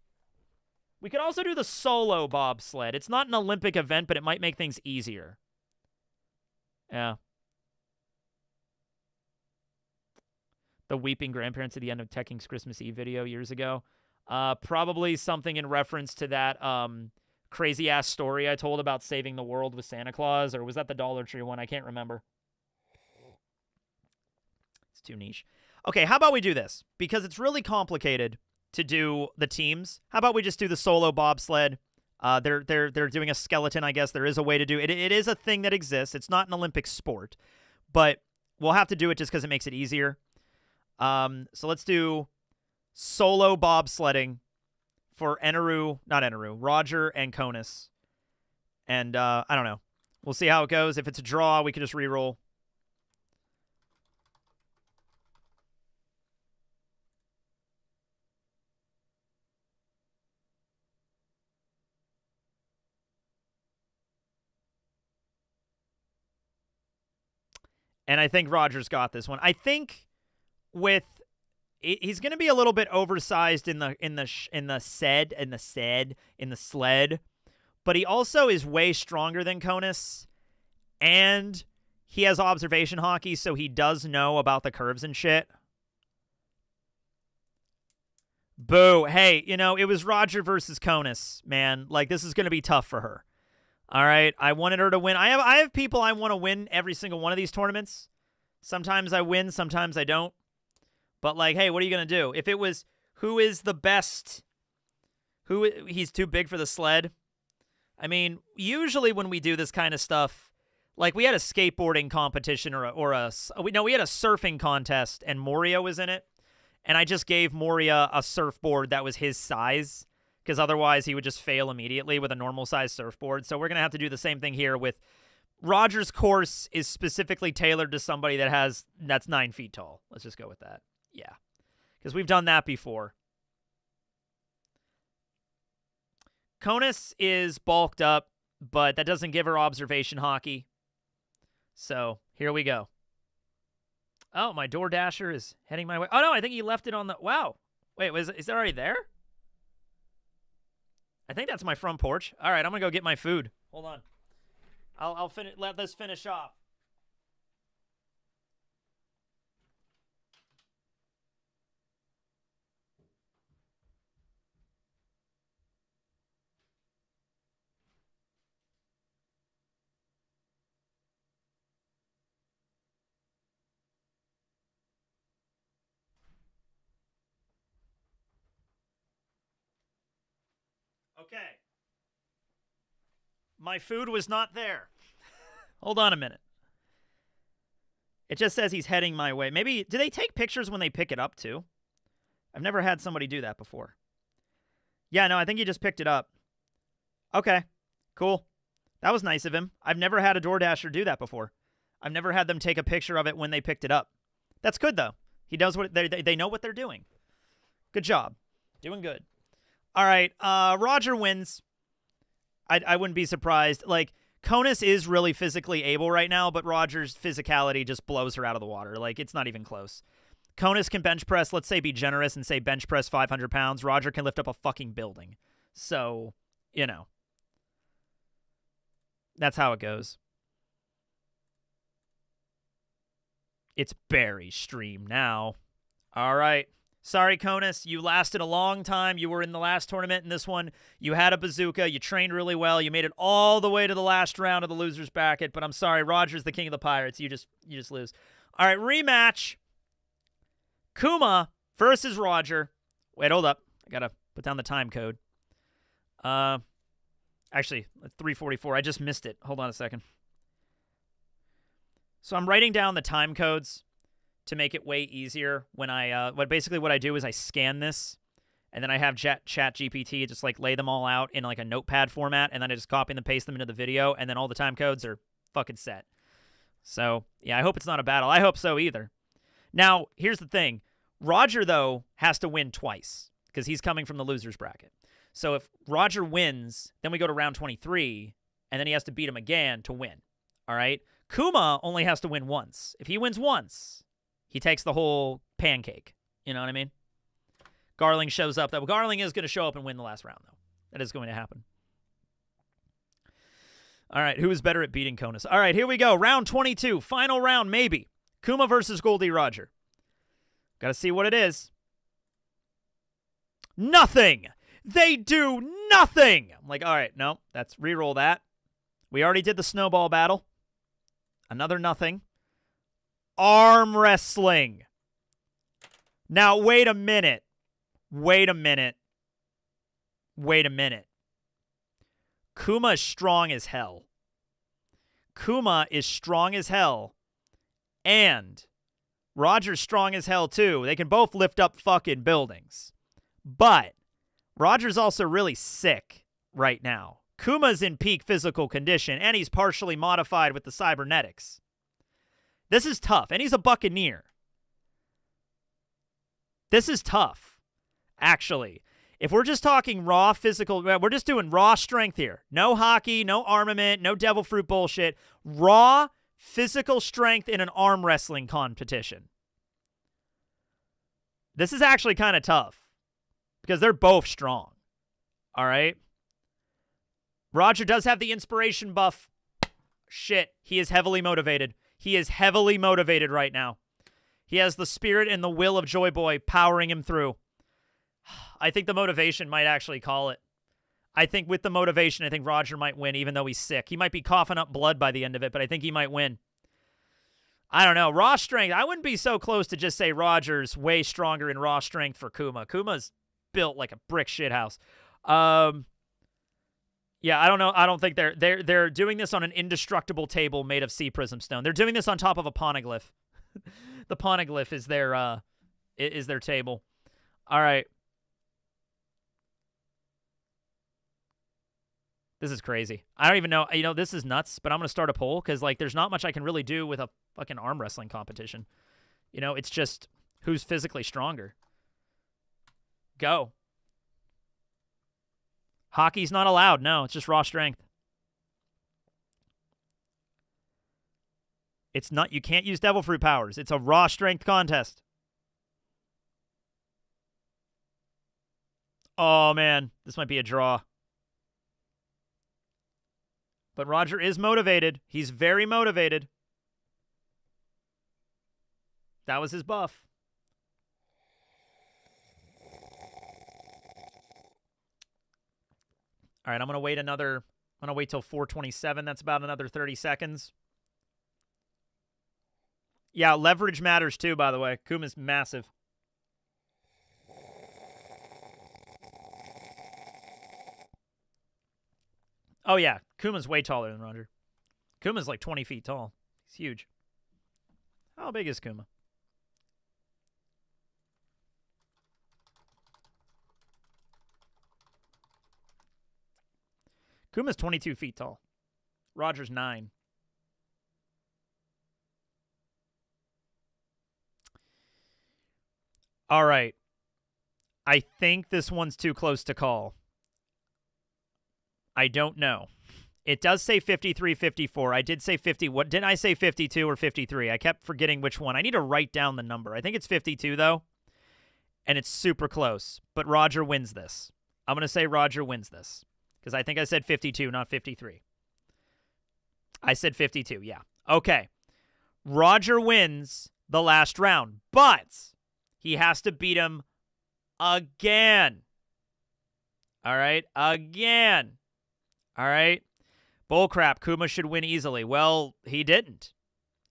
We could also do the solo bobsled. It's not an Olympic event, but it might make things easier. Yeah. The weeping grandparents at the end of Tech King's Christmas Eve video years ago. Probably something in reference to that crazy-ass story I told about saving the world with Santa Claus, or was that the Dollar Tree one? I can't remember. It's too niche. Okay, how about we do this? Because it's really complicated to do the teams. How about we just do the solo bobsled? They're doing a skeleton, I guess. There is a way to do it. It is a thing that exists. It's not an Olympic sport, but we'll have to do it just because it makes it easier. So let's do solo bobsledding for Roger and Conus. And I don't know. We'll see how it goes. If it's a draw, we can just re-roll. And I think Roger's got this one. I think he's going to be a little bit oversized in the sled, but he also is way stronger than Conus, and he has observation hockey, so he does know about the curves and shit. Boo. Hey, it was Roger versus Conus, man. Like, this is going to be tough for her. All right, I wanted her to win. I have people I want to win every single one of these tournaments. Sometimes I win, sometimes I don't. But, like, hey, what are you going to do? If it was who is the best, he's too big for the sled. I mean, usually when we do this kind of stuff, like we had a skateboarding competition we had a surfing contest, and Moria was in it. And I just gave Moria a surfboard that was his size, because otherwise he would just fail immediately with a normal-sized surfboard. So we're going to have to do the same thing here with Roger's course is specifically tailored to somebody that's 9 feet tall. Let's just go with that. Yeah, because we've done that before. Conus is bulked up, but that doesn't give her observation hockey. So here we go. Oh, my DoorDasher is heading my way. Oh, no, I think he left it on the... Wow. Wait, is it already there? I think that's my front porch. All right, I'm going to go get my food. Hold on. I'll let this finish off. Okay. My food was not there. Hold on a minute. It just says he's heading my way. Maybe, do they take pictures when they pick it up, too? I've never had somebody do that before. Yeah, no, I think he just picked it up. Okay, cool. That was nice of him. I've never had a DoorDasher do that before. I've never had them take a picture of it when they picked it up. That's good, though. He does what they know what they're doing. Good job. Doing good. All right, Roger wins. I wouldn't be surprised. Like, Conus is really physically able right now, but Roger's physicality just blows her out of the water. Like, it's not even close. Conus can bench press, let's say be generous and say bench press 500 pounds. Roger can lift up a fucking building. So, that's how it goes. It's Barry's stream now. All right. Sorry, Conus. You lasted a long time. You were in the last tournament in this one. You had a bazooka. You trained really well. You made it all the way to the last round of the loser's bracket. But I'm sorry, Roger's the king of the pirates. You just lose. All right, rematch. Kuma versus Roger. Wait, hold up. I gotta put down the time code. Actually, 3:44. I just missed it. Hold on a second. So I'm writing down the time codes to make it way easier when basically what I do is I scan this, and then I have Chat GPT just like lay them all out in like a notepad format, and then I just copy and paste them into the video, and then all the time codes are fucking set. So yeah, I hope it's not a battle. I hope so either. Now, here's the thing. Roger, though, has to win twice because he's coming from the loser's bracket. So if Roger wins, then we go to round 23, and then he has to beat him again to win. All right? Kuma only has to win once. If he wins once, he takes the whole pancake. You know what I mean? Garling shows up. Garling is going to show up and win the last round, though. That is going to happen. All right, who is better at beating Conus? All right, here we go. Round 22. Final round, maybe. Kuma versus Goldie Roger. Got to see what it is. Nothing! They do nothing! I'm like, all right, no, that's reroll that. We already did the snowball battle. Another nothing. Arm wrestling. Now, wait a minute. Wait a minute. Wait a minute. Kuma is strong as hell. Kuma is strong as hell. And Roger's strong as hell, too. They can both lift up fucking buildings. But Roger's also really sick right now. Kuma's in peak physical condition, and he's partially modified with the cybernetics. This is tough, and he's a buccaneer. This is tough, actually. If we're just talking raw physical, we're just doing raw strength here. No hockey, no armament, no devil fruit bullshit. Raw physical strength in an arm wrestling competition. This is actually kind of tough because they're both strong. All right? Roger does have the inspiration buff. Shit, he is heavily motivated. He is heavily motivated right now. He has the spirit and the will of Joy Boy powering him through. I think the motivation might actually call it. I think with the motivation, I think Roger might win, even though he's sick. He might be coughing up blood by the end of it, but I think he might win. I don't know. Raw strength, I wouldn't be so close to just say Roger's way stronger in raw strength for Kuma. Kuma's built like a brick shithouse. Yeah, I don't know. I don't think they're doing this on an indestructible table made of sea prism stone. They're doing this on top of a poneglyph. The poneglyph is their table. All right. This is crazy. I don't even know. You know, this is nuts, but I'm going to start a poll because, like, there's not much I can really do with a fucking arm wrestling competition. You know, it's just who's physically stronger. Go. Hockey's not allowed. No, it's just raw strength. It's not, you can't use devil fruit powers. It's a raw strength contest. Oh, man. This might be a draw. But Roger is motivated. He's very motivated. That was his buff. All right, I'm going to wait till 4:27. That's about another 30 seconds. Yeah, leverage matters too, by the way. Kuma's massive. Oh, yeah. Kuma's way taller than Roger. Kuma's like 20 feet tall. He's huge. How big is Kuma? Kuma's 22 feet tall. Roger's 9. All right. I think this one's too close to call. I don't know. It does say 53, 54. I did say 50. What didn't I say 52 or 53? I kept forgetting which one. I need to write down the number. I think it's 52 though. And it's super close. But Roger wins this. I'm going to say Roger wins this. Because I think I said 52, not 53. I said 52, yeah. Okay. Roger wins the last round. But he has to beat him again. All right? Again. All right? Bullcrap. Kuma should win easily. Well, he didn't.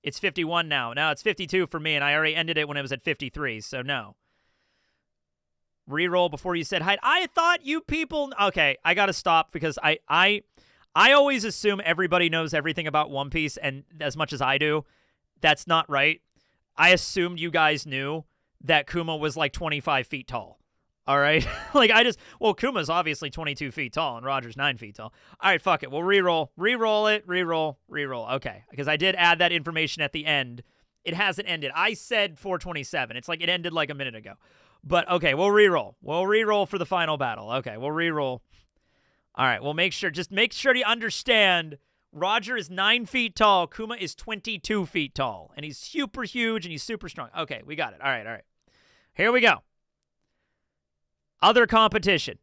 It's 51 now. Now it's 52 for me, and I already ended it when it was at 53, so no. Reroll before you said hi. I thought you people... Okay, I got to stop because I always assume everybody knows everything about One Piece, and as much as I do, that's not right. I assumed you guys knew that Kuma was like 25 feet tall. All right? Like, well, Kuma's obviously 22 feet tall, and Roger's 9 feet tall. All right, fuck it. We'll reroll. Reroll it. Reroll. Okay, because I did add that information at the end. It hasn't ended. I said 4:27. It's like it ended like a minute ago. But, okay, we'll reroll. We'll reroll for the final battle. Okay, we'll reroll. All right, we'll make sure you understand Roger is 9 feet tall. Kuma is 22 feet tall. And he's super huge and he's super strong. Okay, we got it. All right. Here we go. Other competition.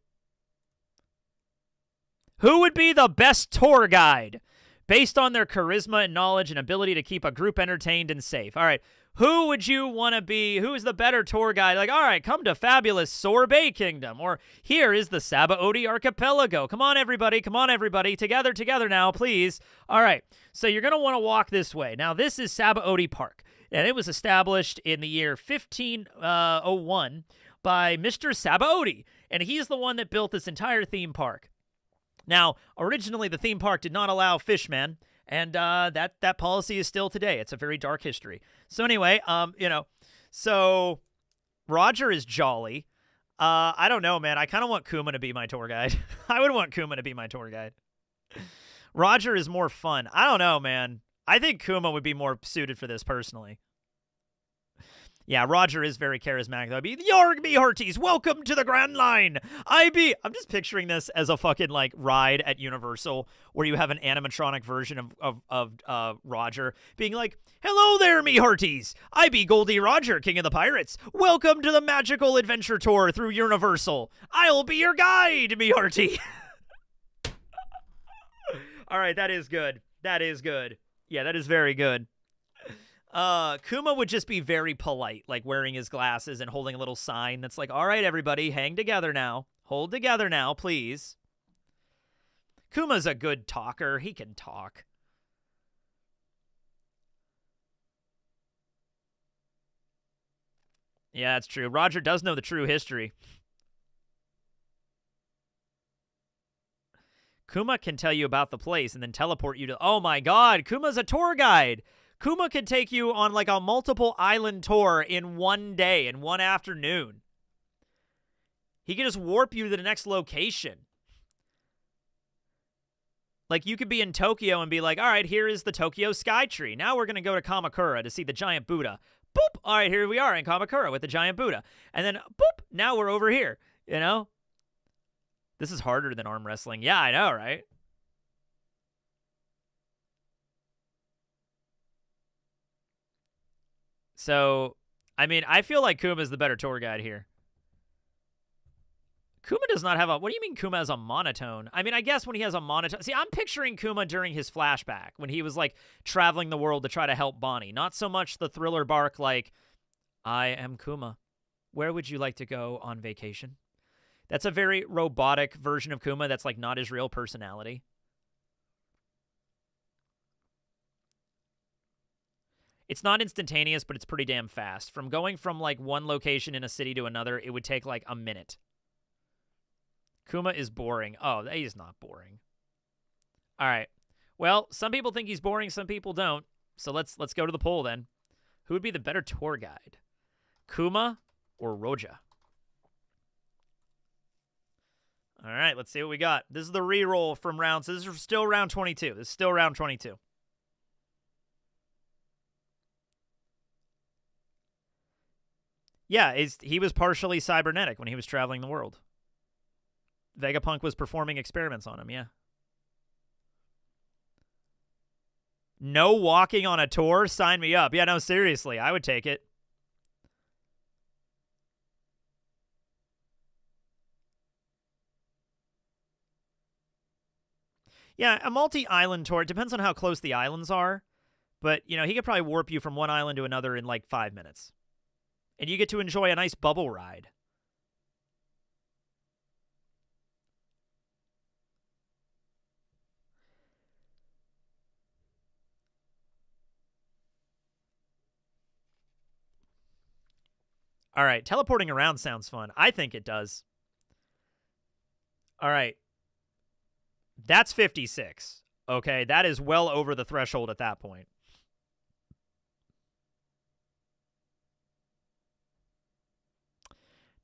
Who would be the best tour guide based on their charisma and knowledge and ability to keep a group entertained and safe? All right. Who would you want to be? Who is the better tour guide? Like, all right, come to fabulous Sorbet Kingdom. Or here is the Sabaody Archipelago. Come on, everybody. Come on, everybody. Together now, please. All right. So you're going to want to walk this way. Now, this is Sabaody Park. And it was established in the year 1501 by Mr. Sabaody. And he's the one that built this entire theme park. Now, originally, the theme park did not allow fishmen. And that policy is still today. It's a very dark history. So anyway, so Roger is jolly. I don't know, man. I kind of want Kuma to be my tour guide. I would want Kuma to be my tour guide. Roger is more fun. I don't know, man. I think Kuma would be more suited for this personally. Yeah, Roger is very charismatic, though. I'd be, Yarg me hearties, welcome to the Grand Line. I'm just picturing this as a fucking, like, ride at Universal where you have an animatronic version of Roger being like, hello there, me hearties. I be Goldie Roger, King of the Pirates. Welcome to the magical adventure tour through Universal. I'll be your guide, me hearty. All right, that is good. That is good. Yeah, that is very good. Kuma would just be very polite, like wearing his glasses and holding a little sign that's like, all right, everybody, hang together now. Hold together now, please. Kuma's a good talker. He can talk. Yeah, that's true. Roger does know the true history. Kuma can tell you about the place and then teleport you to... Oh, my God. Kuma's a tour guide. Kuma could take you on, like, a multiple island tour in one day, in one afternoon. He could just warp you to the next location. Like, you could be in Tokyo and be like, all right, here is the Tokyo Skytree. Now we're going to go to Kamakura to see the giant Buddha. Boop! All right, here we are in Kamakura with the giant Buddha. And then, boop! Now we're over here, you know? This is harder than arm wrestling. Yeah, I know, right? So, I mean, I feel like Kuma's the better tour guide here. Kuma does not have a... What do you mean Kuma has a monotone? I mean, I guess when he has a monotone... See, I'm picturing Kuma during his flashback, when he was, like, traveling the world to try to help Bonnie. Not so much the Thriller bark like, I am Kuma. Where would you like to go on vacation? That's a very robotic version of Kuma that's, like, not his real personality. It's not instantaneous, but it's pretty damn fast. From going from, like, one location in a city to another, it would take, like, a minute. Kuma is boring. Oh, he's not boring. All right. Well, some people think he's boring, some people don't. So let's go to the poll then. Who would be the better tour guide? Kuma or Roja? All right, let's see what we got. This is the re-roll from round. So this is still round 22. This is still round 22. Yeah, he was partially cybernetic when he was traveling the world. Vegapunk was performing experiments on him, yeah. No walking on a tour? Sign me up. Yeah, no, seriously, I would take it. Yeah, a multi-island tour. It depends on how close the islands are. But, you know, he could probably warp you from one island to another in like 5 minutes. And you get to enjoy a nice bubble ride. All right, teleporting around sounds fun. I think it does. All right. That's 56. Okay, that is well over the threshold at that point.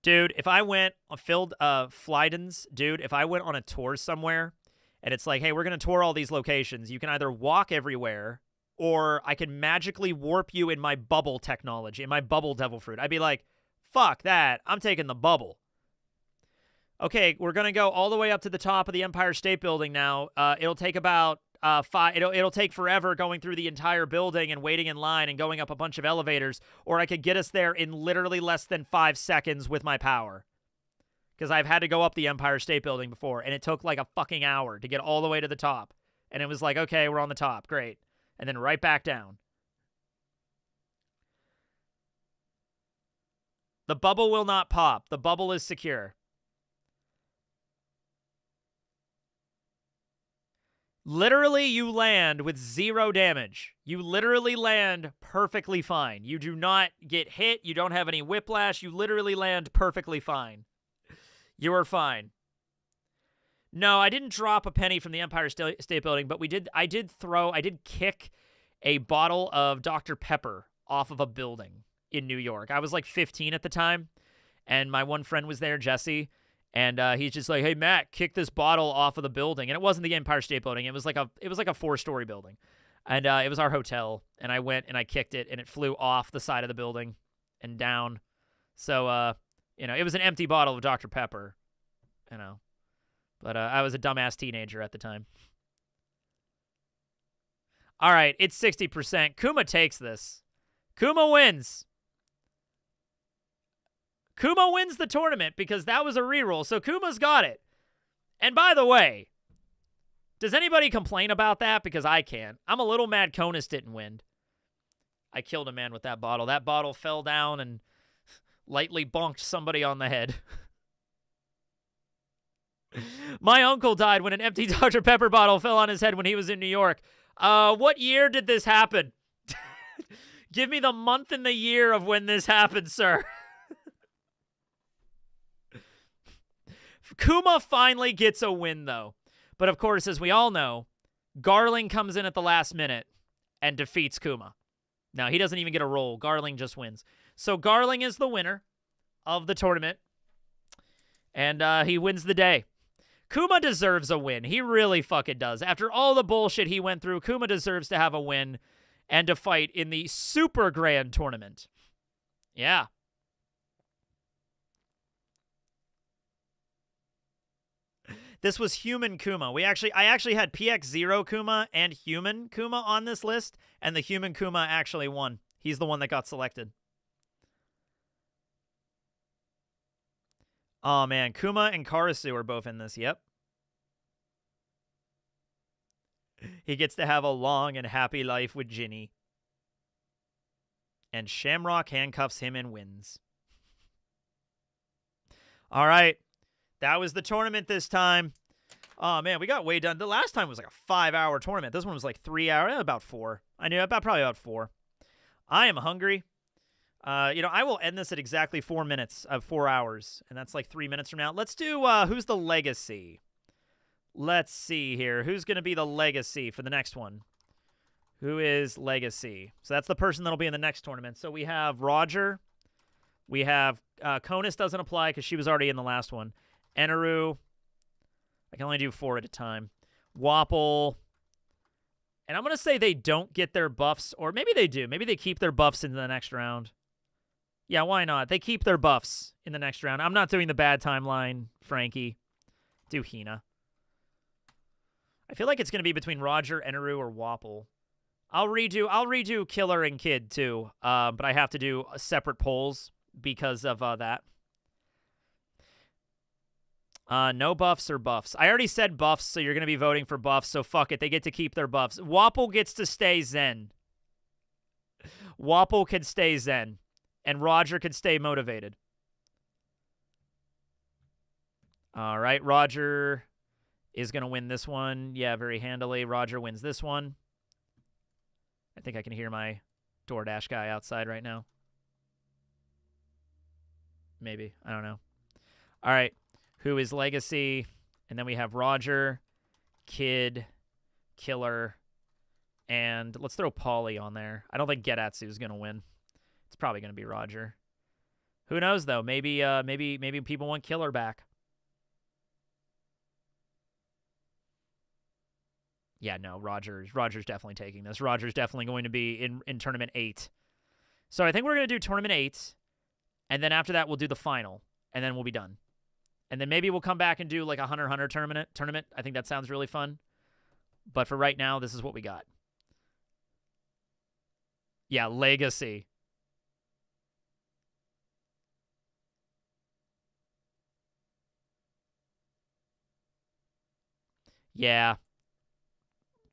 Dude, if I went Flydens, dude, if I went on a tour somewhere and it's like, hey, we're going to tour all these locations, you can either walk everywhere or I can magically warp you in my bubble technology, in my bubble devil fruit. I'd be like, fuck that. I'm taking the bubble. Okay, we're going to go all the way up to the top of the Empire State Building now. It'll take about it'll take forever going through the entire building and waiting in line and going up a bunch of elevators, or I could get us there in literally less than 5 seconds with my power. because I've had to go up the Empire State Building before, and it took like a fucking hour to get all the way to the top. And it was like, okay, we're on the top. Great. And then right back down. The bubble will not pop. The bubble is secure. Literally, you land with 0 damage. You literally land perfectly fine. You do not get hit. You don't have any whiplash. You literally land perfectly fine. You are fine. No, I didn't drop a penny from the Empire State Building, but I did kick a bottle of Dr. Pepper off of a building in New York. I was like 15 at the time, and my one friend was there, Jesse, and he's just like, "Hey, Matt, kick this bottle off of the building." And it wasn't the Empire State Building. It was like a 4-story building, and it was our hotel. And I went and I kicked it, and it flew off the side of the building and down. So it was an empty bottle of Dr. Pepper, But I was a dumbass teenager at the time. All right, it's 60%. Kuma takes this. Kuma wins. Kuma wins the tournament because that was a reroll, so Kuma's got it. And by the way, does anybody complain about that? Because I can't. I'm a little mad Conus didn't win. I killed a man with that bottle. That bottle fell down and lightly bonked somebody on the head. My uncle died when an empty Dr. Pepper bottle fell on his head when he was in New York. What year did this happen? Give me the month and the year of when this happened, sir. Kuma finally gets a win, though. But of course, as we all know, Garling comes in at the last minute and defeats Kuma. Now, he doesn't even get a roll. Garling just wins. So Garling is the winner of the tournament, and he wins the day. Kuma deserves a win. He really fucking does. After all the bullshit he went through, Kuma deserves to have a win and to fight in the Super Grand Tournament. Yeah. This was Human Kuma. I actually had PX0 Kuma and Human Kuma on this list, and the Human Kuma actually won. He's the one that got selected. Oh, man. Kuma and Karasu are both in this. Yep. He gets to have a long and happy life with Ginny. And Shamrock handcuffs him and wins. All right. That was the tournament this time. Oh, man, we got way done. The last time was like a 5-hour tournament. This one was like 3 hours, about 4. I knew probably about 4. I am hungry. I will end this at exactly 4 minutes of 4 hours, and that's like 3 minutes from now. Let's do who's the legacy? Let's see here. Who's going to be the legacy for the next one? Who is legacy? So that's the person that'll be in the next tournament. So we have Roger. We have Conus doesn't apply because she was already in the last one. Eneru. I can only do 4 at a time. Wapple. And I'm going to say they don't get their buffs, or maybe they do. Maybe they keep their buffs into the next round. Yeah, why not? They keep their buffs in the next round. I'm not doing the bad timeline, Frankie. Do Hina. I feel like it's going to be between Roger, Eneru, or Wapple. I'll redo Killer and Kid, too. But I have to do separate polls because of that. No buffs or buffs. I already said buffs, so you're going to be voting for buffs, so fuck it. They get to keep their buffs. Wapple gets to stay Zen. Wapple can stay Zen. And Roger can stay motivated. All right, Roger is going to win this one. Yeah, very handily. Roger wins this one. I think I can hear my DoorDash guy outside right now. Maybe. I don't know. All right. Who is Legacy? And then we have Roger, Kid, Killer, and let's throw Paulie on there. I don't think Getatsu is going to win. It's probably going to be Roger. Who knows, though? Maybe people want Killer back. Yeah, no, Roger's definitely taking this. Roger's definitely going to be in Tournament 8. So I think we're going to do Tournament 8, and then after that we'll do the final, and then we'll be done. And then maybe we'll come back and do like a Hunter tournament. I think that sounds really fun. But for right now, this is what we got. Yeah, Legacy. Yeah.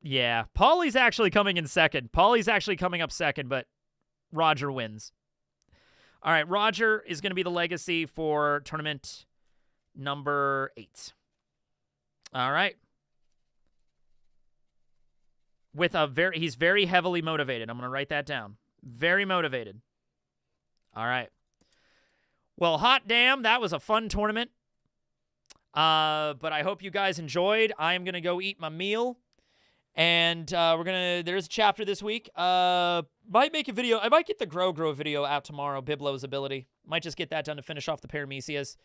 Yeah. Paulie's actually coming in second. Paulie's actually coming up second, but Roger wins. All right, Roger is going to be the legacy for tournament number 8. All right. He's very heavily motivated. I'm going to write that down. Very motivated. All right. Well, hot damn, that was a fun tournament. But I hope you guys enjoyed. I am going to go eat my meal. And there's a chapter this week. Might make a video. I might get the Grow video out tomorrow, Biblo's ability. Might just get that done to finish off the Paramecias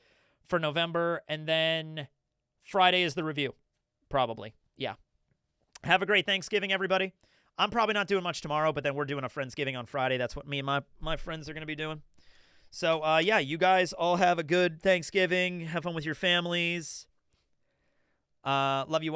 for November. And then Friday is the review. Probably. Yeah. Have a great Thanksgiving, everybody. I'm probably not doing much tomorrow, but then we're doing a Friendsgiving on Friday. That's what me and my friends are going to be doing. So, yeah, you guys all have a good Thanksgiving. Have fun with your families. Love you all.